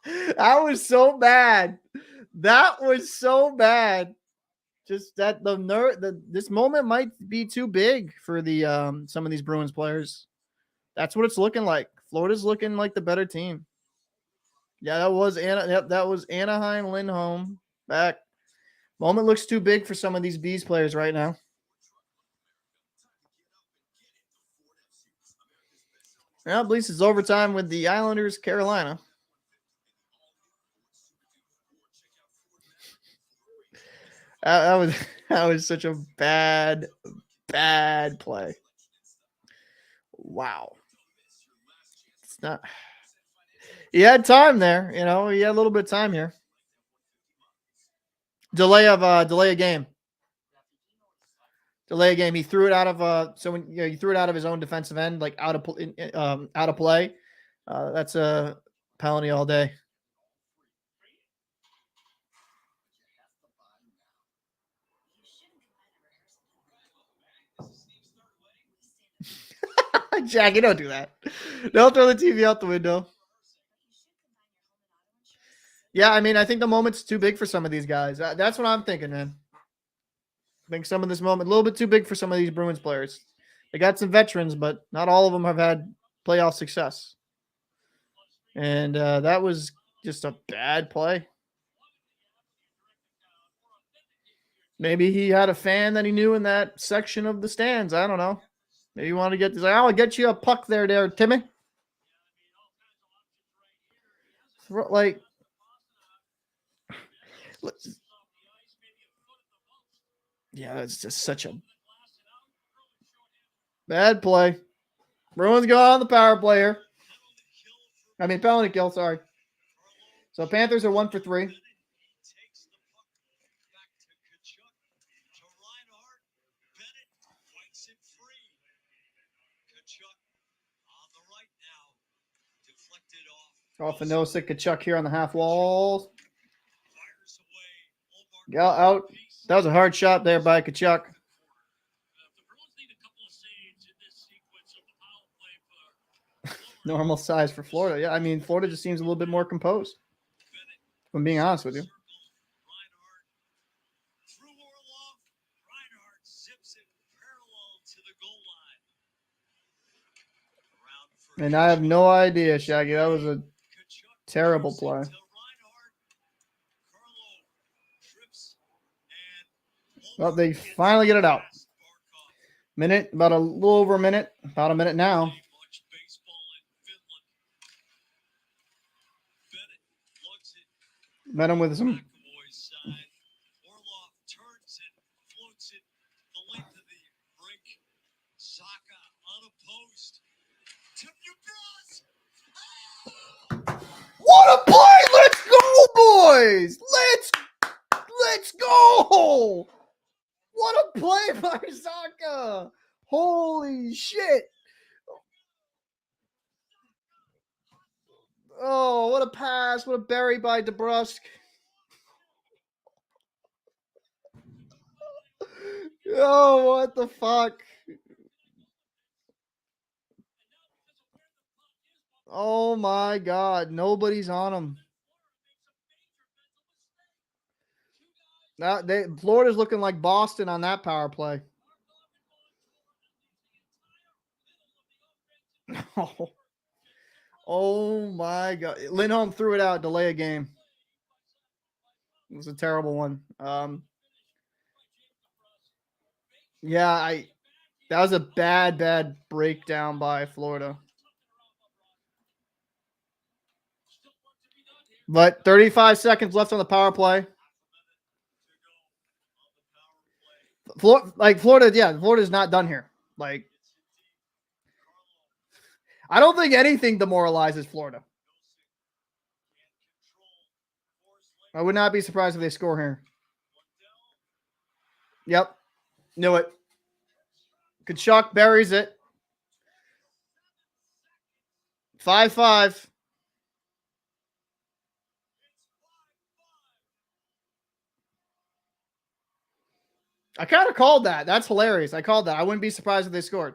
That was so bad. That was so bad. Just that this moment might be too big for the some of these Bruins players. That's what it's looking like. Florida's looking like the better team. Yeah, that was that was Anaheim Lindholm back. Moment looks too big for some of these Bees players right now. Well, at least it's overtime with the Islanders, Carolina. That was such a bad play. Wow. It's not. He had time there, you know. He had a little bit of time here. Delay a game. Delay a game. He threw it out of so when he threw it out of his own defensive end, like out of play. That's a penalty all day. Jackie, don't do that. Don't throw the TV out the window. Yeah, I mean, I think the moment's too big for some of these guys. That's what I'm thinking, man. I think some of this moment a little bit too big for some of these Bruins players. They got some veterans, but not all of them have had playoff success. And that was just a bad play. Maybe he had a fan that he knew in that section of the stands. I don't know. Maybe you want to get this. I'll get you a puck there, Timmy. Like, yeah, it's just such a bad play. Bruins go on the power play here. I mean, penalty kill, sorry. So Panthers are 1 for 3. Off a no sick Tkachuk here on the half wall. Go out. That was a hard shot there by Tkachuk. Normal size for Florida. Yeah, I mean, Florida just seems a little bit more composed. If I'm being honest with you. And I have no idea, Shaggy. That was a terrible play. Well, they finally get it out. Minute, about a little over a minute. About a minute now. Met him with some. What a play! Let's go, boys! Let's go! What a play by Zacha! Holy shit! Oh, what a pass! What a bury by debrusk! Oh, what the fuck! Oh my God! Nobody's on him. Now Florida's looking like Boston on that power play. Oh my God! Lindholm threw it out. Delay a game. It was a terrible one. Yeah, that was a bad breakdown by Florida. But 35 seconds left on the power play. Florida, yeah, Florida's not done here. Like, I don't think anything demoralizes Florida. I would not be surprised if they score here. Yep. Knew it. Tkachuk buries it. 5-5. I kind of called that. That's hilarious. I called that. I wouldn't be surprised if they scored.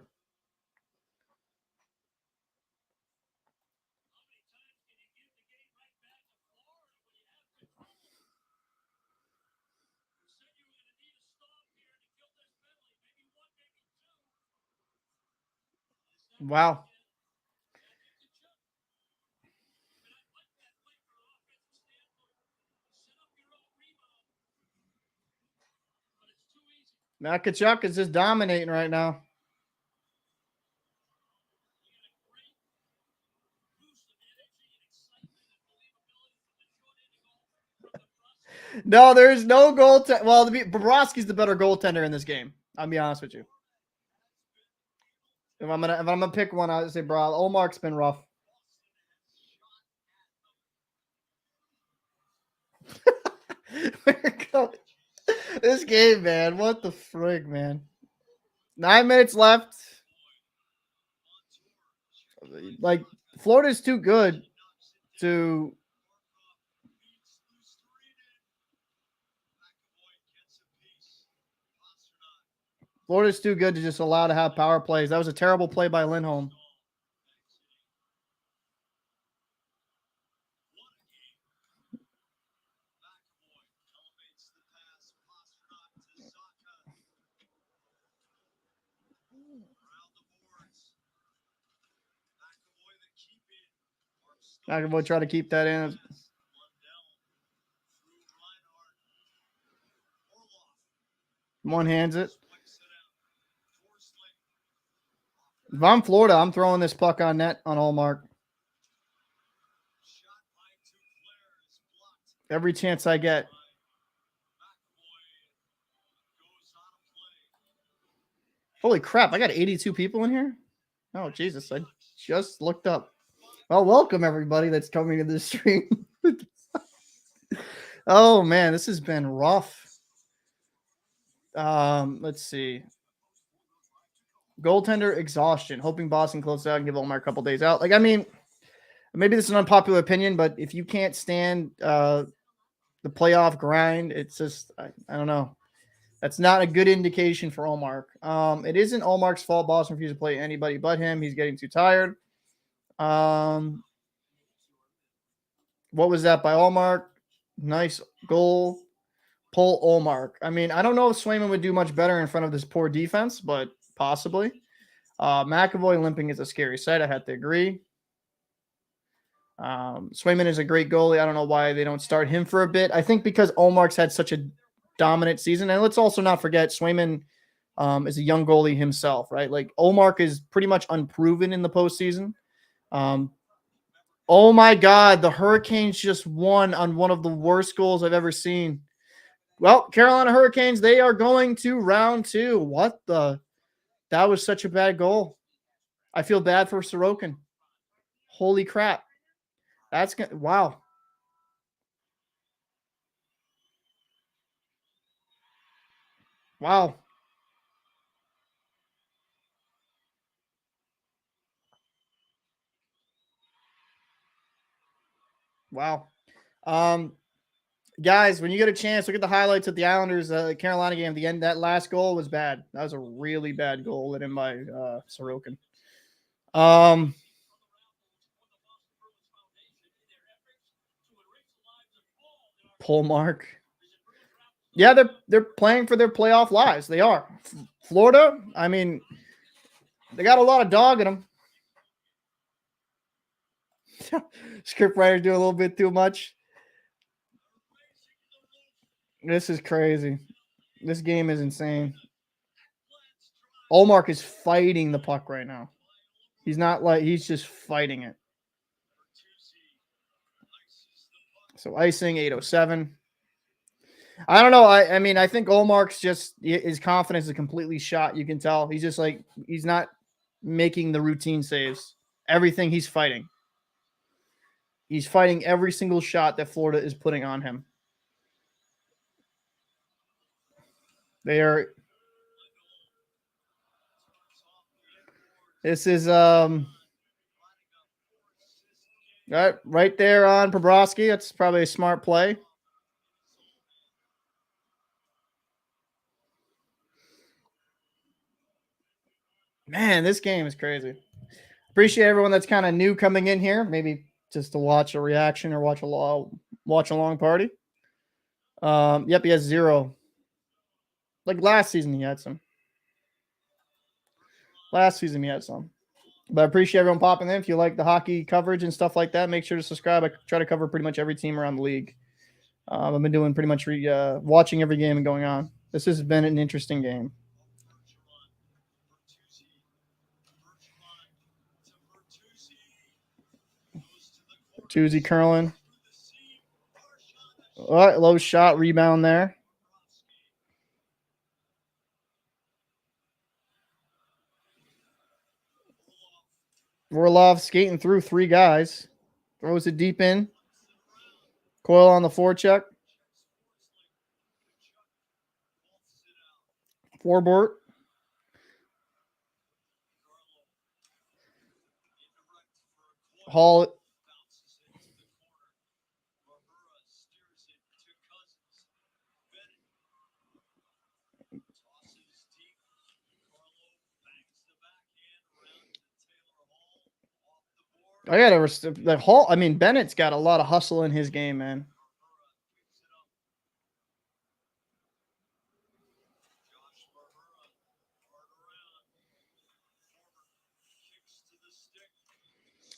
Wow. Tkachuk is just dominating right now. No, there's no goal. Well, Bobrovsky's the better goaltender in this game. I'll be honest with you. If I'm gonna pick one, I would say bro. Ullmark's been rough. This game, man. What the frig, man? 9 minutes left. Like, Florida's too good to. Florida's too good to just allow to have power plays. That was a terrible play by Lindholm. McAvoy try to keep that in. One hands it. If I'm Florida, I'm throwing this puck on net on ullmark. Every chance I get. Holy crap, I got 82 people in here? Oh, Jesus, I just looked up. Well, welcome everybody that's coming to this stream. Oh, man, this has been rough. Let's see. Goaltender exhaustion. Hoping Boston closes out and give ullmark a couple days out. Like, I mean, maybe this is an unpopular opinion, but if you can't stand the playoff grind, it's just, I don't know. That's not a good indication for ullmark. It isn't ullmark's fault Boston refused to play anybody but him. He's getting too tired. What was that by ullmark? Nice goal. Pull ullmark. I mean, I don't know if Swayman would do much better in front of this poor defense, but possibly. McAvoy limping is a scary sight. I have to agree. Swayman is a great goalie. I don't know why they don't start him for a bit. I think because ullmark's had such a dominant season. And let's also not forget Swayman is a young goalie himself, right? Like ullmark is pretty much unproven in the postseason. Oh my God, the Hurricanes just won on one of the worst goals I've ever seen. Well, Carolina Hurricanes, they are going to round 2. What the? That was such a bad goal. I feel bad for Sorokin. Holy crap. That's good. Wow. Wow. Wow. Guys, when you get a chance, look at the highlights of the Islanders Carolina game. The end, that last goal was bad. That was a really bad goal let in by Sorokin. Pull mark. Yeah, they're playing for their playoff lives. They are. Florida, I mean, they got a lot of dog in them. Script writers do a little bit too much. This is crazy. This game is insane. Ullmark is fighting the puck right now. He's not like he's just fighting it. So icing 807. I don't know. I mean, I think Ullmark's just his confidence is completely shot. You can tell he's just like he's not making the routine saves. Everything he's fighting. He's fighting every single shot that Florida is putting on him. They are. This is right there on Bobrovsky. That's probably a smart play. Man, this game is crazy. Appreciate everyone that's kind of new coming in here. Maybe just to watch a reaction or watch a long party. Yep, he has 0. Like last season, he had some. Last season, he had some. But I appreciate everyone popping in. If you like the hockey coverage and stuff like that, make sure to subscribe. I try to cover pretty much every team around the league. I've been doing pretty much watching every game and going on. This has been an interesting game. Bertuzzi curling. All right, low shot, rebound there. Orlov skating through 3 guys. Throws it deep in. Coyle on the forecheck. Forbort. Hall. I gotta the Hall. I mean, Bennett's got a lot of hustle in his game, man.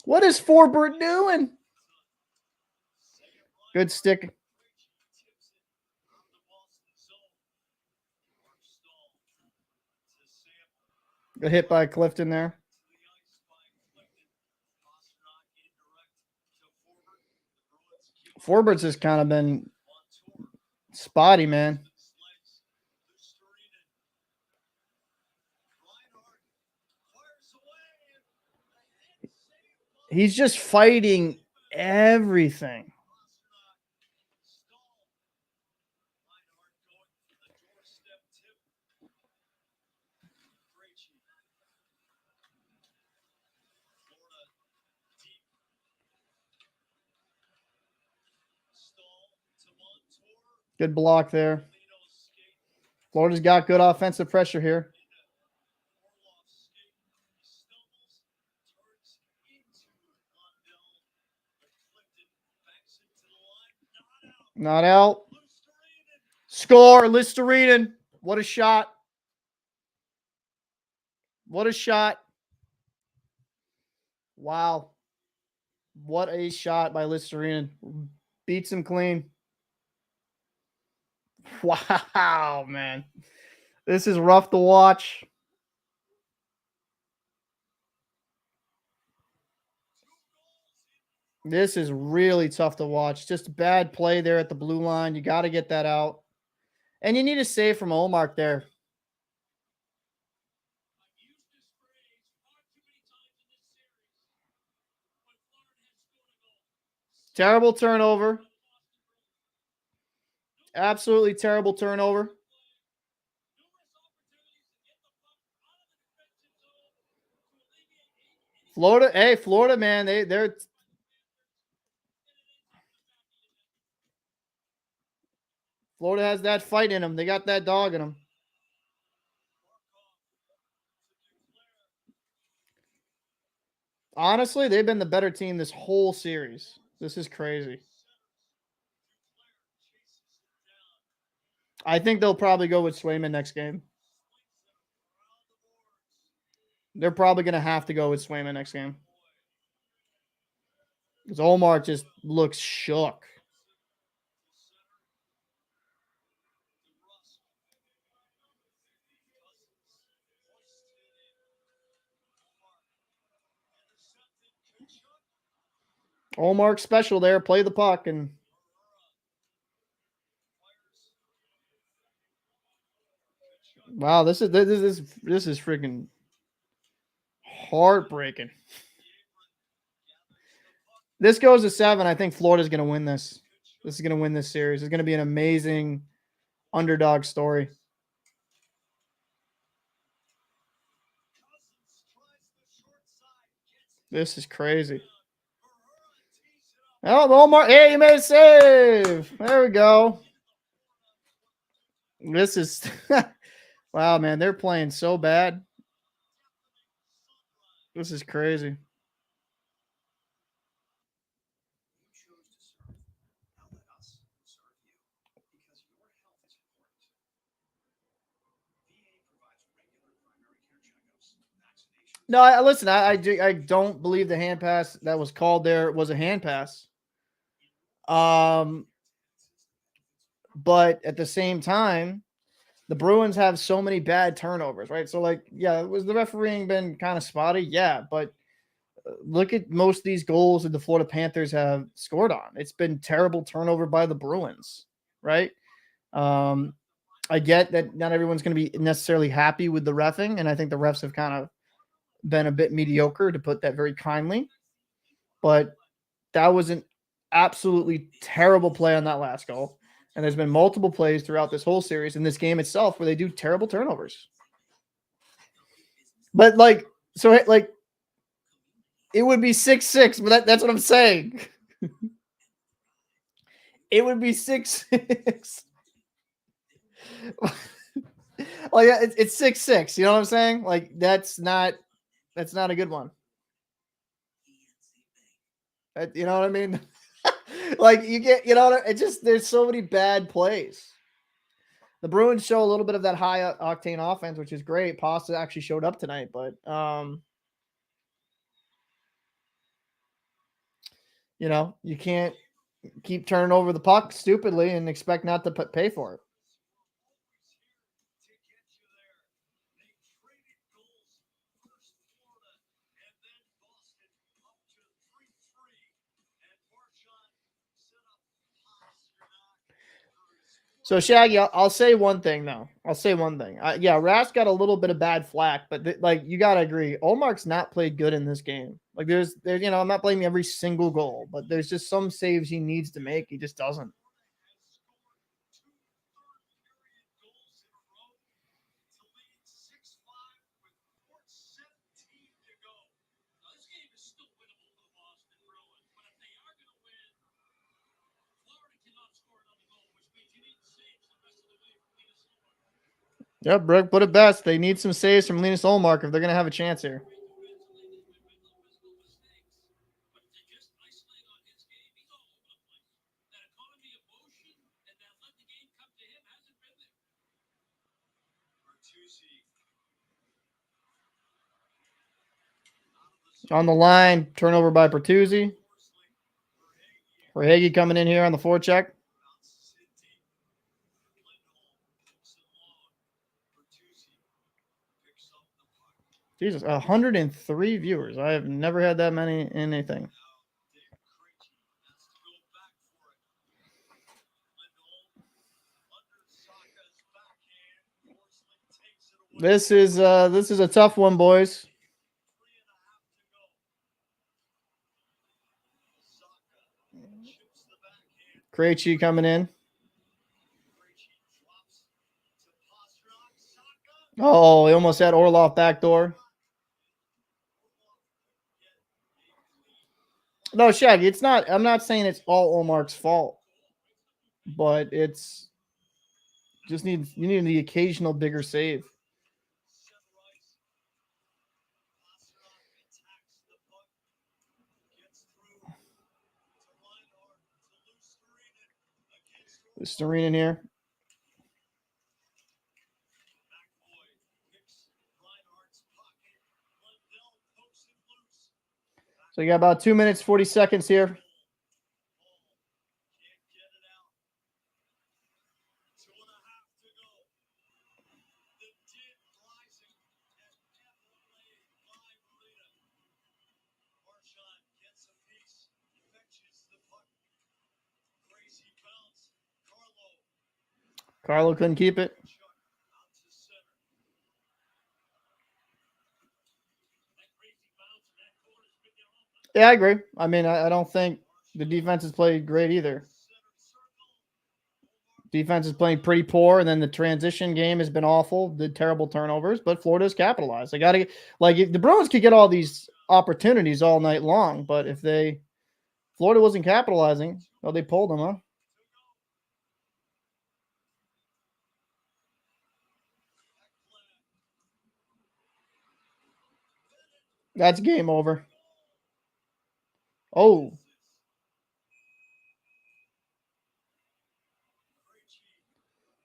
What is Forbort doing? Good stick. Good hit by Clifton there. Forbort's has kind of been spotty, man. He's just fighting everything. Good block there. Florida's got good offensive pressure here. Not out. Score, Listerinen. What a shot. What a shot. Wow. What a shot by Listerinen. Beats him clean. Wow, man. This is rough to watch. This is really tough to watch. Just bad play there at the blue line. You got to get that out. And you need a save from ullmark there. Terrible turnover. Absolutely terrible turnover. Florida, hey, Florida, man, they're Florida has that fight in them. They got that dog in them. Honestly, they've been the better team this whole series. This is crazy. I think they'll probably go with Swayman next game. They're probably going to have to go with Swayman next game. Because ullmark just looks shook. Ullmark special there. Play the puck and wow, this is freaking heartbreaking. This goes to 7. I think Florida's going to win this. This is going to win this series. It's going to be an amazing underdog story. This is crazy. Oh, ullmark. Hey, you made a save. There we go. This is wow, man. They're playing so bad. This is crazy. No, listen. I don't believe the hand pass that was called there was a hand pass. But at the same time, the Bruins have so many bad turnovers, right? So, like, yeah, was the refereeing been kind of spotty? Yeah, but look at most of these goals that the Florida Panthers have scored on. It's been terrible turnover by the Bruins, right? I get that not everyone's going to be necessarily happy with the reffing, and I think the refs have kind of been a bit mediocre, to put that very kindly. But that was an absolutely terrible play on that last goal. And there's been multiple plays throughout this whole series in this game itself where they do terrible turnovers. But like, so like, it would be 6-6, but that's what I'm saying. It would be 6-6. Well, yeah, it's 6-6. You know what I'm saying? Like, that's not a good one. You know what I mean? Like, you get, you know, it just, there's so many bad plays. The Bruins show a little bit of that high octane offense, which is great. Pasta actually showed up tonight, but you know, you can't keep turning over the puck stupidly and expect not to pay for it. So, Shaggy, I'll say one thing, though. I'll say one thing. Yeah, Rask got a little bit of bad flack, but like, you got to agree, Ullmark's not played good in this game. Like, there's, you know, I'm not blaming every single goal, but there's just some saves he needs to make. He just doesn't. Yep, Brooke put it best. They need some saves from Linus Ullmark if they're going to have a chance here. On the line, turnover by Bertuzzi. Verhaeghe coming in here on the forecheck. Jesus, 103 viewers. I have never had that many in anything. This is a tough one, boys. Krejci coming in. Oh, he almost had Orlov backdoor. No, Shaggy, it's not. I'm not saying it's all Ullmark's fault, but it's just you need the occasional bigger save. Starine in here. So you got about 2 minutes, 40 seconds here. Carlo couldn't keep it. Yeah, I agree. I mean, I don't think the defense has played great either. Defense is playing pretty poor, and then the transition game has been awful. Did terrible turnovers, but Florida's capitalized. They got to the Bruins could get all these opportunities all night long, but if Florida wasn't capitalizing, well, they pulled them, huh? That's game over. Oh.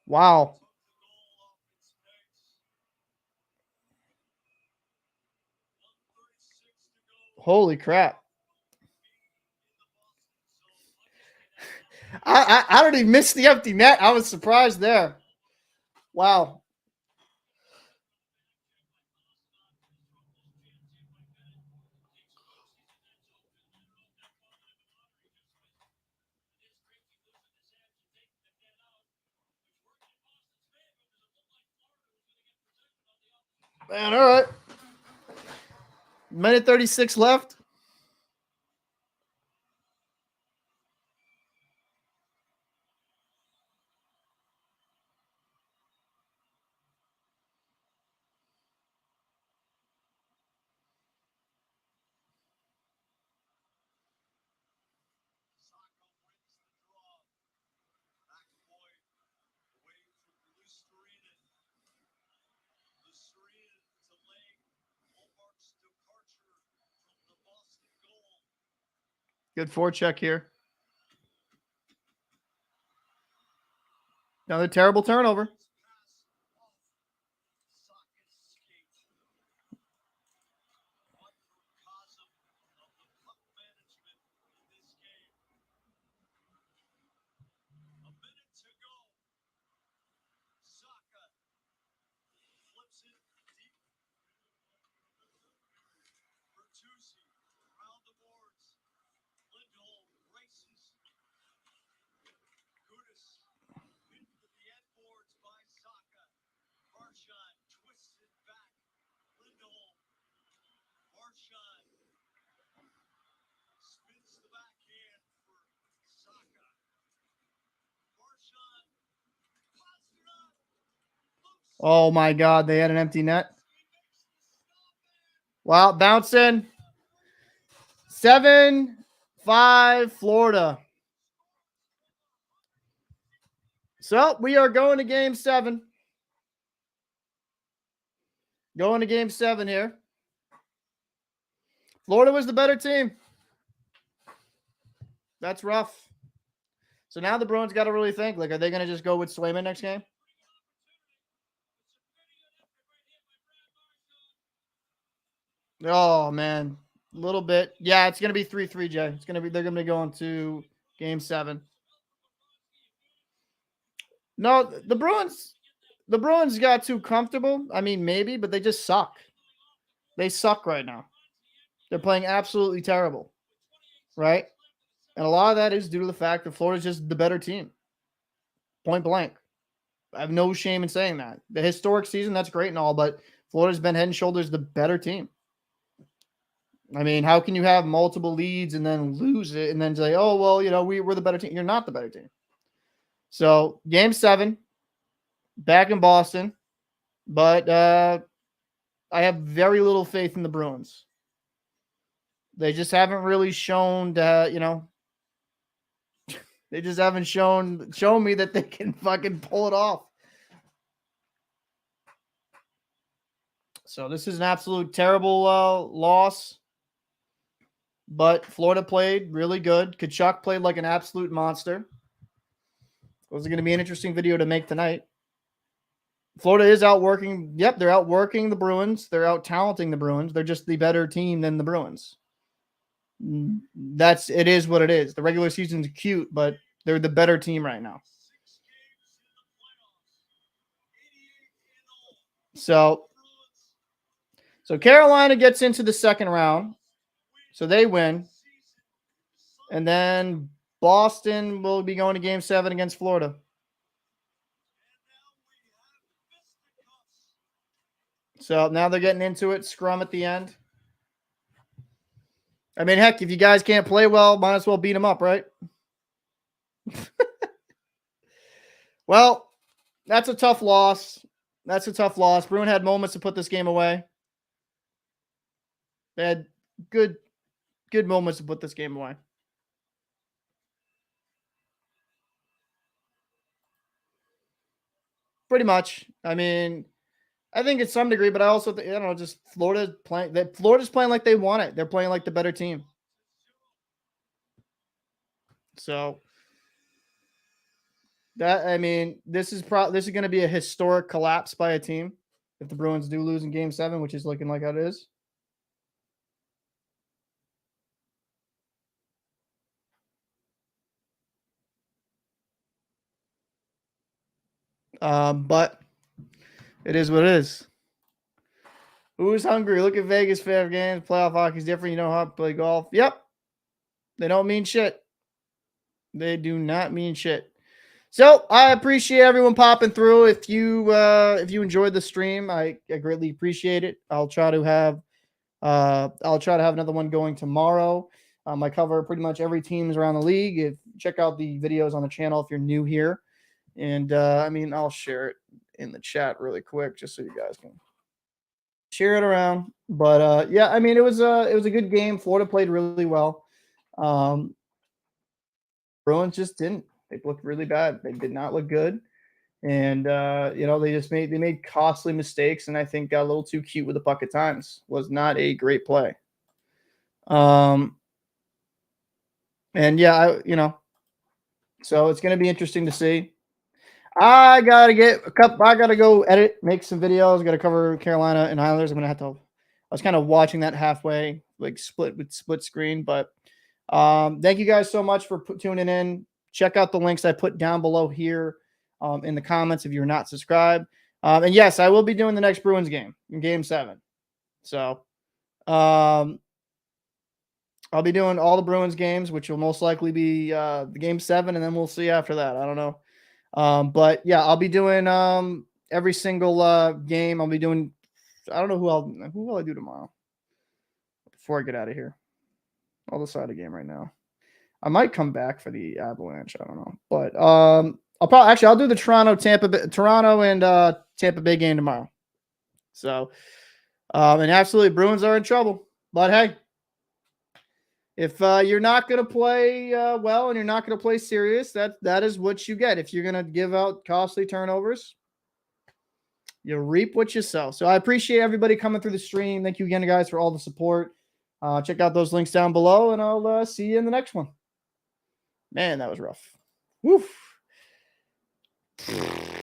Wow. Holy crap. I don't even miss the empty net. I was surprised there. Wow. Man, all right. Minute 36 left. Good forecheck here. Another terrible turnover. Oh my God, they had an empty net. Wow, bouncing. 7-5 Florida. So we are going to game 7. Going to game 7 here. Florida was the better team. That's rough. So now the Bruins got to really think, like, are they going to just go with Swayman next game? Oh, man. A little bit. Yeah, it's going to be 3-3, Jay. They're going to be going to game 7. No, the Bruins got too comfortable. I mean, maybe, but they just suck. They suck right now. They're playing absolutely terrible. Right? And a lot of that is due to the fact that Florida's just the better team. Point blank. I have no shame in saying that. The historic season, that's great and all, but Florida's been head and shoulders the better team. I mean, how can you have multiple leads and then lose it and then say, oh, well, you know, we're the better team? You're not the better team. So, game 7, back in Boston, but I have very little faith in the Bruins. They just haven't really shown that, you know, they just haven't shown me that they can fucking pull it off. So this is an absolute terrible loss. But Florida played really good. Tkachuk played like an absolute monster. This is going to be an interesting video to make tonight. Florida is outworking. Yep, they're outworking the Bruins. They're out-talenting the Bruins. They're just the better team than the Bruins. It is what it is. The regular season's cute, but they're the better team right now. So Carolina gets into the second round. So they win. And then Boston will be going to game 7 against Florida. So now they're getting into it. Scrum at the end. I mean, heck, if you guys can't play well, might as well beat them up, right? Well, that's a tough loss. Bruin had moments to put this game away. They had good moments to put this game away. Pretty much. I mean, I think it's some degree, but I also think, just Florida's playing like they want it. They're playing like the better team. So this is going to be a historic collapse by a team if the Bruins do lose in game 7, which is looking like how it is. But it is what it is. Who's hungry? Look at Vegas fair games. Playoff hockey's different. You know how to play golf. Yep. They don't mean shit. They do not mean shit. So I appreciate everyone popping through. If you enjoyed the stream, I greatly appreciate it. I'll try to have another one going tomorrow. I cover pretty much every teams around the league. Check out the videos on the channel if you're new here. And I'll share it in the chat really quick just so you guys can share it around. But it was a good game. Florida played really well. Bruins just didn't. They looked really bad. They did not look good. And they made costly mistakes, and I think got a little too cute with the puck at times. Was not a great play. So it's going to be interesting to see. I gotta go edit, make some videos. Got to cover Carolina and Islanders. I was kind of watching that halfway, like split screen. But thank you guys so much for tuning in. Check out the links I put down below here in the comments if you're not subscribed. And yes, I will be doing the next Bruins game in Game 7. So I'll be doing all the Bruins games, which will most likely be the Game 7, and then we'll see after that. I don't know. But yeah, I'll be doing every single game. I'll be doing. I don't know who will I do tomorrow before I get out of here. I'll decide a game right now. I might come back for the Avalanche. I don't know, but I'll do the Toronto and Tampa Bay game tomorrow. So, and absolutely, Bruins are in trouble. But hey, if you're not going to play well and you're not going to play serious, that is what you get. If you're going to give out costly turnovers, you reap what you sow. So I appreciate everybody coming through the stream. Thank you again, guys, for all the support. Check out those links down below, and I'll see you in the next one. Man, that was rough. Woof.